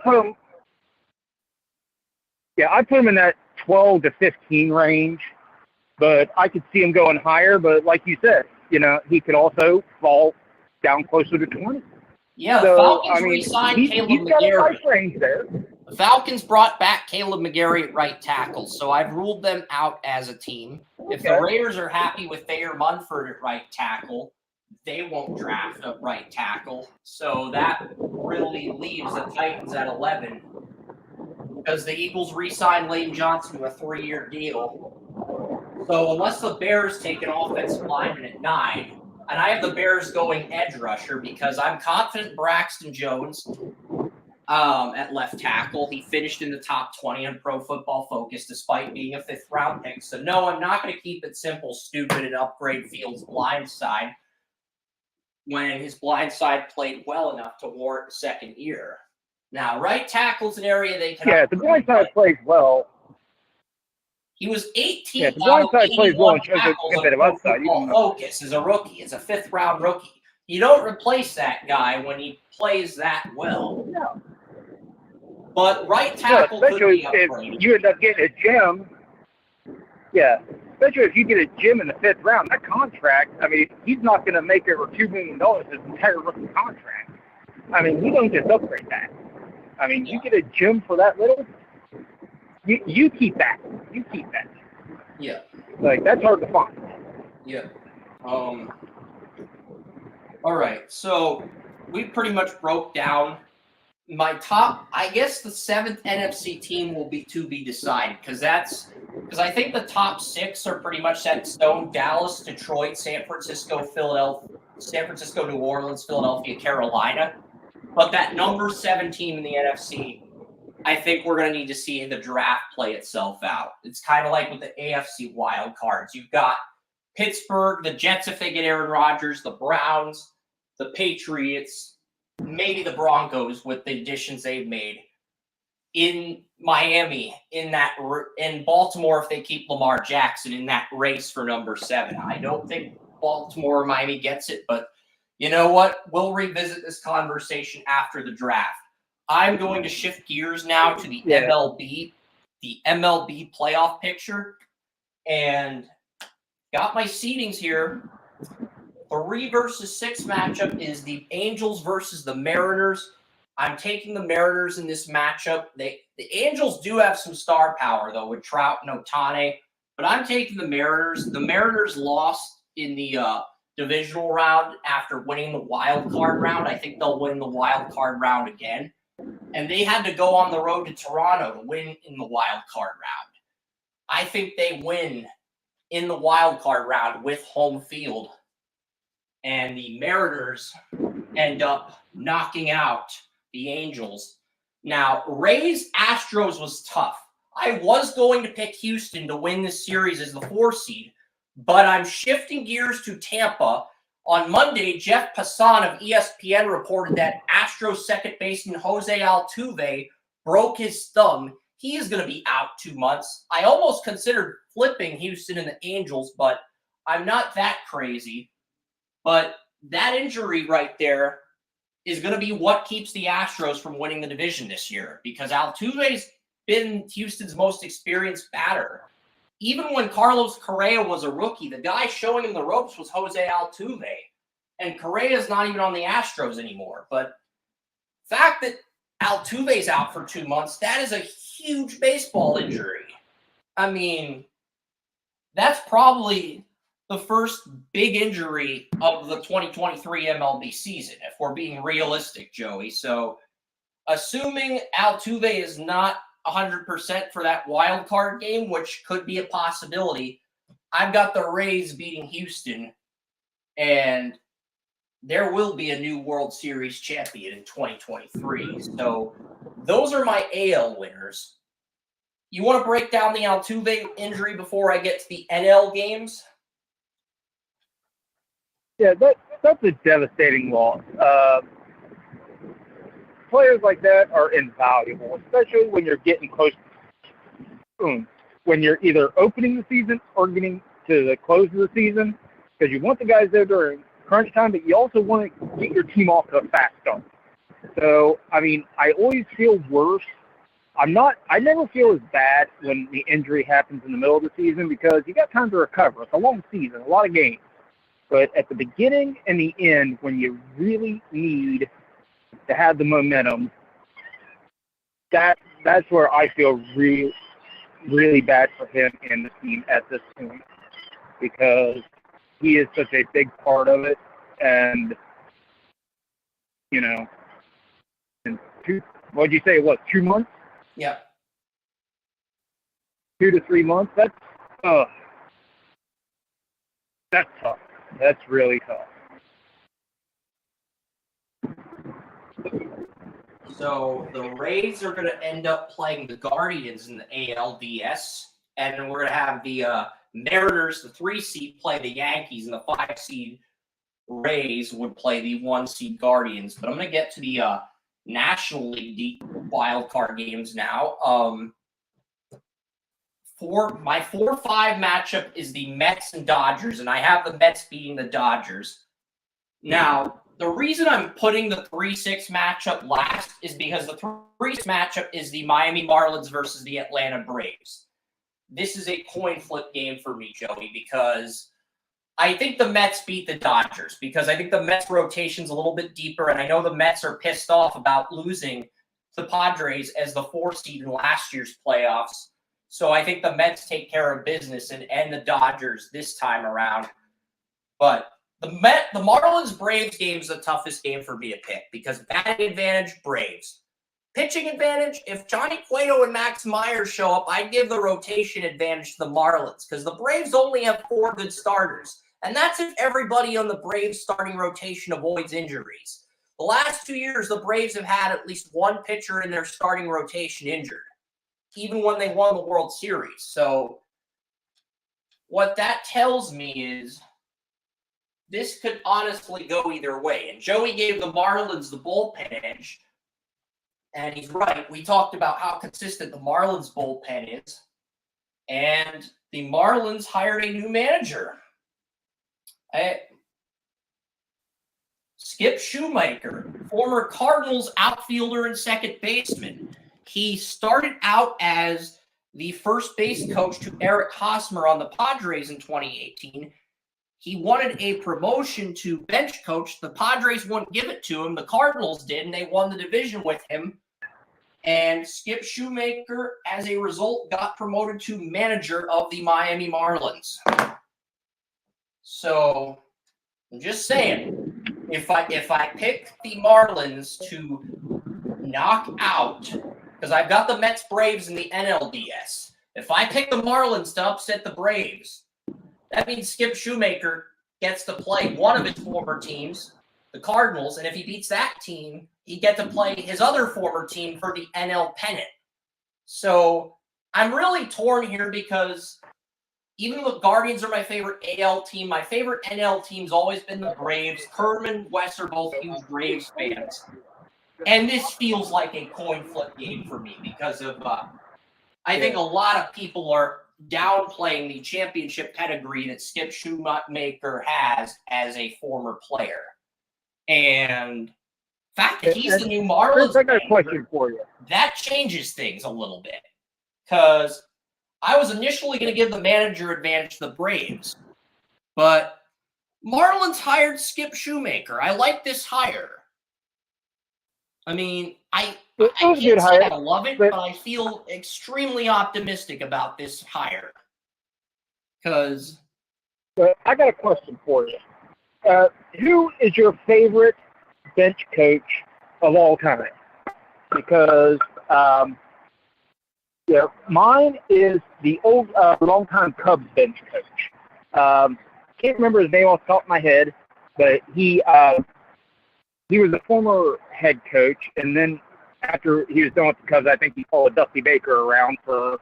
put him in that 12 to 15 range, but I could see him going higher. But like you said, he could also fall down closer to 20. Yeah, the Falcons re-signed Caleb he's got a McGarry. nice range there. The Falcons brought back Caleb McGarry at right tackle, so I've ruled them out as a team. If the Raiders are happy with Thayer Munford at right tackle, they won't draft a right tackle. So that really leaves the Titans at 11 because the Eagles re-signed Lane Johnson to a 3-year deal. So unless the Bears take an offensive lineman at 9, and I have the Bears going edge rusher because I'm confident Braxton Jones at left tackle. He finished in the top 20 on Pro Football Focus despite being a 5th-round pick. So, no, I'm not going to keep it simple, stupid, and upgrade Fields' blind side when his blind side played well enough to warrant a 2nd year. Now, right tackle's an area they can the blind side plays well. He was 18 the blind side plays well and shows a bit of upside. Focus as a rookie, as a 5th-round rookie. You don't replace that guy when he plays that well. No. But right tackle could be upgraded. If you end up getting a gem. Yeah. Especially if you get a gem in the 5th round, that contract, he's not going to make over $2 million his entire rookie contract. You don't just upgrade that. You get a gem for that little, you keep that. You keep that. Yeah. That's hard to find. Yeah. All right. So we pretty much broke down my top. I guess the 7th NFC team will be to be decided because I think the top 6 are pretty much set in stone: Dallas, Detroit, San Francisco, New Orleans, Philadelphia, Carolina. But that number 7 team in the NFC, I think we're going to need to see the draft play itself out. It's kind of like with the AFC wild cards. You've got Pittsburgh, the Jets if they get Aaron Rodgers, the Browns, the Patriots, maybe the Broncos with the additions they've made. In Miami, in Baltimore if they keep Lamar Jackson in that race for number 7. I don't think Baltimore or Miami gets it, but you know what? We'll revisit this conversation after the draft. I'm going to shift gears now to the MLB playoff picture, and got my seedings here. 3 versus 6 matchup is the Angels versus the Mariners. I'm taking the Mariners in this matchup. The Angels do have some star power, though, with Trout and Ohtani, but I'm taking the Mariners. The Mariners lost in the divisional round after winning the wild card round. I think they'll win the wild card round again. And they had to go on the road to Toronto to win in the wild card round. I think they win in the wild card round with home field. And the Mariners end up knocking out the Angels. Now, Rays-Astros was tough. I was going to pick Houston to win this series as the 4 seed, but I'm shifting gears to Tampa. On Monday, Jeff Passan of ESPN reported that Astros second baseman Jose Altuve broke his thumb. He is going to be out 2 months. I almost considered flipping Houston and the Angels, but I'm not that crazy. But that injury right there is going to be what keeps the Astros from winning the division this year, because Altuve's been Houston's most experienced batter. Even when Carlos Correa was a rookie, the guy showing him the ropes was Jose Altuve. And Correa's not even on the Astros anymore. But the fact that Altuve's out for 2 months, that is a huge baseball injury. That's probably the first big injury of the 2023 MLB season, if we're being realistic, Joey. So assuming Altuve is not 100% for that wild card game, which could be a possibility, I've got the Rays beating Houston, and there will be a new World Series champion in 2023. So those are my AL winners. You want to break down the Altuve injury before I get to the NL games? Yeah, that's a devastating loss. Players like that are invaluable, especially when you're getting close. When you're either opening the season or getting to the close of the season, because you want the guys there during crunch time, but you also want to get your team off to a fast start. So, I mean, I always feel worse. I never feel as bad when the injury happens in the middle of the season because you got time to recover. It's a long season, a lot of games. But at the beginning and the end, when you really need to have the momentum, that's where I feel really, really bad for him and the team at this point because he is such a big part of it. And, you know, in what'd you say it was, 2 months? Yeah. 2 to 3 months? That's tough. That's really tough. So the Rays are going to end up playing the Guardians in the ALDS, and then we're going to have the Mariners, the 3 seed, play the Yankees, and the 5 seed Rays would play the 1 seed Guardians. But I'm going to get to the National League wild card games now. My 4-5 matchup is the Mets and Dodgers, and I have the Mets beating the Dodgers. Now, the reason I'm putting the 3-6 matchup last is because the 3-6 matchup is the Miami Marlins versus the Atlanta Braves. This is a coin flip game for me, Joey, because I think the Mets beat the Dodgers because I think the Mets rotation's a little bit deeper, and I know the Mets are pissed off about losing the Padres as the 4 seed in last year's playoffs. So I think the Mets take care of business and end the Dodgers this time around. But the Marlins-Braves game is the toughest game for me to pick because batting advantage, Braves. Pitching advantage, if Johnny Cueto and Max Myers show up, I'd give the rotation advantage to the Marlins because the Braves only have 4 good starters. And that's if everybody on the Braves starting rotation avoids injuries. The last 2 years, the Braves have had at least 1 pitcher in their starting rotation injured, even when they won the World Series. So what that tells me is this could honestly go either way. And Joey gave the Marlins the bullpen edge. And he's right. We talked about how consistent the Marlins bullpen is. And the Marlins hired a new manager. Skip Shoemaker, former Cardinals outfielder and second baseman. He started out as the first base coach to Eric Hosmer on the Padres in 2018. He wanted a promotion to bench coach. The Padres wouldn't give it to him. The Cardinals did, and they won the division with him. And Skip Shoemaker, as a result, got promoted to manager of the Miami Marlins. So, I'm just saying, if I pick the Marlins to knock out, because I've got the Mets Braves in the NLDS, if I pick the Marlins to upset the Braves, that means Skip Shoemaker gets to play one of his former teams, the Cardinals, and if he beats that team, he gets to play his other former team for the NL pennant. So I'm really torn here because even though the Guardians are my favorite AL team, my favorite NL team's always been the Braves. Herman and Wes are both huge Braves fans. And this feels like a coin flip game for me because of I think a lot of people are downplaying the championship pedigree that Skip Shoemaker has as a former player. And the fact that he's the new Marlins, I got a question for you. That changes things a little bit. Because I was initially going to give the manager advantage to the Braves. But Marlins hired Skip Shoemaker. I like this hire. I mean, I can't say I love it, but I feel extremely optimistic about this hire. Because I got a question for you. Who is your favorite bench coach of all time? Because mine is the old longtime Cubs bench coach. Can't remember his name off the top of my head, but he was a former head coach, and then after he was done with the Cubs, I think he followed Dusty Baker around for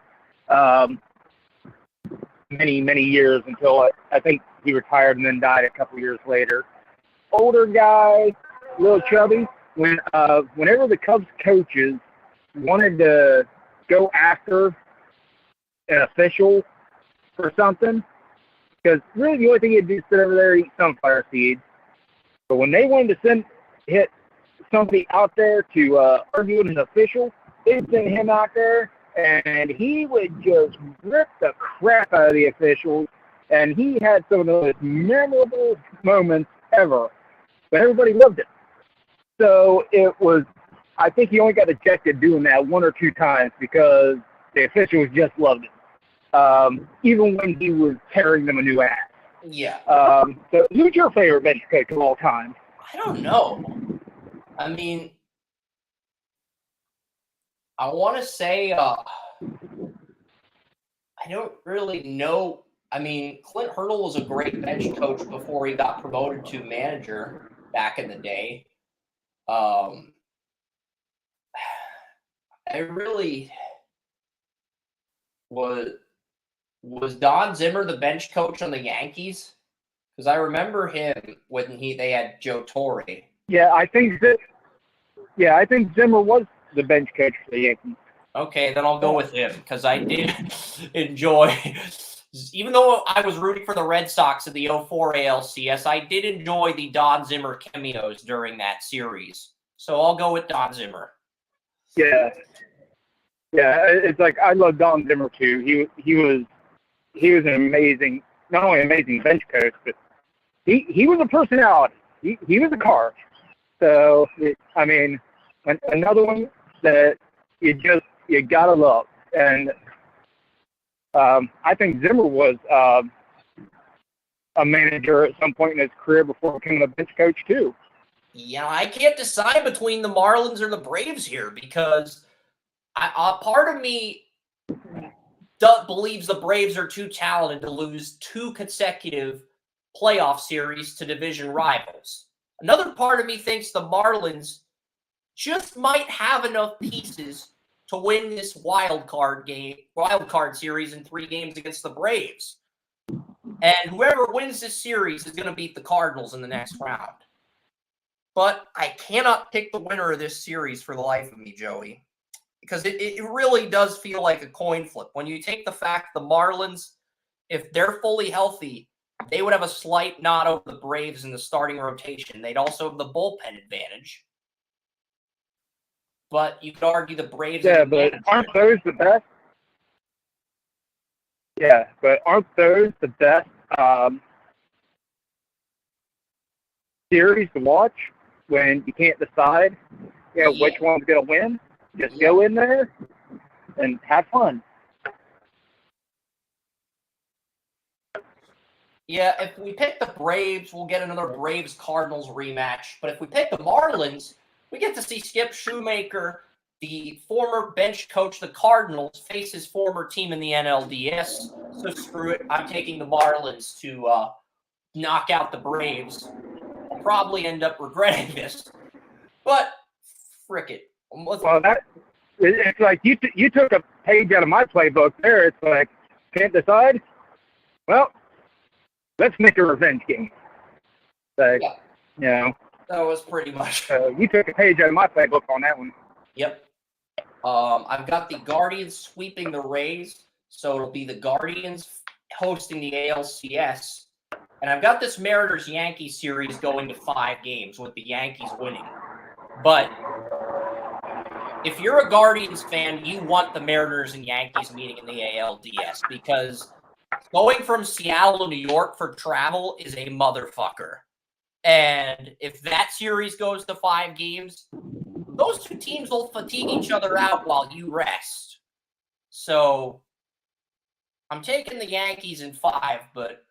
many years until I think he retired and then died a couple years later. Older guy, a little chubby. Whenever the Cubs coaches wanted to go after an official for something, because really the only thing he'd do is sit over there and eat sunflower seeds. But when they wanted to hit somebody out there to argue with an official, they'd send him out there, and he would just rip the crap out of the officials. And he had some of the most memorable moments ever. But everybody loved it. So I think he only got ejected doing that 1 or 2 times because the officials just loved it. Even when he was tearing them a new ass. Yeah. So who's your favorite bench coach of all time? I don't know. I mean, I want to say I don't really know. I mean, Clint Hurdle was a great bench coach before he got promoted to manager back in the day. I really was Don Zimmer the bench coach on the Yankees? Because I remember him when they had Joe Torre. Yeah, I think Zimmer was the bench coach for the Yankees. Okay, then I'll go with him because I did enjoy, even though I was rooting for the Red Sox in the 04 ALCS, I did enjoy the Don Zimmer cameos during that series. So I'll go with Don Zimmer. Yeah, it's like I love Don Zimmer too. He was an amazing, not only amazing bench coach, but he was a personality. He was a car. So I mean, another one that you gotta love. And I think Zimmer was a manager at some point in his career before becoming a bench coach too. Yeah, I can't decide between the Marlins or the Braves here because part of me believes the Braves are too talented to lose 2 consecutive playoff series to division rivals. Another part of me thinks the Marlins just might have enough pieces to win this wild card series in 3 games against the Braves. And whoever wins this series is going to beat the Cardinals in the next round. But I cannot pick the winner of this series for the life of me, Joey, because it really does feel like a coin flip. When you take the fact the Marlins, if they're fully healthy, they would have a slight nod over the Braves in the starting rotation. They'd also have the bullpen advantage. But you could argue the Braves. Yeah, but aren't those the best? Yeah, but aren't those the best series to watch when you can't decide which one's going to win? Just go in there and have fun. Yeah, if we pick the Braves, we'll get another Braves-Cardinals rematch. But if we pick the Marlins, we get to see Skip Shoemaker, the former bench coach of the Cardinals, face his former team in the NLDS. So screw it. I'm taking the Marlins to knock out the Braves. I'll probably end up regretting this. But, frick it. Well, it's like you took a page out of my playbook there. It's like, can't decide? Well, let's make a revenge game. So, That was pretty much. You took a page out of my playbook on that one. Yep. I've got the Guardians sweeping the Rays, so it'll be the Guardians hosting the ALCS. And I've got this Mariners-Yankees series going to 5 games with the Yankees winning. But if you're a Guardians fan, you want the Mariners and Yankees meeting in the ALDS because going from Seattle to New York for travel is a motherfucker. And if that series goes to 5 games, those 2 teams will fatigue each other out while you rest. So I'm taking the Yankees in 5, but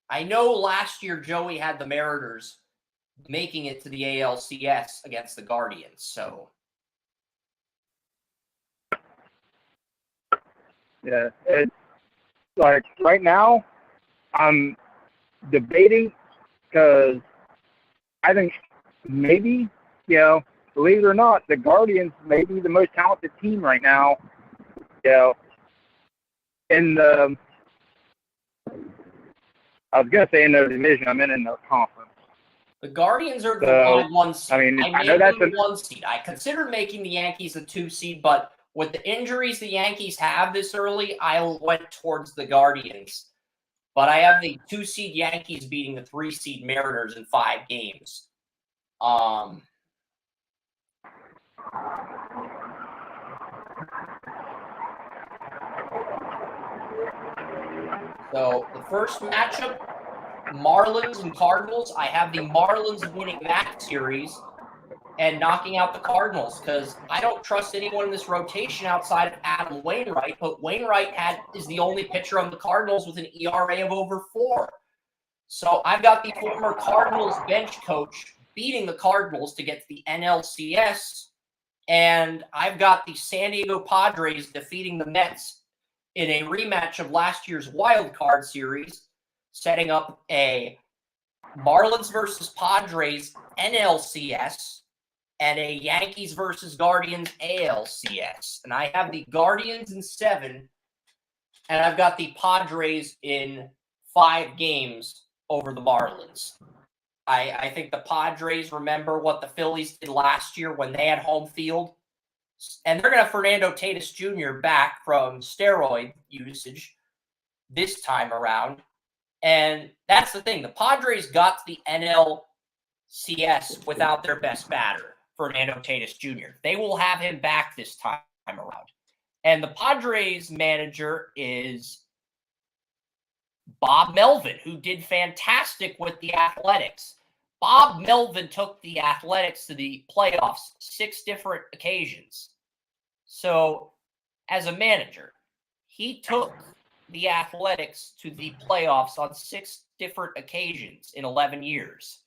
I know last year Joey had the Mariners making it to the ALCS against the Guardians. So yeah, it's like right now, I'm debating because I think maybe, believe it or not, the Guardians may be the most talented team right now. In the, I was gonna say in their division, I meant in their conference. The Guardians are the So, 1 seed. I mean, I made know that's them the 1 seed. I considered making the Yankees the 2 seed, but with the injuries the Yankees have this early, I went towards the Guardians. But I have the 2 seed Yankees beating the 3 seed Mariners in 5 games. So the first matchup, Marlins and Cardinals. I have the Marlins winning that series and knocking out the Cardinals because I don't trust anyone in this rotation outside of Adam Wainwright. But Wainwright is the only pitcher on the Cardinals with an ERA of over 4. So I've got the former Cardinals bench coach beating the Cardinals to get to the NLCS. And I've got the San Diego Padres defeating the Mets in a rematch of last year's wild card series, setting up a Marlins versus Padres NLCS and a Yankees versus Guardians ALCS. And I have the Guardians in 7, and I've got the Padres in 5 games over the Marlins. I think the Padres remember what the Phillies did last year when they had home field. And they're going to have Fernando Tatis Jr. back from steroid usage this time around. And that's the thing. The Padres got to the NLCS without their best batter, Fernando Tatis Jr. They will have him back this time around. And the Padres manager is Bob Melvin, who did fantastic with the Athletics. Bob Melvin took the Athletics to the playoffs 6 different occasions. So, as a manager, he took the Athletics to the playoffs on 6 different occasions in 11 years.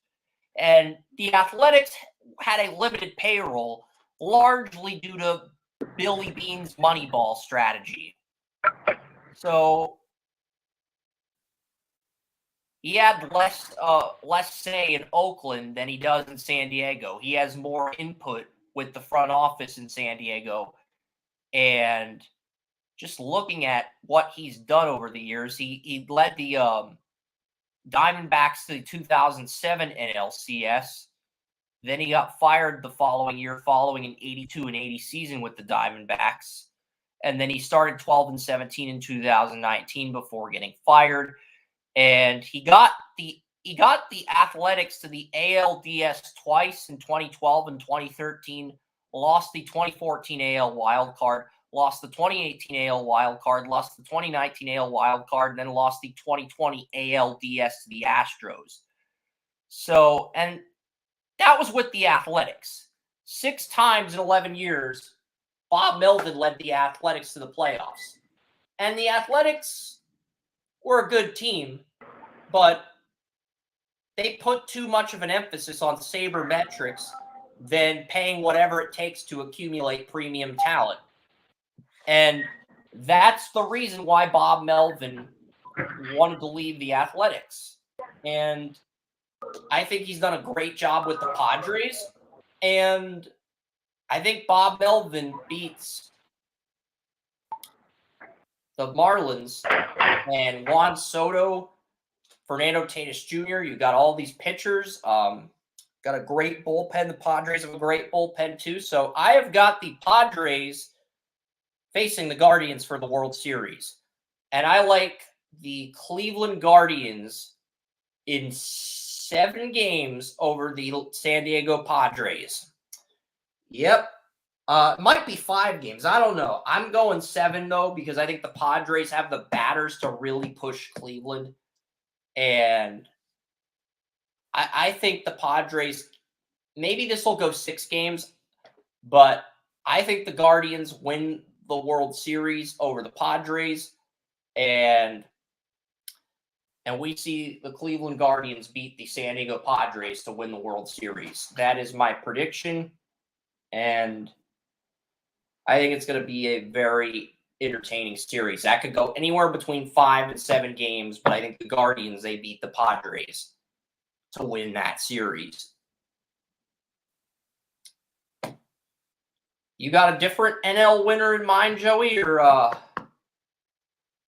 And the Athletics had a limited payroll, largely due to Billy Beane's Moneyball strategy. So, he had less say in Oakland than he does in San Diego. He has more input with the front office in San Diego. And just looking at what he's done over the years, he led the Diamondbacks to the 2007 NLCS. Then he got fired the following year, following an 82-80 season with the Diamondbacks. And then he started 12-17 in 2019 before getting fired. And he got the Athletics to the ALDS twice in 2012 and 2013, lost the 2014 AL wild card, lost the 2018 AL wild card, lost the 2019 AL wild card, and then lost the 2020 ALDS to the Astros. So, and that was with the Athletics. 6 times in 11 years, Bob Melvin led the Athletics to the playoffs. And the Athletics were a good team, but they put too much of an emphasis on sabermetrics than paying whatever it takes to accumulate premium talent. And that's the reason why Bob Melvin wanted to leave the Athletics. And I think he's done a great job with the Padres. And I think Bob Melvin beats the Marlins and Juan Soto, Fernando Tatis Jr. You got all these pitchers. Got a great bullpen. The Padres have a great bullpen too. So I have got the Padres facing the Guardians for the World Series. And I like the Cleveland Guardians in 7 games over the San Diego Padres. Yep. It might be 5 games. I don't know. I'm going 7, though, because I think the Padres have the batters to really push Cleveland. And I think the Padres, maybe this will go 6 games, but I think the Guardians win the World Series over the Padres. And we see the Cleveland Guardians beat the San Diego Padres to win the World Series. That is my prediction. And I think it's going to be a very entertaining series. That could go anywhere between 5 and 7 games, but I think the Guardians, they beat the Padres to win that series. You got a different NL winner in mind, Joey? Or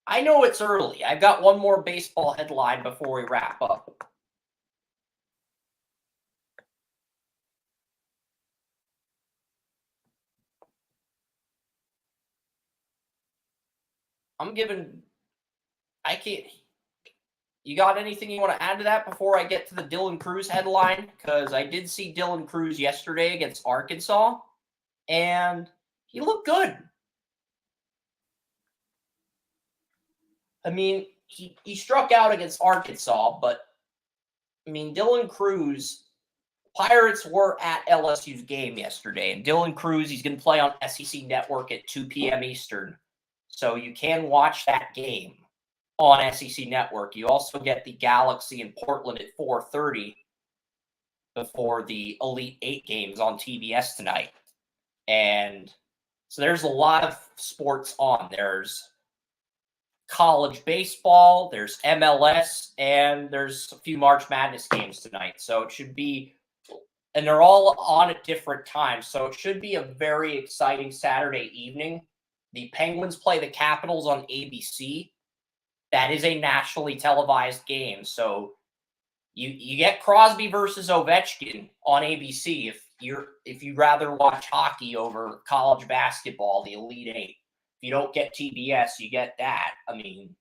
I know it's early. I've got one more baseball headline before we wrap up. You got anything you want to add to that before I get to the Dylan Cruz headline? Because I did see Dylan Cruz yesterday against Arkansas, and he looked good. I mean, he struck out against Arkansas, but, I mean, Dylan Cruz, Pirates were at LSU's game yesterday, and Dylan Cruz, he's going to play on SEC Network at 2 p.m. Eastern, so you can watch that game on SEC Network. You also get the Galaxy in Portland at 4:30 before the Elite Eight games on TBS tonight. And so there's a lot of sports on. There's college baseball, there's MLS, and there's a few March Madness games tonight. So it should be, and they're all on at different times. So it should be a very exciting Saturday evening. The Penguins play the Capitals on ABC. That is a nationally televised game. So you get Crosby versus Ovechkin on ABC if you'd rather watch hockey over college basketball, the Elite Eight. If you don't get TBS, you get that. I mean,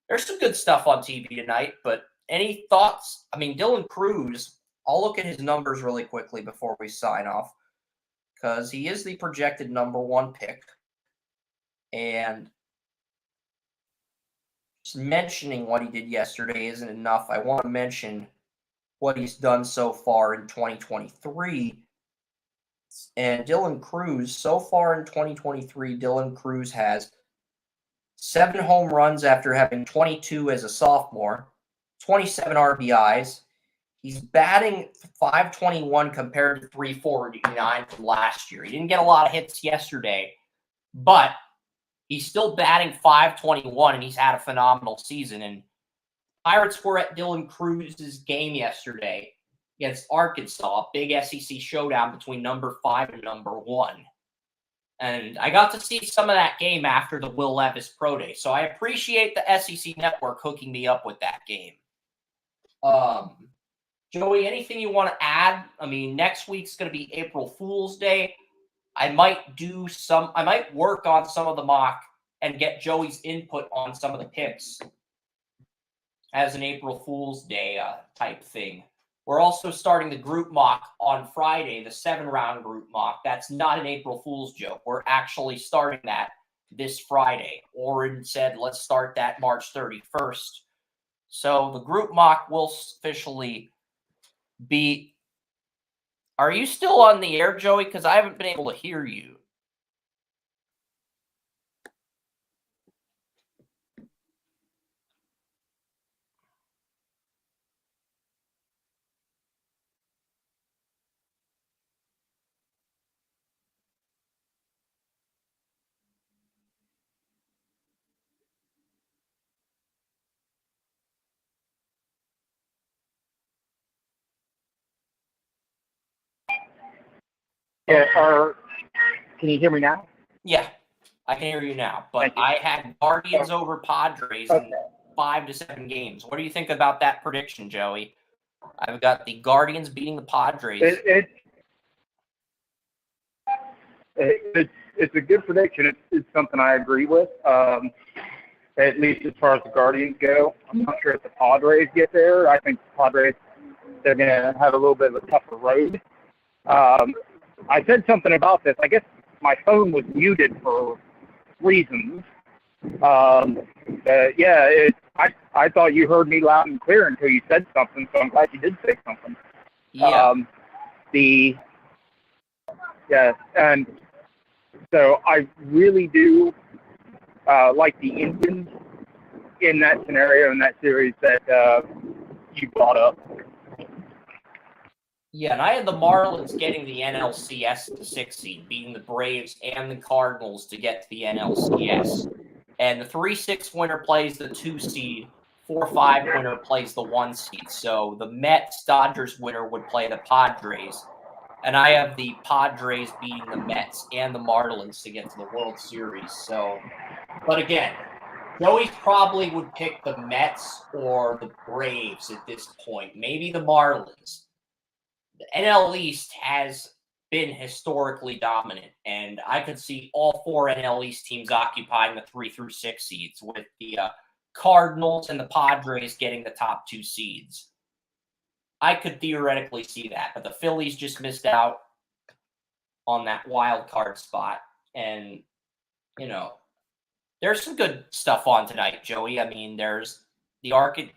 there's some good stuff on TV tonight, but any thoughts? I mean, Dylan Cruz, I'll look at his numbers really quickly before we sign off, because he is the projected number 1 pick. And just mentioning what he did yesterday isn't enough. I want to mention what he's done so far in 2023. And Dylan Cruz, so far in 2023, Dylan Cruz has 7 home runs after having 22 as a sophomore, 27 RBIs. He's batting .521 compared to .349 from last year. He didn't get a lot of hits yesterday, but he's still batting .521, and he's had a phenomenal season. And Pirates were at Dylan Cruz's game yesterday against Arkansas, a big SEC showdown between number 5 and number 1. And I got to see some of that game after the Will Levis Pro Day. So I appreciate the SEC Network hooking me up with that game. Joey, anything you want to add? I mean, next week's going to be April Fool's Day. I might work on some of the mock and get Joey's input on some of the picks as an April Fool's Day type thing. We're also starting the group mock on Friday, the 7-round group mock. That's not an April Fool's joke. We're actually starting that this Friday. Oren said, let's start that March 31st. So the group mock will officially be... Are you still on the air, Joey? Because I haven't been able to hear you. Yeah, can you hear me now? Yeah, I can hear you now. But I had Guardians over Padres in 5 to 7 games. What do you think about that prediction, Joey? I've got the Guardians beating the Padres. It's a good prediction. It's something I agree with, at least as far as the Guardians go. I'm not sure if the Padres get there. I think the Padres, they're going to have a little bit of a tougher road. I said something about this. I guess my phone was muted for reasons. I thought you heard me loud and clear until you said something, so I'm glad you did say something. Yeah. And so I really do like the Indians in that scenario, in that series that you brought up. Yeah, and I had the Marlins getting the NLCS to 6 seed, beating the Braves and the Cardinals to get to the NLCS. And the 3-6 winner plays the 2 seed, 4-5 winner plays the 1 seed. So the Mets-Dodgers winner would play the Padres. And I have the Padres beating the Mets and the Marlins to get to the World Series. So, but again, Joey probably would pick the Mets or the Braves at this point, maybe the Marlins. The NL East has been historically dominant, and I could see all 4 NL East teams occupying the 3 through 6 seeds, with the Cardinals and the Padres getting the top 2 seeds. I could theoretically see that, but the Phillies just missed out on that wild card spot, and there's some good stuff on tonight, Joey. I mean, there's the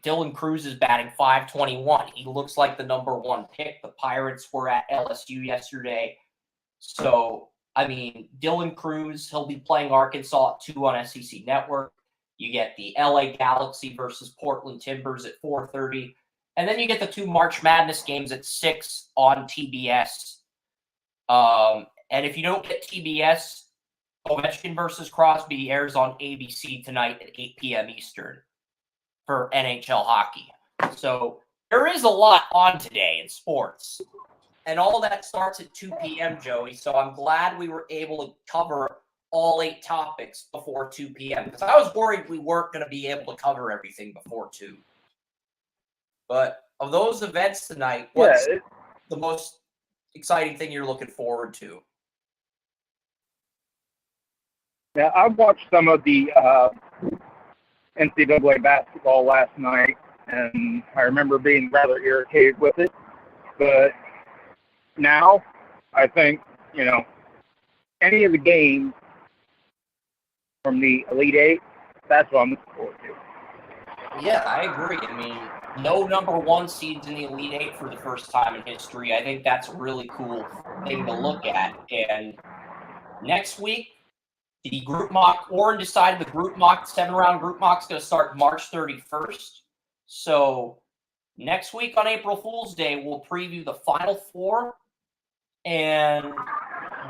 Dylan Cruz is batting .521. He looks like the number 1 pick. The Pirates were at LSU yesterday. So, I mean, Dylan Cruz, he'll be playing Arkansas at 2 on SEC Network. You get the LA Galaxy versus Portland Timbers at 4:30. And then you get the 2 March Madness games at 6 on TBS. And if you don't get TBS, Ovechkin versus Crosby airs on ABC tonight at 8 p.m. Eastern for NHL hockey. So there is a lot on today in sports. And all that starts at 2 p.m., Joey. So I'm glad we were able to cover all 8 topics before 2 p.m. because I was worried we weren't going to be able to cover everything before 2. But of those events tonight, what's the most exciting thing you're looking forward to? Yeah, I watched some of the NCAA basketball last night, and I remember being rather irritated with it. But now, I think, any of the games from the Elite Eight, that's what I'm looking forward to. Yeah, I agree. I mean, no number 1 seeds in the Elite Eight for the first time in history. I think that's a really cool thing to look at. And next week, the group mock, Warren decided the group mock, 7-round group mock is going to start March 31st. So next week on April Fool's Day, we'll preview the Final 4. And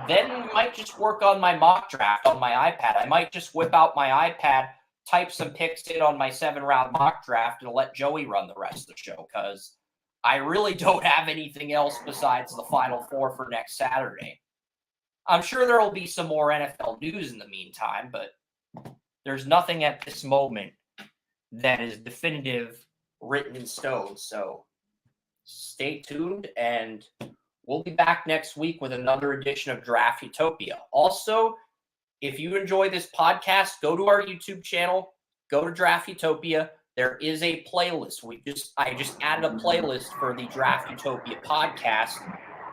then we might just work on my mock draft on my iPad. I might just whip out my iPad, type some picks in on my 7-round mock draft, and let Joey run the rest of the show because I really don't have anything else besides the Final 4 for next Saturday. I'm sure there will be some more NFL news in the meantime, but there's nothing at this moment that is definitive, written in stone. So stay tuned, and we'll be back next week with another edition of Draft Utopia. Also, if you enjoy this podcast, go to our YouTube channel, go to Draft Utopia. There is a playlist. I just added a playlist for the Draft Utopia podcast,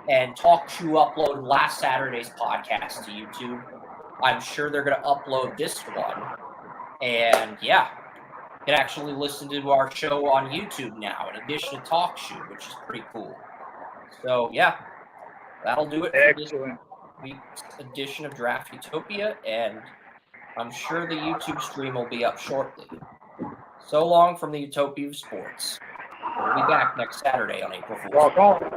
and Talk Shoe uploaded last Saturday's podcast to YouTube. I'm sure they're going to upload this one. And yeah, you can actually listen to our show on YouTube now, in addition to Talk Shoe, which is pretty cool. So yeah, that'll do it for this week's edition of Draft Utopia, and I'm sure the YouTube stream will be up shortly. So long from the Utopia of Sports. We'll be back next Saturday on April 4th. Rock on.